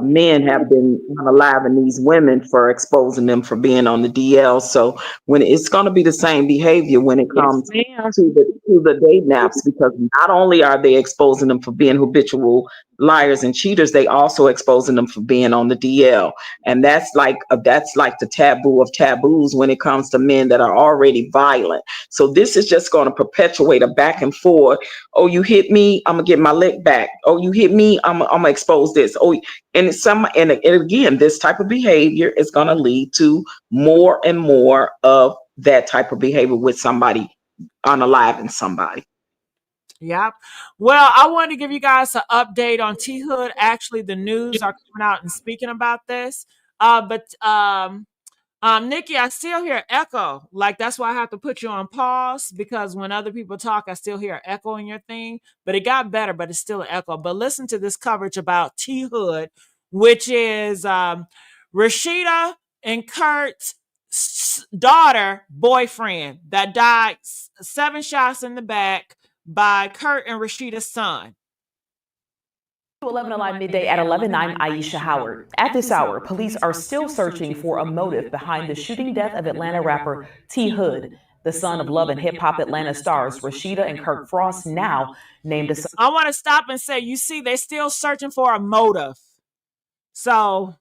men have been unaliving these women for exposing them for being on the DL. So when it's going to be the same behavior when it comes to the date naps, because not only are they exposing them for being habitual liars and cheaters, they also exposing them for being on the DL, and that's like the taboo of taboos when it comes to men that are already violent. So this is just going to perpetuate a back and forth. Oh, you hit me, I'm gonna get my lick back. Oh, you hit me, I'm gonna expose this. Oh, and again, this type of behavior is gonna lead to more and more of that type of behavior with somebody unaliving somebody. Yep. Well, I wanted to give you guys an update on T Hood. Actually, the news are coming out and speaking about this. But Nikki, I still hear echo. Like that's why I have to put you on pause because when other people talk, I still hear echo in your thing. But it got better, but it's still an echo. But listen to this coverage about T Hood, which is Rashida and Kurt's daughter boyfriend that died 7 shots in the back by Kurt and Rashida's son. 11 Alive Midday at 11, I'm Aisha Howard. At this hour, police are still searching for a motive behind the shooting death of Atlanta rapper T Hood, the son of Love and Hip Hop Atlanta stars Rashida and Kurt Frost, now named as... I want to stop and say, you see, they're still searching for a motive. So,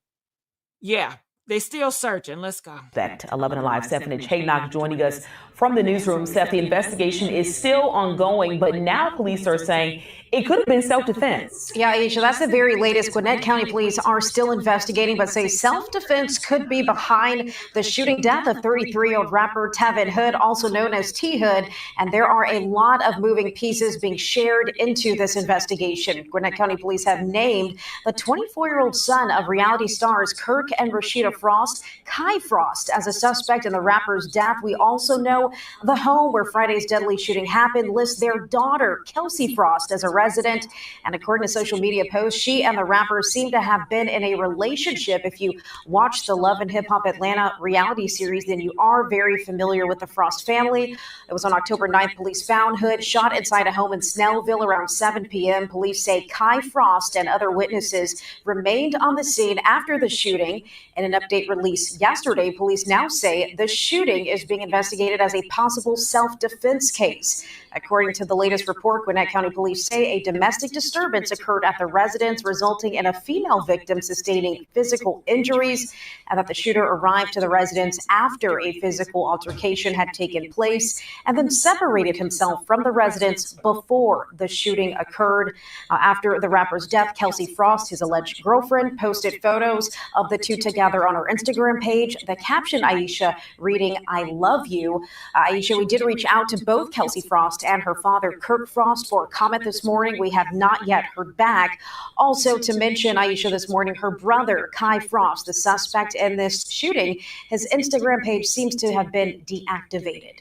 yeah, they're still searching. Let's go. That 11 Alive, Stephanie Chaynock joining us from the newsroom. Steph, the investigation is still ongoing, but now police are saying it could have been self-defense. Yeah, Aisha, that's the very latest. Gwinnett County police are still investigating, but say self-defense could be behind the shooting death of 33-year-old rapper Tevin Hood, also known as T Hood. And there are a lot of moving pieces being shared into this investigation. Gwinnett County police have named the 24-year-old son of reality stars Kirk and Rashida Frost, Kai Frost, as a suspect in the rapper's death. We also know the home where Friday's deadly shooting happened lists their daughter, Kelsey Frost, as a resident. And according to social media posts, she and the rapper seem to have been in a relationship. If you watch the Love and Hip Hop Atlanta reality series, then you are very familiar with the Frost family. It was on October 9th, police found Hood shot inside a home in Snellville around 7 p.m. Police say Kai Frost and other witnesses remained on the scene after the shooting. In an update released yesterday, police now say the shooting is being investigated as a possible self-defense case. According to the latest report, Gwinnett County police say a domestic disturbance occurred at the residence, resulting in a female victim sustaining physical injuries, and that the shooter arrived to the residence after a physical altercation had taken place and then separated himself from the residence before the shooting occurred. After the rapper's death, Kelsey Frost, his alleged girlfriend, posted photos of the two together on her Instagram page. The caption, Aisha, reading, "I love you." Aisha, we did reach out to both Kelsey Frost and her father, Kurt Frost, for a comment this morning. We have not yet heard back. Also to mention, Aisha, this morning, her brother, Kai Frost, the suspect in this shooting, his Instagram page seems to have been deactivated.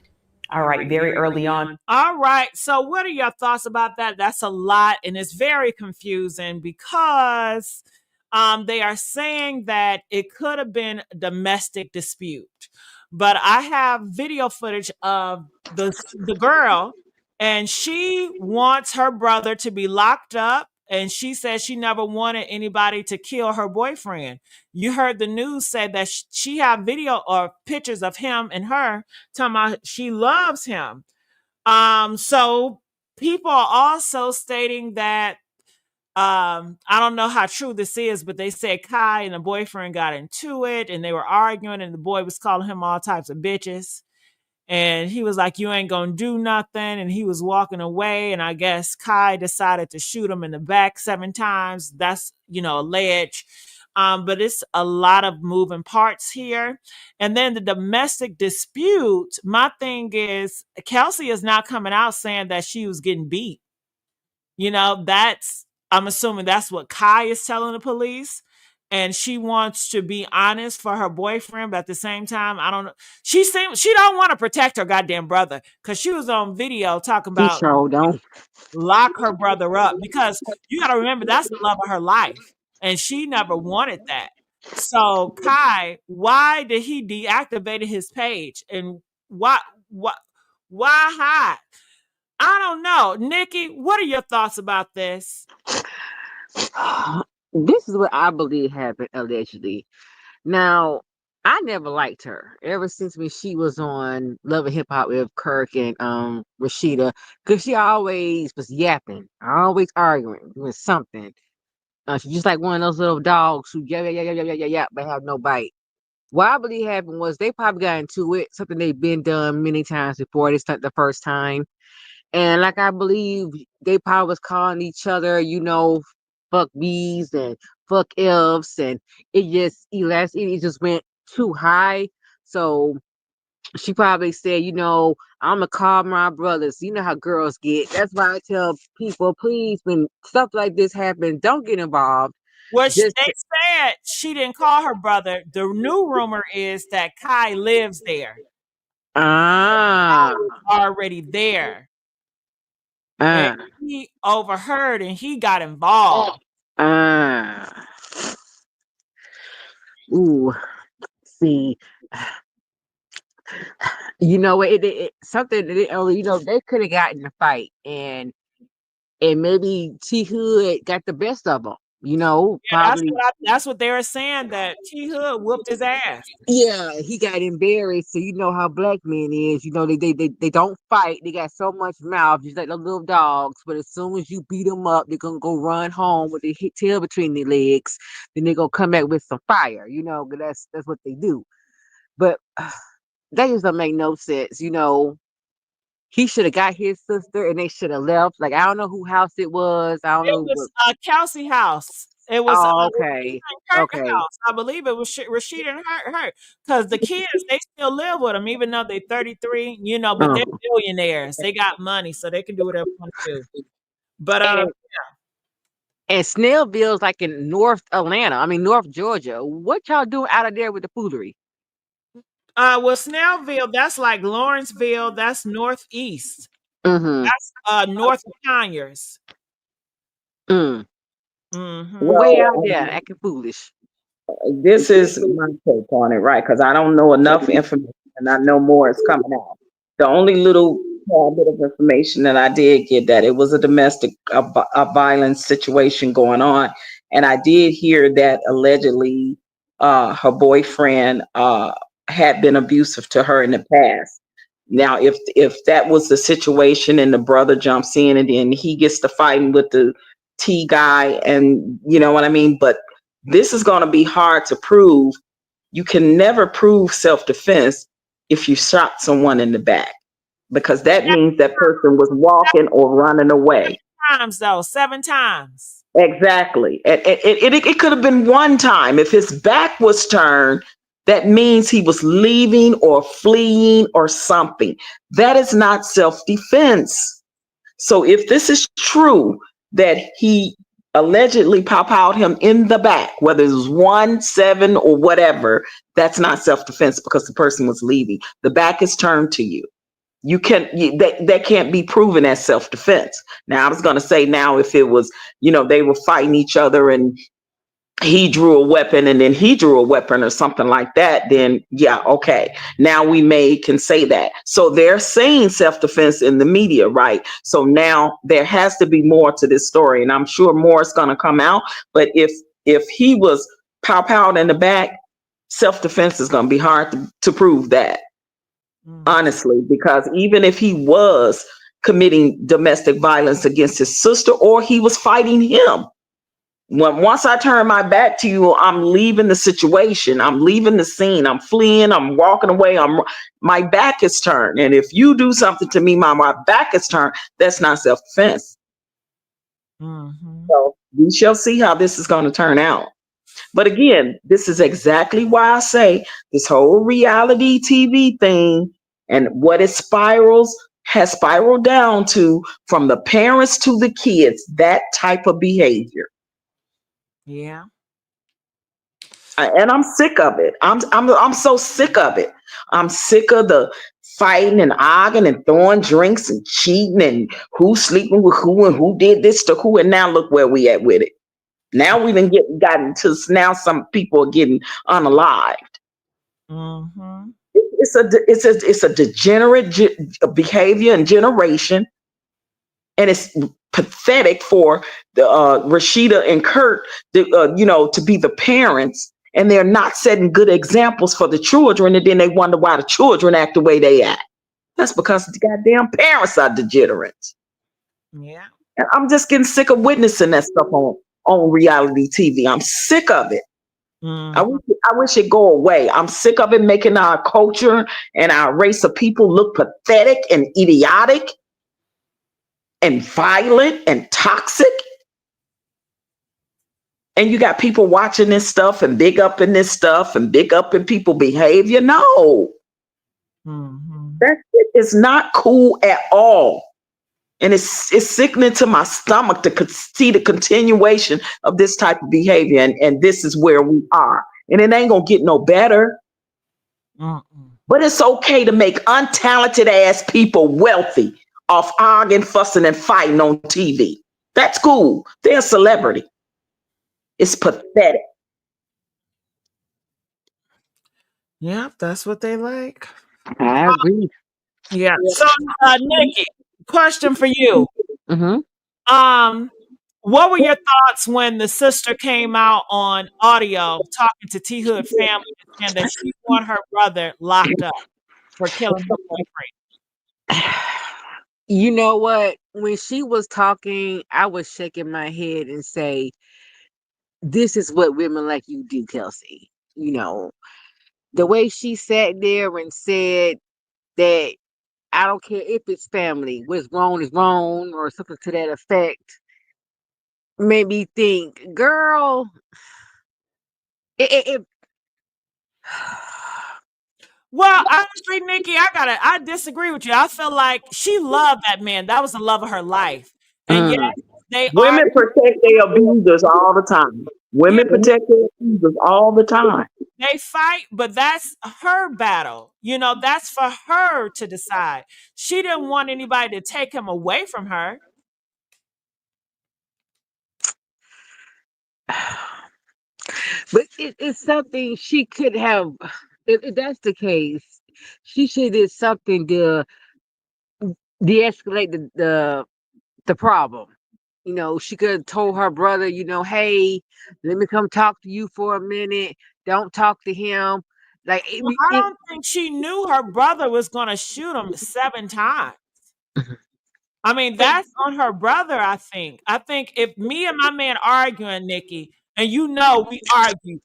All right, very early on. All right. So what are your thoughts about that? That's a lot, and it's very confusing because they are saying that it could have been a domestic dispute. But I have video footage of the girl, and she wants her brother to be locked up, and she says she never wanted anybody to kill her boyfriend. You heard the news say that she have video or pictures of him and her talking about she loves him. So people are also stating that I don't know how true this is, but they said Kai and the boyfriend got into it and they were arguing and the boy was calling him all types of bitches. And he was like, you ain't gonna do nothing. And he was walking away. And I guess Kai decided to shoot him in the back 7 times. That's, alleged. But it's a lot of moving parts here. And then the domestic dispute, my thing is Kelsey is not coming out saying that she was getting beat. I'm assuming that's what Kai is telling the police. And she wants to be honest for her boyfriend, but at the same time, I don't know. She don't want to protect her goddamn brother because she was on video talking about lock her brother up because you got to remember that's the love of her life, and she never wanted that. So Kai, why did he deactivate his page, and why hide? I don't know. Nikki, what are your thoughts about this? This is what I believe happened allegedly. Now, I never liked her ever since when she was on Love and Hip Hop with Kirk and Rashida, because she always was yapping, always arguing, doing something. She's just like one of those little dogs who yap, yap, yap, yap, yap, yap, yap, but have no bite. What I believe happened was they probably got into it, something they've been done many times before. It's not the first time. And like I believe they probably was calling each other, fuck bees and fuck elves, and it just went too high. So she probably said, I'm gonna call my brothers. You know how girls get. That's why I tell people, please, when stuff like this happens, don't get involved. Which Just they said she didn't call her brother. The new rumor is that Kai lives there. ah Kai was already there. And ah he overheard and he got involved. ah. Ooh, see, something that they could have gotten a fight, and maybe T Hood got the best of them. Yeah, Probably. that's what they were saying, that T Hood whooped his ass. Yeah, he got embarrassed. So you know how black men is. They don't fight. They got so much mouth, just like the little dogs. But as soon as you beat them up, they're gonna go run home with their tail between their legs. Then they're gonna come back with some fire. 'Cause that's what they do. But that just don't make no sense. He should have got his sister, and they should have left. Like, I don't know who house it was. I don't It know. was Kelsey house. It was Oh, Rashida okay, and Kurt okay. house. I believe it was Rashida and her. Because the kids, they still live with them, even though they're 33, but they're Oh. billionaires. They got money, so they can do whatever they want to do. But And and Snellville's like in North Atlanta. I mean North Georgia. What y'all doing out of there with the foolery? well, Snellville, that's like Lawrenceville, that's northeast. Mm-hmm. That's north of Conyers. Mm. Mm-hmm. Way Well, out there, acting foolish. this is my take on it, right? Because I don't know enough information, and I know more is coming out. The only little small bit of information that I did get, that it was a domestic a violence situation going on, and I did hear that allegedly her boyfriend had been abusive to her in the past. Now, if that was the situation, and the brother jumps in, and then he gets to fighting with the T guy, and you know what I mean, but this is going to be hard to prove. You can never prove self-defense if you shot someone in the back, because that means that person was walking or running away. Times though, 7 times. Exactly. It could have been one time. If his back was turned, that means he was leaving or fleeing or something. That is not self-defense. So if this is true, that he allegedly pop out him in the back, whether it was 1, 7, or whatever, that's not self-defense, because the person was leaving. The back is turned to you. That can't be proven as self-defense. Now, I was going to say, now if it was, they were fighting each other and he drew a weapon and then he drew a weapon or something like that, then yeah, okay. Now we can say that. So they're saying self-defense in the media, right? So now there has to be more to this story, and I'm sure more is going to come out. But if he was pop out in the back, self-defense is going to be hard to prove that, honestly, because even if he was committing domestic violence against his sister, or he was fighting him, once I turn my back to you, I'm leaving the situation. I'm leaving the scene. I'm fleeing. I'm walking away. My back is turned. And if you do something to me, my back is turned, that's not self-defense. So we shall see how this is going to turn out. But again, this is exactly why I say this whole reality TV thing and what it has spiraled down to, from the parents to the kids, that type of behavior. Yeah. And I'm sick of it. I'm so sick of it. I'm sick of the fighting and arguing and throwing drinks and cheating and who's sleeping with who and who did this to who. And now look where we at with it. Now we've gotten to, now some people are getting unalived. Mm-hmm. It's a degenerate behavior and generation. And it's pathetic for the Rashida and Kurt, to be the parents, and they're not setting good examples for the children, and then they wonder why the children act the way they act. That's because the goddamn parents are degenerates. Yeah. And I'm just getting sick of witnessing that stuff on reality TV. I'm sick of it. I wish it go away. I'm sick of it making our culture and our race of people look pathetic and idiotic and violent and toxic. And you got people watching this stuff and big up in this stuff and big up in people's behavior. No, that shit is not cool at all. And it's sickening to my stomach to see the continuation of this type of behavior. And this is where we are. And it ain't going to get no better. But it's okay to make untalented ass people wealthy off arguing, fussing, and fighting on TV. That's cool. They're a celebrity. It's pathetic. Yeah, that's what they like. I agree. Yeah. So, Nikki, question for you. What were your thoughts when the sister came out on audio talking to T Hood family and that she want her brother locked up for killing her boyfriend? You know what? When she was talking, I was shaking my head and say, this is what women like you do, Kelsey. The way she sat there and said that I don't care if it's family, what's wrong is wrong, or something to that effect, made me think, girl, it Well, honestly, Nikki, I disagree with you. I feel like she loved that man. That was the love of her life. And yes, they are. Women protect their abusers all the time. Women protect their abusers all the time. They fight, but that's her battle. That's for her to decide. She didn't want anybody to take him away from her. But it's something she could have. If that's the case, she should did something to de-escalate the problem. She could have told her brother, hey, let me come talk to you for a minute. Don't talk to him. Like Well, I don't think she knew her brother was going to shoot him 7 times. I mean, that's on her brother, I think. I think if me and my man arguing, Nikki, and we argue,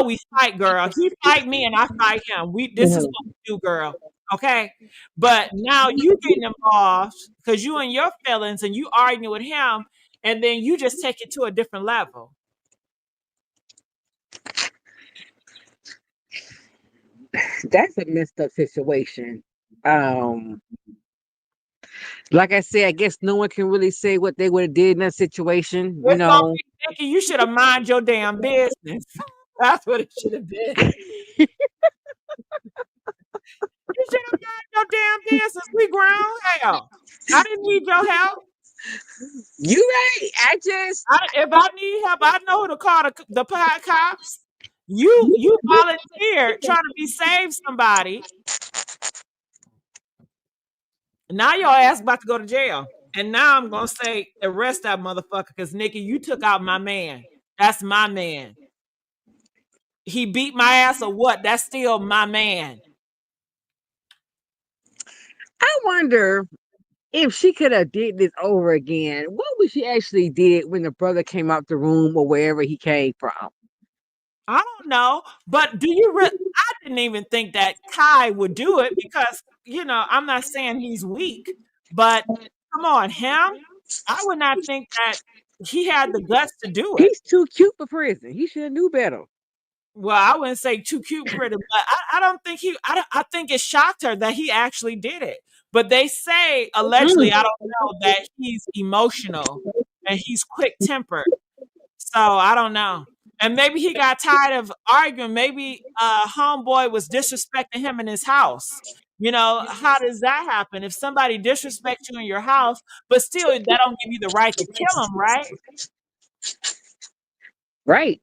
we fight, girl. He fight me and I fight him. This is what we do, girl. Okay? But now you getting involved because you and your feelings and you arguing with him, and then you just take it to a different level. That's a messed up situation. Like I said, I guess no one can really say what they would have did in that situation. Nikki, you should have mind your damn business. That's what it should have been. You should have mind your damn business. We grown. Hell, I didn't need your help. You right. If I need help, I know who to call the cops. You volunteered trying to save somebody. Now your ass about to go to jail. And now I'm gonna say arrest that motherfucker because Nikki, you took out my man. That's my man. He beat my ass or what? That's still my man. I wonder if she could have did this over again. What would she actually did when the brother came out the room or wherever he came from? I don't know, but I didn't even think that Kai would do it because I'm not saying he's weak, but come on, him. I would not think that he had the guts to do it. He's too cute for prison. He should have knew better. Well, I wouldn't say too cute for it, but I don't think I think it shocked her that he actually did it. But they say allegedly, I don't know, that he's emotional and he's quick tempered. So I don't know. And maybe he got tired of arguing. Maybe homeboy was disrespecting him in his house. How does that happen? If somebody disrespects you in your house, but still that don't give you the right to kill him, right? Right.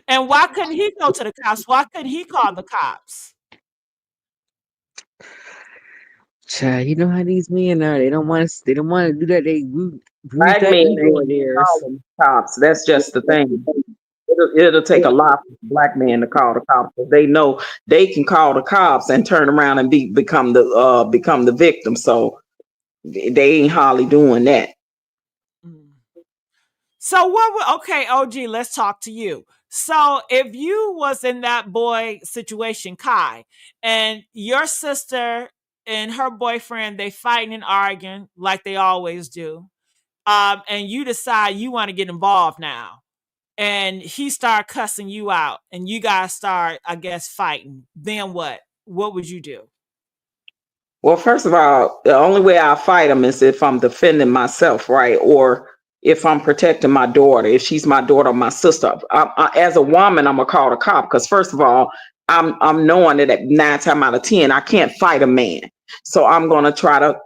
And why couldn't he go to the cops? Why couldn't he call the cops? Child, you know how these men are. They don't want to. They don't want to do that. They bruise Black that men ego of ain't theirs. calling cops. That's just the thing. It'll take a lot for black men to call the cops, because they know they can call the cops and turn around and become the victim. So they ain't hardly doing that. Mm. So what would, okay, OG, let's talk to you. So if you was in that boy situation, Kai, and your sister and her boyfriend, they fighting and arguing like they always do. And you decide you want to get involved now. And he start cussing you out and you guys start, I guess, fighting. Then what? What would you do? Well, first of all, the only way I fight them is if I'm defending myself, right? Or if I'm protecting my daughter, if she's my daughter or my sister. As a woman, I'm gonna call the cop, because first of all, I'm knowing that at 9 times out of 10, I can't fight a man. So I'm gonna try to,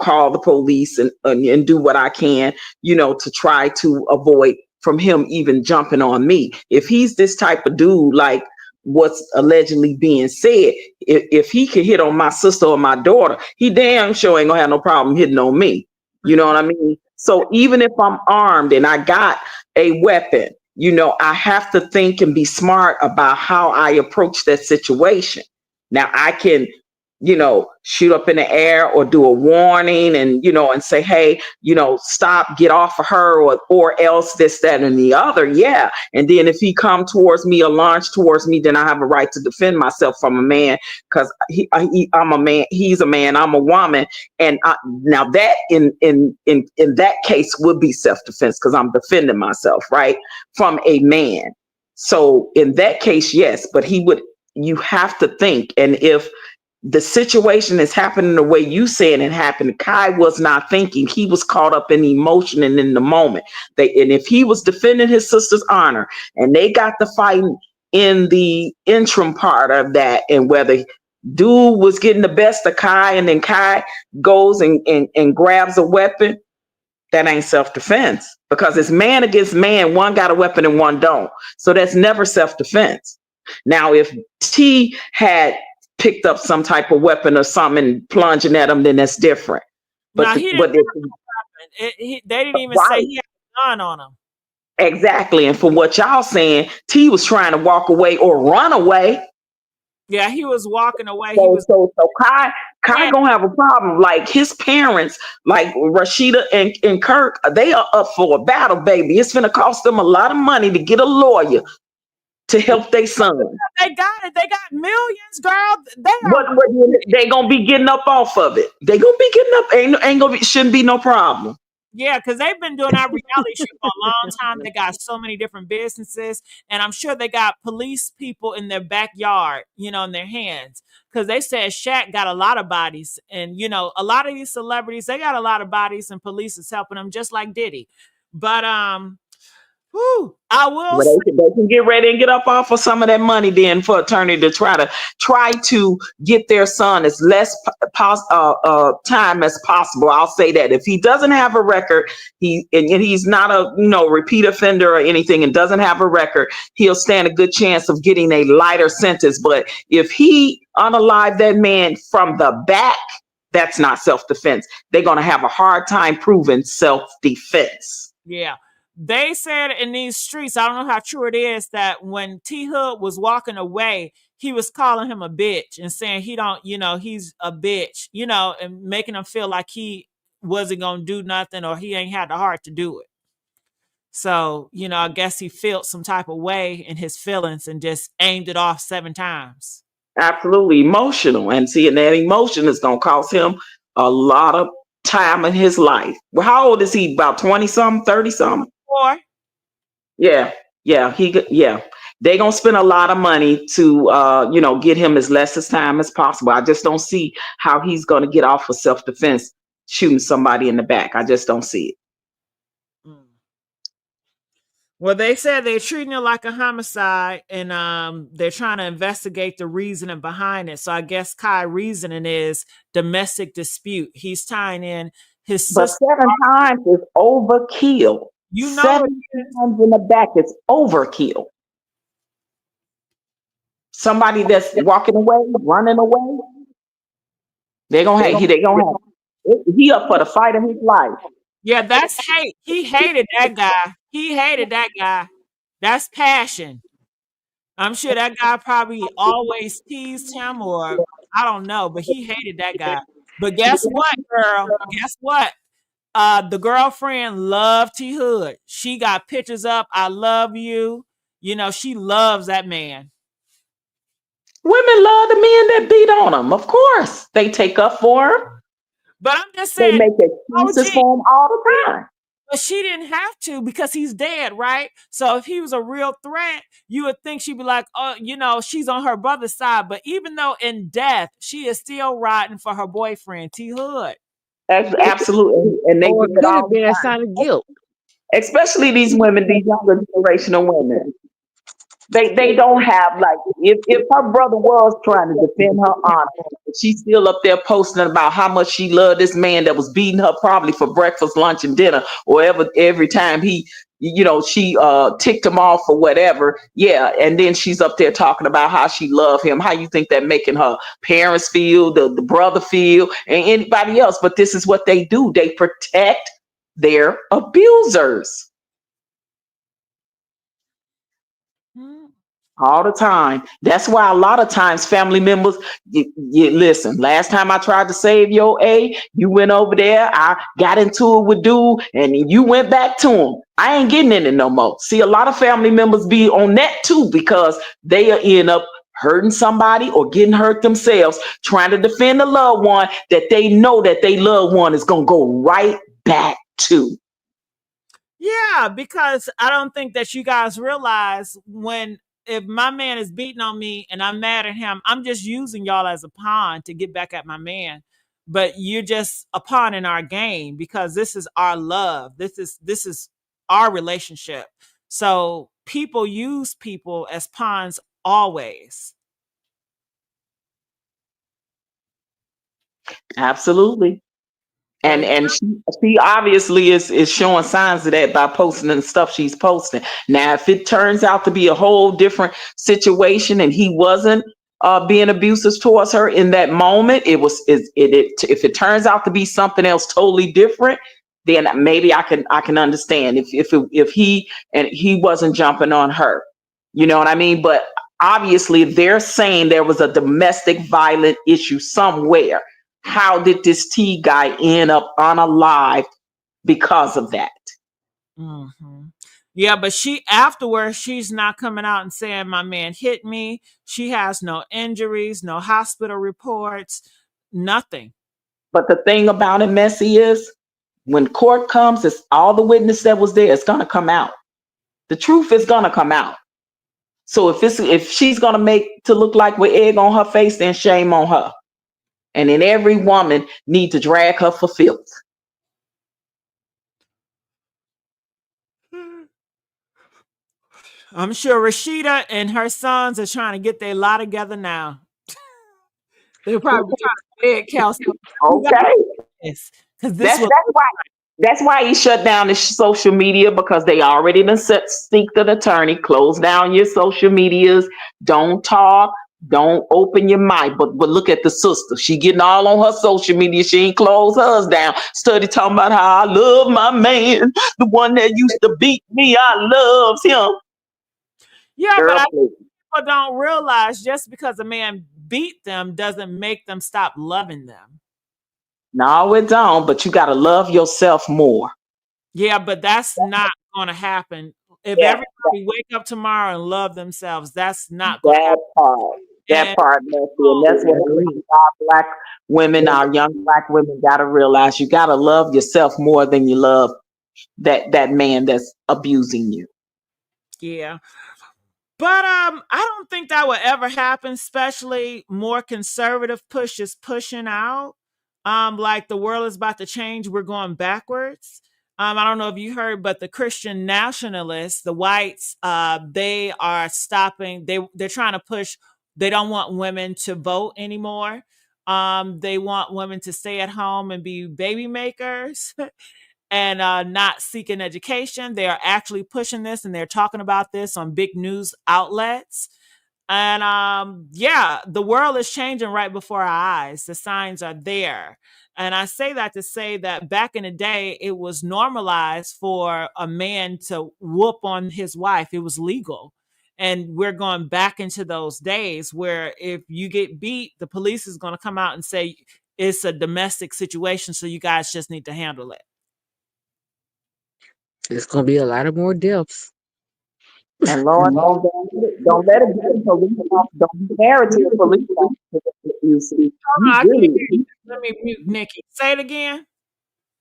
call the police and do what I can, to try to avoid from him even jumping on me. If he's this type of dude, like what's allegedly being said, if he could hit on my sister or my daughter, he damn sure ain't gonna have no problem hitting on me. You know what I mean? So even if I'm armed and I got a weapon, I have to think and be smart about how I approach that situation. Now I can, shoot up in the air or do a warning and say, hey, stop, get off of her, or else this, that, and the other. Yeah. And then if he come towards me or launch towards me, then I have a right to defend myself from a man, because I'm a man, he's a man, I'm a woman. And now that in that case would be self-defense, because I'm defending myself, right, from a man. So in that case, yes, but you have to think. And if the situation is happening the way you said it happened, Kai was not thinking. He was caught up in emotion and in the moment. And if he was defending his sister's honor and they got the fighting in the interim part of that, and whether dude was getting the best of Kai and then Kai goes and grabs a weapon, that ain't self-defense, because it's man against man. One got a weapon and one don't. So that's never self-defense. Now, if T had picked up some type of weapon or something and plunging at him, then that's different. Now he didn't. They didn't even say right, he had a gun on him. exactly. And for what y'all saying, T was trying to walk away or run away. Yeah, he was walking away. He So was. Kai gonna have a problem. Like his parents, like Rashida and Kirk, they are up for a battle, baby. It's gonna cost them a lot of money to get a lawyer to help their son. They got it. They got millions, girl. They are. What they gonna be getting up off of it? They gonna be getting up. Ain't gonna be. Shouldn't be no problem. Yeah, because they've been doing that reality show for a long time. They got so many different businesses, and I'm sure they got police people in their backyard, in their hands. Because they said Shaq got a lot of bodies, and a lot of these celebrities, they got a lot of bodies, and police is helping them, just like Diddy. But I will say, Well, they can get ready and get up off of some of that money then for attorney to try to get their son as less time as possible. I'll say that if he doesn't have a record, he's not a repeat offender or anything, and doesn't have a record, he'll stand a good chance of getting a lighter sentence. But if he unalive that man from the back, that's not self-defense. They're gonna have a hard time proving self-defense. yeah. They said in these streets, I don't know how true it is, that when T Hood was walking away, he was calling him a bitch and saying he don't, he's a bitch, and making him feel like he wasn't going to do nothing, or he ain't had the heart to do it. So, I guess he felt some type of way in his feelings and just aimed it off 7 times. Absolutely emotional, and seeing that emotion is going to cost him a lot of time in his life. Well, how old is he? About 20 something, 30 something? Boy. Yeah. They gonna spend a lot of money to get him as less as time as possible. I just don't see how he's gonna get off of self-defense shooting somebody in the back. I just don't see it. Well, they said they're treating it like a homicide, and they're trying to investigate the reasoning behind it. So I guess Kai reasoning is domestic dispute. He's tying in his But sister. 7 times is overkill. You know 7 times in the back is overkill. Somebody that's walking away, running away. They gonna have he up for the fight of his life. Yeah, that's hate. He hated that guy. He hated that guy. That's passion. I'm sure that guy probably always teased him, or I don't know, but he hated that guy. But guess what, girl? Guess what? The girlfriend loved T Hood. She got pictures up. I love you. You know, she loves that man. Women love the men that beat on them. Of course, they take up for him. But I'm just They saying, make excuses OG, for him all the time. but she didn't have to because he's dead, right? So if he was a real threat, you would think she'd be like, oh, you know, she's on her brother's side. But even though in death, she is still riding for her boyfriend, T Hood. Absolutely, and they Or do it it could all have the been a time. sign of guilt. Especially these women, these younger generational women. They don't have like if her brother was trying to defend her honor, she's still up there posting about how much she loved this man that was beating her probably for breakfast, lunch, and dinner, or every time he she ticked him off or whatever. Yeah, and then she's up there talking about how she loved him. How you think that making her parents feel, the brother feel, and anybody else? But this is what they do. They protect their abusers. Hmm. All the time. That's why a lot of times family members, you listen, last time I tried to save your A, you went over there, I got into it with dude, and then you went back to him. I ain't getting in it no more. See, a lot of family members be on that too because they end up hurting somebody or getting hurt themselves, trying to defend a loved one that they know that they loved one is going to go right back to. Yeah, because I don't think that you guys realize when if my man is beating on me and I'm mad at him, I'm just using y'all as a pawn to get back at my man. But you're just a pawn in our game because this is our love. This is our relationship. So people use people as pawns always. Absolutely. So And she obviously is showing signs of that by posting the stuff she's posting. Now, if it turns out to be a whole different situation and he wasn't being abusive towards her in that moment, if it turns out to be something else totally different, then maybe I can understand if he wasn't jumping on her. You know what I mean? But obviously they're saying there was a domestic violent issue somewhere. How did this T guy end up unalive because of that? mhm. Yeah, but she afterwards, she's not coming out and saying my man hit me. She has no injuries, no hospital reports, nothing. But the thing about it, Messy, is when court comes, it's all the witness that was there. It's gonna come out. The truth is gonna come out. So if she's gonna make to look like with egg on her face, then shame on her. And then every woman need to drag her for filth. I'm sure Rashida and her sons are trying to get their lot together now. They're probably trying to beg Kelsey, you got Okay. this. Because this That's was that's why that's why he shut down his social media because they already done seeked an attorney. Close down your social medias. Don't talk. Don't open your mic. But look at the sister. She getting all on her social media. She ain't closed hers down. Study talking about how I love my man, the one that used to beat me. I loves him. yeah, but Girl, I please. people don't realize just because a man beat them doesn't make them stop loving them. No, it don't. But you gotta love yourself more. Yeah, but that's not going to happen. If Yeah, everybody wake up tomorrow and love themselves, that's not going to that happen. part. That And part, Nancy, and that's what our black women, our young black women, gotta realize. You gotta love yourself more than you love that man that's abusing you. yeah. But I don't think that would ever happen, especially more conservative pushes pushing out. Like the world is about to change, we're going backwards. I don't know if you heard, but the Christian nationalists, the whites, they are stopping, they're trying to push, they don't want women to vote anymore. They want women to stay at home and be baby makers. And not seeking education. They are actually pushing this and they're talking about this on big news outlets. And yeah, the world is changing right before our eyes. The signs are there. And I say that to say that back in the day, it was normalized for a man to whoop on his wife. It was legal. And we're going back into those days where if you get beat, the police is going to come out and say it's a domestic situation. So you guys just need to handle it. There's gonna be a lot of more deaths. And Lord, don't let it be a police officer. Don't be married to a police officer. Hold on, I can't hear you. Let me mute Nikki. Say it again.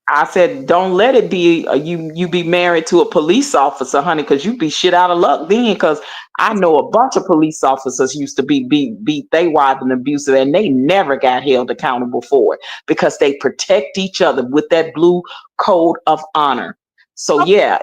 I said, don't let it be you be married to a police officer, honey, because you be shit out of luck then. Because I know a bunch of police officers used to be beat they wives and abusive, and they never got held accountable for it because they protect each other with that blue code of honor. So yeah,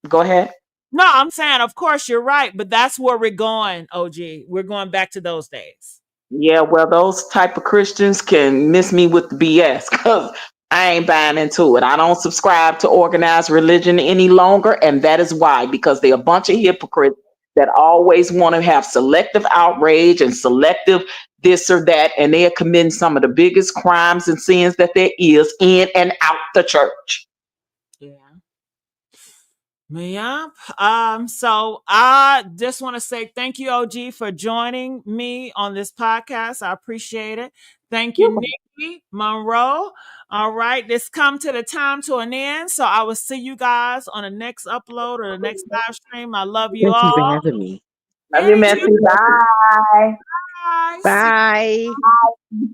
go ahead. No, I'm saying, of course, you're right, but that's where we're going, OG. We're going back to those days. Yeah, well, those type of Christians can miss me with the BS because I ain't buying into it. I don't subscribe to organized religion any longer, and that is why, because they're a bunch of hypocrites that always want to have selective outrage and selective this or that, and they're committing some of the biggest crimes and sins that there is in and out the church. Yeah. Yeah. So I just want to say thank you, OG, for joining me on this podcast. I appreciate it. Thank you, Nikki Monroe. All right, this come to the time to an end. So I will see you guys on the next upload or the next live stream. I love you Thank you for all. having me. Love you, Messy. Bye. Bye. See Bye.